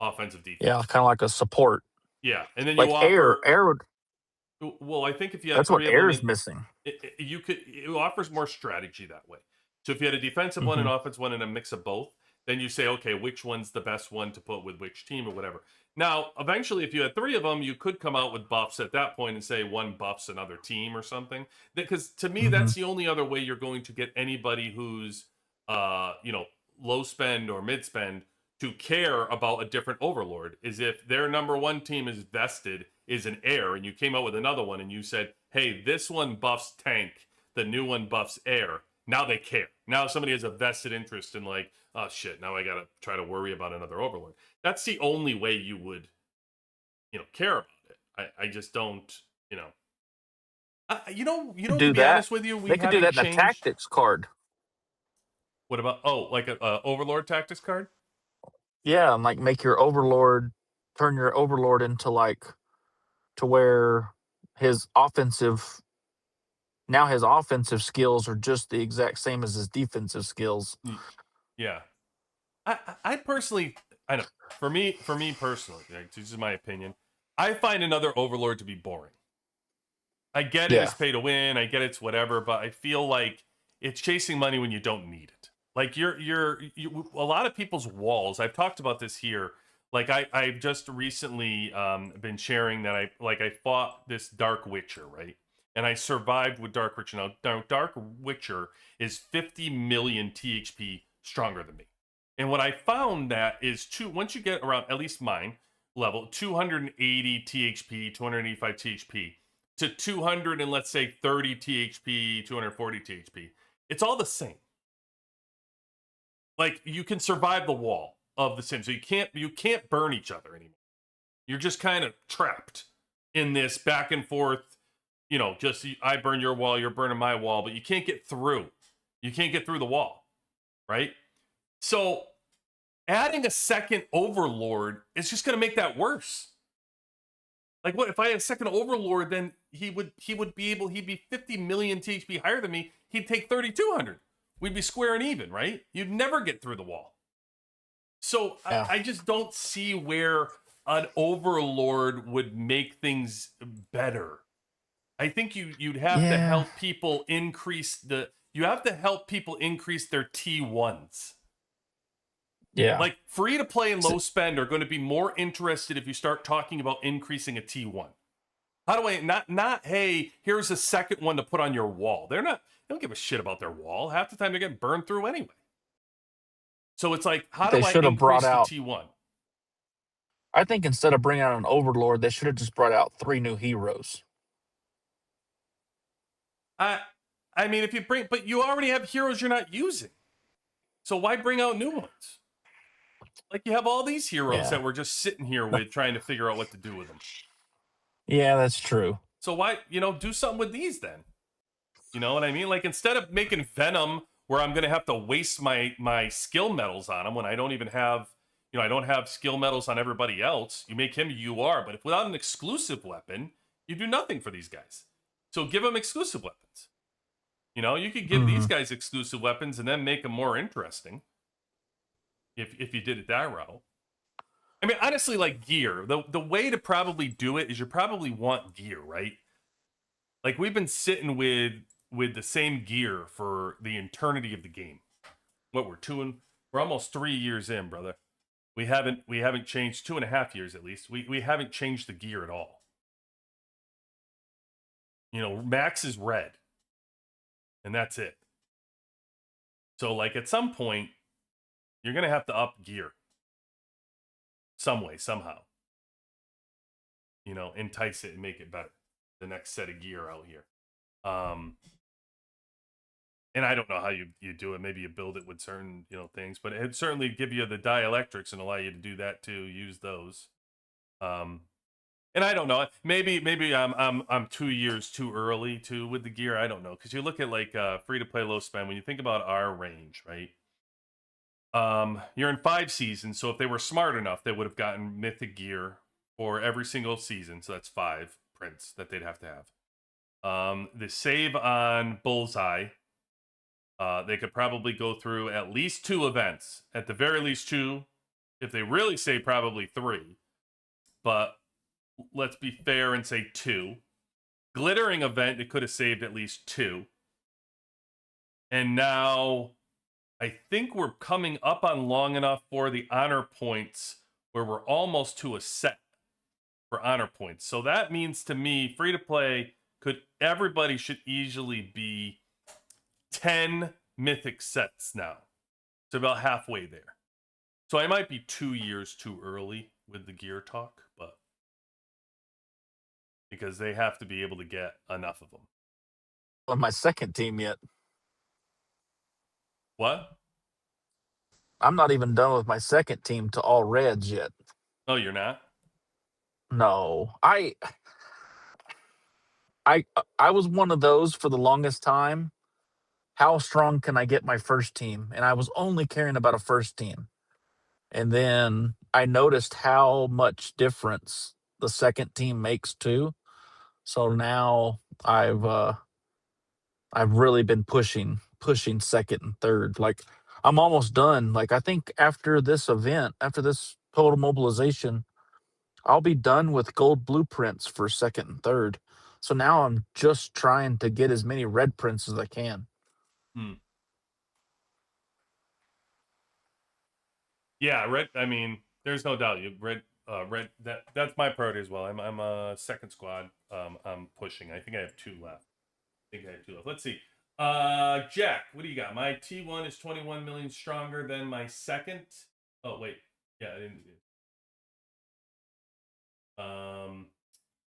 offensive, defense. Yeah, kind of like a support. Yeah, and then like you offer air would. Well, I think if you had That's what 3 of them, air's missing. it offers more strategy that way. So if you had a defensive one, an offensive one, and a mix of both, then you say, okay, which one's the best one to put with which team or whatever. Now, eventually, if you had 3 of them, you could come out with buffs at that point and say one buffs another team or something. Because to me, that's the only other way you're going to get anybody who's, low spend or mid spend to care about a different overlord, is if their number 1 team is vested is an air, and you came out with another one and you said, hey, this one buffs tank, the new one buffs air. Now they care. Now somebody has a vested interest in, like, oh shit, now I gotta try to worry about another overlord. That's the only way you would care about it. I just don't Do to be that. honest with you, we They could do haven't that in a changed. tactics card. What about like a Overlord tactics card? Yeah, and like make your overlord, turn your overlord into like to where his offensive now his offensive skills are just the exact same as his defensive skills. Yeah. I personally, I know for me personally, like, this is my opinion. I find another Overlord to be boring. I get it, Yeah. it's pay to win. I get it's whatever, but I feel like it's chasing money when you don't need it. Like a lot of people's walls. I've talked about this here. Like I've just recently been sharing that I fought this Dark Witcher, right? And I survived with Dark Witcher. Now Dark Witcher is 50 million THP stronger than me. And what I found that is once you get around at least mine level 280 THP, 285 THP to 200 and let's say 30 THP, 240 THP, it's all the same. Like you can survive the wall of the sim, so you can't burn each other anymore. You're just kind of trapped in this back and forth. Just I burn your wall, you're burning my wall, but you can't get through. You can't get through the wall, right? So adding a second Overlord is just going to make that worse. Like what if I had a second Overlord? Then he'd be 50 million THP higher than me. He'd take 3,200. We'd be square and even, right? You'd never get through the wall. So Yeah. I just don't see where an Overlord would make things better. I think you'd have to help people increase their T1s. Yeah. Like free to play and low spend are going to be more interested if you start talking about increasing a T1. How do I not hey, here's a second one to put on your wall. They don't give a shit about their wall. Half the time they're getting burned through anyway. So it's like, how do I increase the T1? I think instead of bringing out an Overlord, they should have just brought out 3 new heroes. I mean, but you already have heroes you're not using. So why bring out new ones? Like you have all these heroes that we're just sitting here with trying to figure out what to do with them. Yeah, that's true. So why, do something with these then? You know what I mean? Like instead of making Venom where I'm going to have to waste my skill medals on him when I don't even have, I don't have skill medals on everybody else. You make him UR, but if without an exclusive weapon, you do nothing for these guys. So give them exclusive weapons. You could give these guys exclusive weapons and then make them more interesting. If you did it that route. I mean, honestly, like gear, the way to probably do it is you probably want gear, right? Like we've been sitting with the same gear for the eternity of the game. What we're almost 3 years in, brother. We haven't changed 2.5 years at least. We haven't changed the gear at all. Max is red. And that's it. So like at some point, you're going to have to up gear. Some way, somehow. Entice it and make it better. The next set of gear out here. And I don't know how you do it. Maybe you build it with certain, things, but it'd certainly give you the dielectrics and allow you to do that too. Use those. And I don't know. Maybe I'm 2 years too early too with the gear. I don't know, because you look at like free to play low spend. When you think about our range, right? You're in 5 seasons, so if they were smart enough, they would have gotten mythic gear for every single season. So that's 5 prints that they'd have to have. The save on Bullseye, they could probably go through at least 2 events, at the very least 2. If they really say probably 3, but let's be fair and say 2. Glittering event, it could have saved at least 2. And now I think we're coming up on long enough for the honor points where we're almost to a set for honor points. So that means to me, free to play everybody should easily be 10 mythic sets now. It's about halfway there. So I might be 2 years too early with the gear talk, but because they have to be able to get enough of them. On my second team yet. What? I'm not even done with my second team to all reds yet. Oh, you're not? No. I was one of those for the longest time how strong can I get my first team? And I was only caring about a first team. And then I noticed how much difference the second team makes too. So now I've really been pushing second and third. Like I'm almost done. Like I think after this event, after this total mobilization, I'll be done with gold blueprints for second and third. So now I'm just trying to get as many red prints as I can. Yeah, red. I mean, there's no doubt. You red. Red. That's my priority as well. I'm a second squad. I'm pushing. I think I have 2 left. Let's see. Jack, what do you got? My T1 is 21 million stronger than my second. Oh wait, yeah, I didn't.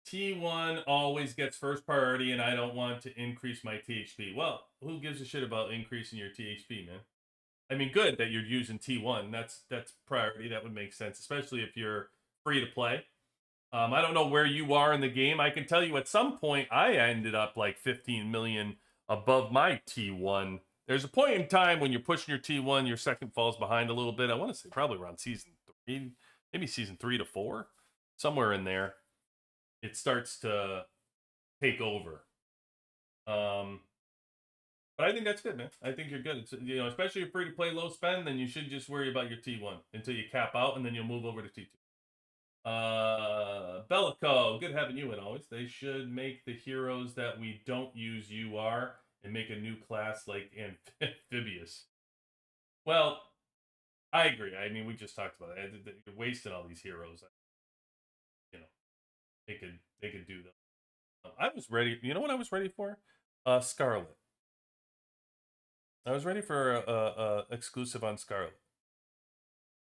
T1 always gets first priority, and I don't want to increase my THP. Well, who gives a shit about increasing your THP, man? I mean, good that you're using T1. That's priority. That would make sense, especially if you're free to play. I don't know where you are in the game. I can tell you at some point I ended up like 15 million above my T1. There's a point in time when you're pushing your T1, your second falls behind a little bit. I want to say probably around season 3, maybe season 3 to 4, somewhere in there. It starts to take over. But I think that's good, man. I think you're good. It's, especially if you're free to play low spend, then you should just worry about your T1 until you cap out, and then you'll move over to T2. Bellico, good having you in always. They should make the heroes that we don't use UR and make a new class like Amphibious. Well, I agree. I mean, we just talked about it. You're wasting all these heroes. They could do them. I was ready. You know what I was ready for? Scarlet. I was ready for a exclusive on Scarlet.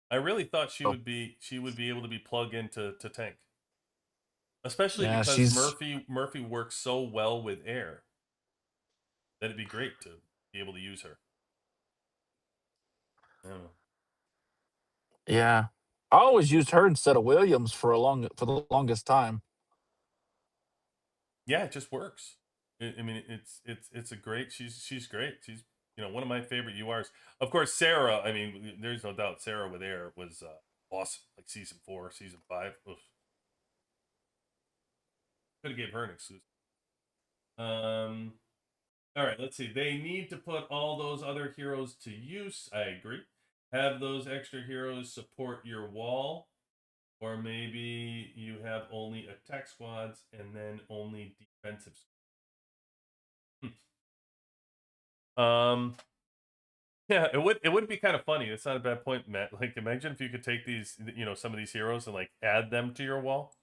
I really thought she would be able to be plugged into tank, especially because Murphy works so well with air. That'd be great to be able to use her. Yeah, I always used her instead of Williams for the longest time. Yeah, it just works. I mean, it's a great. She's great. She's one of my favorite URs. Of course, Sarah. I mean, there's no doubt Sarah with air was awesome. Like season 4, season 5. Oof. Could have gave her an exclusive. All right, let's see. They need to put all those other heroes to use. I agree. Have those extra heroes support your wall. Or maybe you have only attack squads and then only defensive squads. Yeah, it would be kind of funny. It's not a bad point, Matt. Like, imagine if you could take these, some of these heroes and like add them to your wall.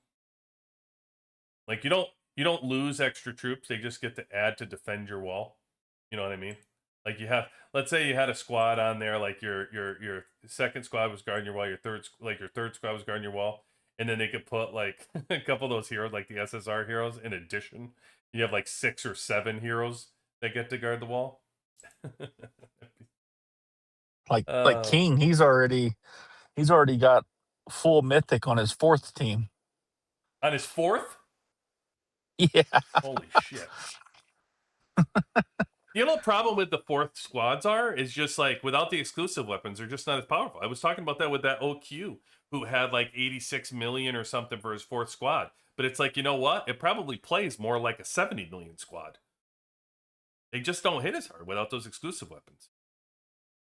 Like you don't lose extra troops; they just get to add to defend your wall. You know what I mean? Like let's say you had a squad on there, like your second squad was guarding your wall, your third squad was guarding your wall, and then they could put like a couple of those heroes, like the SSR heroes, in addition. You have like 6 or 7 heroes that get to guard the wall. Like King, he's already got full mythic on his 4th team. On his 4th? Yeah. Holy shit. You know, the problem with the 4th squads is just like without the exclusive weapons, they're just not as powerful. I was talking about that with that OQ who had like 86 million or something for his 4th squad. But it's like, you know what? It probably plays more like a 70 million squad. They just don't hit as hard without those exclusive weapons.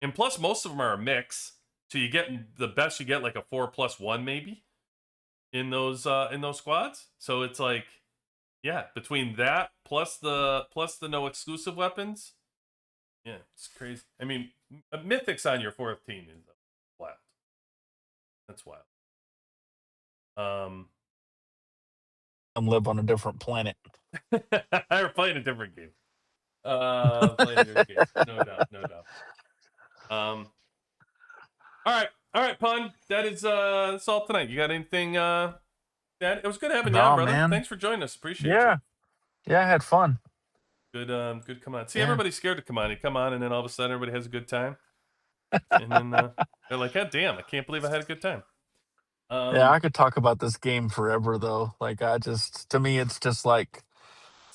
And plus, most of them are a mix. So you get the best you get like a 4+1 maybe in those squads. So it's like, yeah, between that plus the no exclusive weapons, yeah, it's crazy. I mean, mythics on your 4th team is wild. That's wild. I'm live on a different planet. We're playing a different game. Playing a different game. No doubt. All right, Pun. That is that's all tonight. You got anything? Dad, it was good having you on, brother. Man. Thanks for joining us. Appreciate you. Yeah, I had fun. Good come on. See, everybody's scared to come on. You come on, and then all of a sudden, everybody has a good time. And then they're like, God damn, I can't believe I had a good time. Yeah, I could talk about this game forever, though. Like, to me, it's just like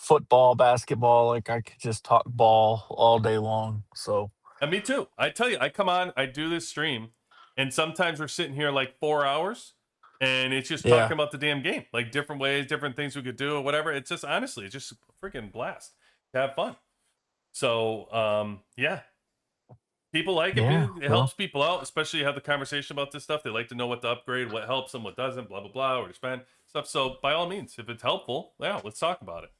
football, basketball. Like I could just talk ball all day long. So And me too. I tell you, I come on, I do this stream, and sometimes we're sitting here like 4 hours, and it's just yeah, talking about the damn game, like different ways, different things we could do, or whatever. It's just honestly, it's just a freaking blast to have fun. So, yeah, people like it. yeah. It Well, helps people out, especially you have the conversation about this stuff. They like to know what to upgrade, what helps them, what doesn't, blah blah blah, or to spend stuff. So, by all means, if it's helpful, yeah, let's talk about it.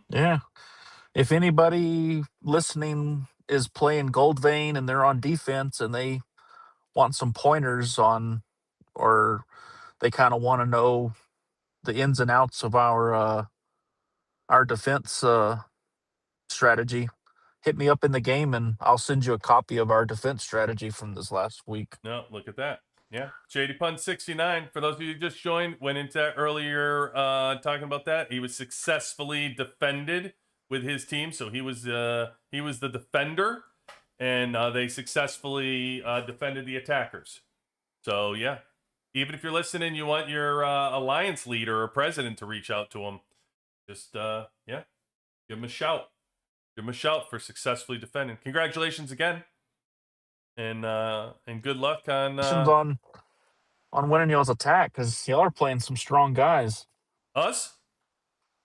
yeah. If anybody listening is playing Goldvein and they're on defense and they want some pointers on, or they kind of want to know the ins and outs of our defense strategy, hit me up in the game and I'll send you a copy of our defense strategy from this last week. No, look at that. Yeah. ShadyPun 69. For those of you who just joined, went into that earlier talking about that. He was successfully defended with his team. So he was the defender, and they successfully defended the attackers. So yeah. Even if you're listening, you want your alliance leader or president to reach out to him, just yeah, give him a shout. Give him a shout for successfully defending. Congratulations again. And good luck on On winning y'all's attack because y'all are playing some strong guys. us.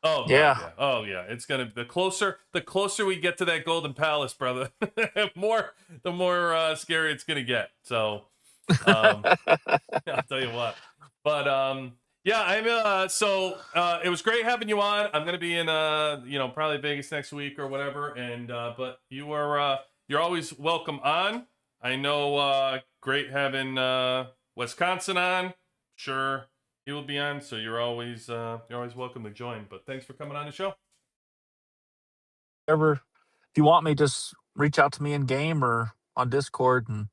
Oh god, Yeah. yeah. Oh yeah. It's gonna the closer we get to that Golden Palace, brother, the more scary it's gonna get. So I'll tell you what. But yeah, I'm so it was great having you on. I'm gonna be in probably Vegas next week or whatever. And but you're always welcome on. I know great having Wisconsin on. Sure, he will be on, so you're always welcome to join. But thanks for coming on the show. If you want me, just reach out to me in game or on Discord, and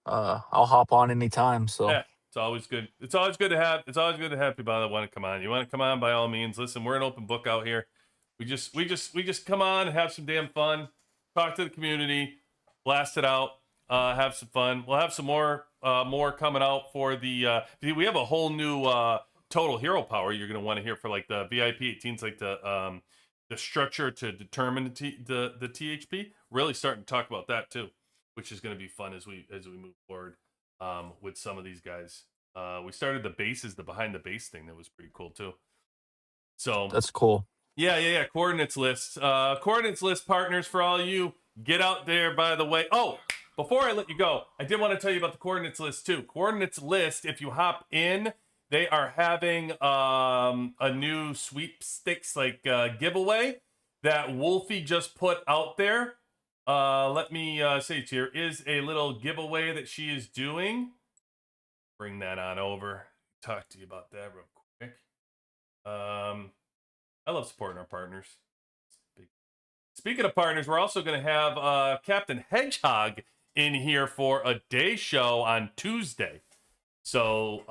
I'll hop on anytime. So Yeah, it's always good. It's always good to have people that want to come on. You want to come on, by all means. Listen, we're an open book out here. We just come on, have some damn fun, talk to the community, blast it out, have some fun. We'll have some more coming out for the. We have a whole new total hero power you're going to want to hear for like the VIP 18s, like the structure to determine the THP. Really starting to talk about that too, which is going to be fun as we move forward with some of these guys. We started the bases, the behind the base thing that was pretty cool too. So that's cool. Yeah. Coordinates list. Coordinates list partners for all you. Get out there, by the way. Oh, before I let you go, I did want to tell you about the coordinates list too. Coordinates list, if you hop in, they are having a new sweepstakes giveaway that Wolfie just put out there. Let me say it here is a little giveaway that she is doing. Bring that on over. Talk to you about that real quick. I love supporting our partners. Speaking of partners, we're also going to have Captain Hedgehog in here for a day show on Tuesday. So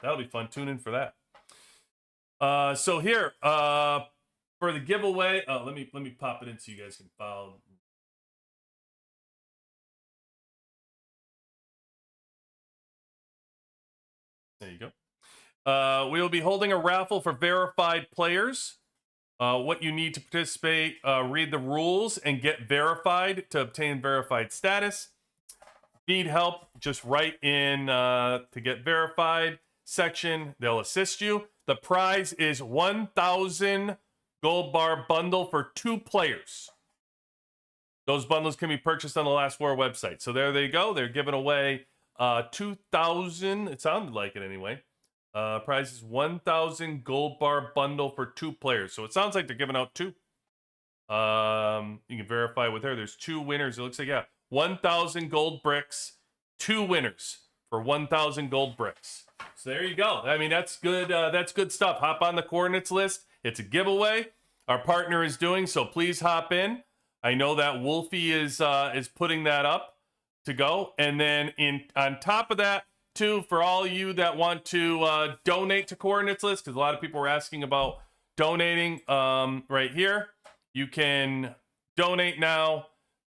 that'll be fun. Tune in for that. So here for the giveaway, let me pop it in so you guys can follow. There you go. We will be holding a raffle for verified players. What you need to participate, read the rules and get verified to obtain verified status. Need help, just write in to get verified section. They'll assist you. The prize is 1,000 gold bar bundle for 2 players. Those bundles can be purchased on the Last War website. So there they go. They're giving away 2,000. It sounded like it anyway. Prize is 1,000 gold bar bundle for 2 players. So it sounds like they're giving out 2. You can verify with her. There's 2 winners. It looks like 1,000 gold bricks. 2 winners for 1,000 gold bricks. So there you go. I mean, that's good. That's good stuff. Hop on the coordinates list. It's a giveaway. Our partner is doing so. Please hop in. I know that Wolfie is putting that up to go. And then on top of that, too, for all of you that want to donate to Coordinates List, because a lot of people were asking about donating right here. You can donate now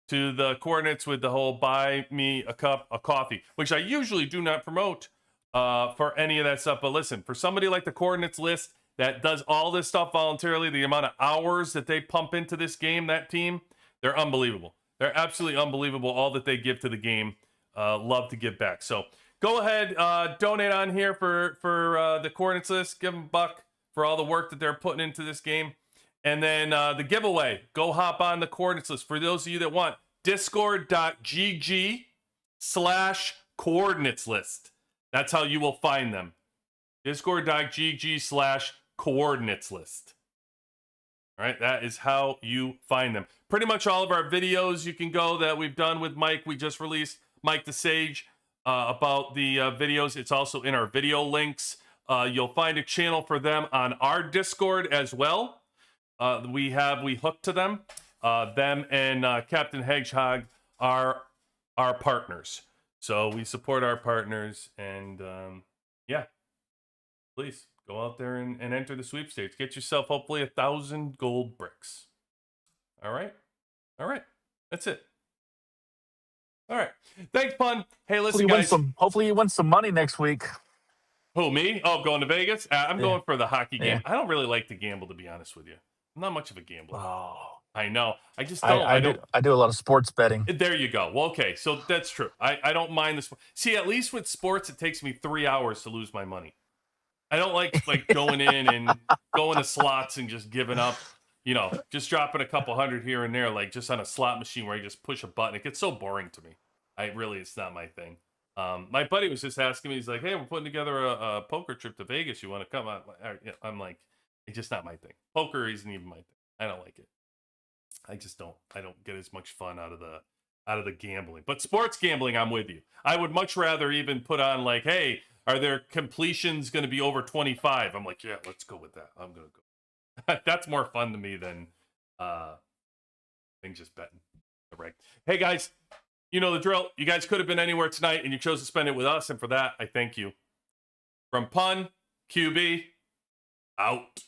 to the Coordinates with the whole buy me a cup of coffee, which I usually do not promote for any of that stuff. But listen, for somebody like the Coordinates List that does all this stuff voluntarily, the amount of hours that they pump into this game, that team, they're unbelievable. They're absolutely unbelievable, all that they give to the game. Love to give back. So go ahead, donate on here for the coordinates list. Give them $1 for all the work that they're putting into this game. And then the giveaway, go hop on the coordinates list. For those of you that want, discord.gg/coordinates list. That's how you will find them. Discord.gg/coordinates list. All right, that is how you find them. Pretty much all of our videos you can go that we've done with Mike. We just released Mike the Sage about the videos. It's also in our video links. You'll find a channel for them on our Discord as well. We hooked to them. Them and Captain Hedgehog are our partners. So we support our partners. And yeah, please go out there and enter the sweepstakes. Get yourself hopefully 1,000 gold bricks. All right. All right. That's it. All right. Thanks, Pun. Hey, listen, guys. Hopefully you win some money next week. Who, me? Oh, going to Vegas? I'm going for the hockey game. Yeah. I don't really like to gamble, to be honest with you. I'm not much of a gambler. Oh. I know. I just don't. I do a lot of sports betting. There you go. Well, okay, so that's true. I don't mind this. See, at least with sports, it takes me 3 hours to lose my money. I don't like going in and going to slots and just giving up. You know, just dropping a couple hundred here and there, like just on a slot machine where you just push a button. It gets so boring to me. It's not my thing. My buddy was just asking me. He's like, "Hey, we're putting together a poker trip to Vegas. You want to come?" I'm like, it's just not my thing. Poker isn't even my thing. I don't like it. I just don't. I don't get as much fun out of the gambling. But sports gambling, I'm with you. I would much rather even put on like, hey, are their completions going to be over 25? I'm like, yeah, let's go with that. I'm going to go. That's more fun to me than just betting. All right. Hey, guys, you know the drill. You guys could have been anywhere tonight, and you chose to spend it with us. And for that, I thank you. From Pun, QB, out.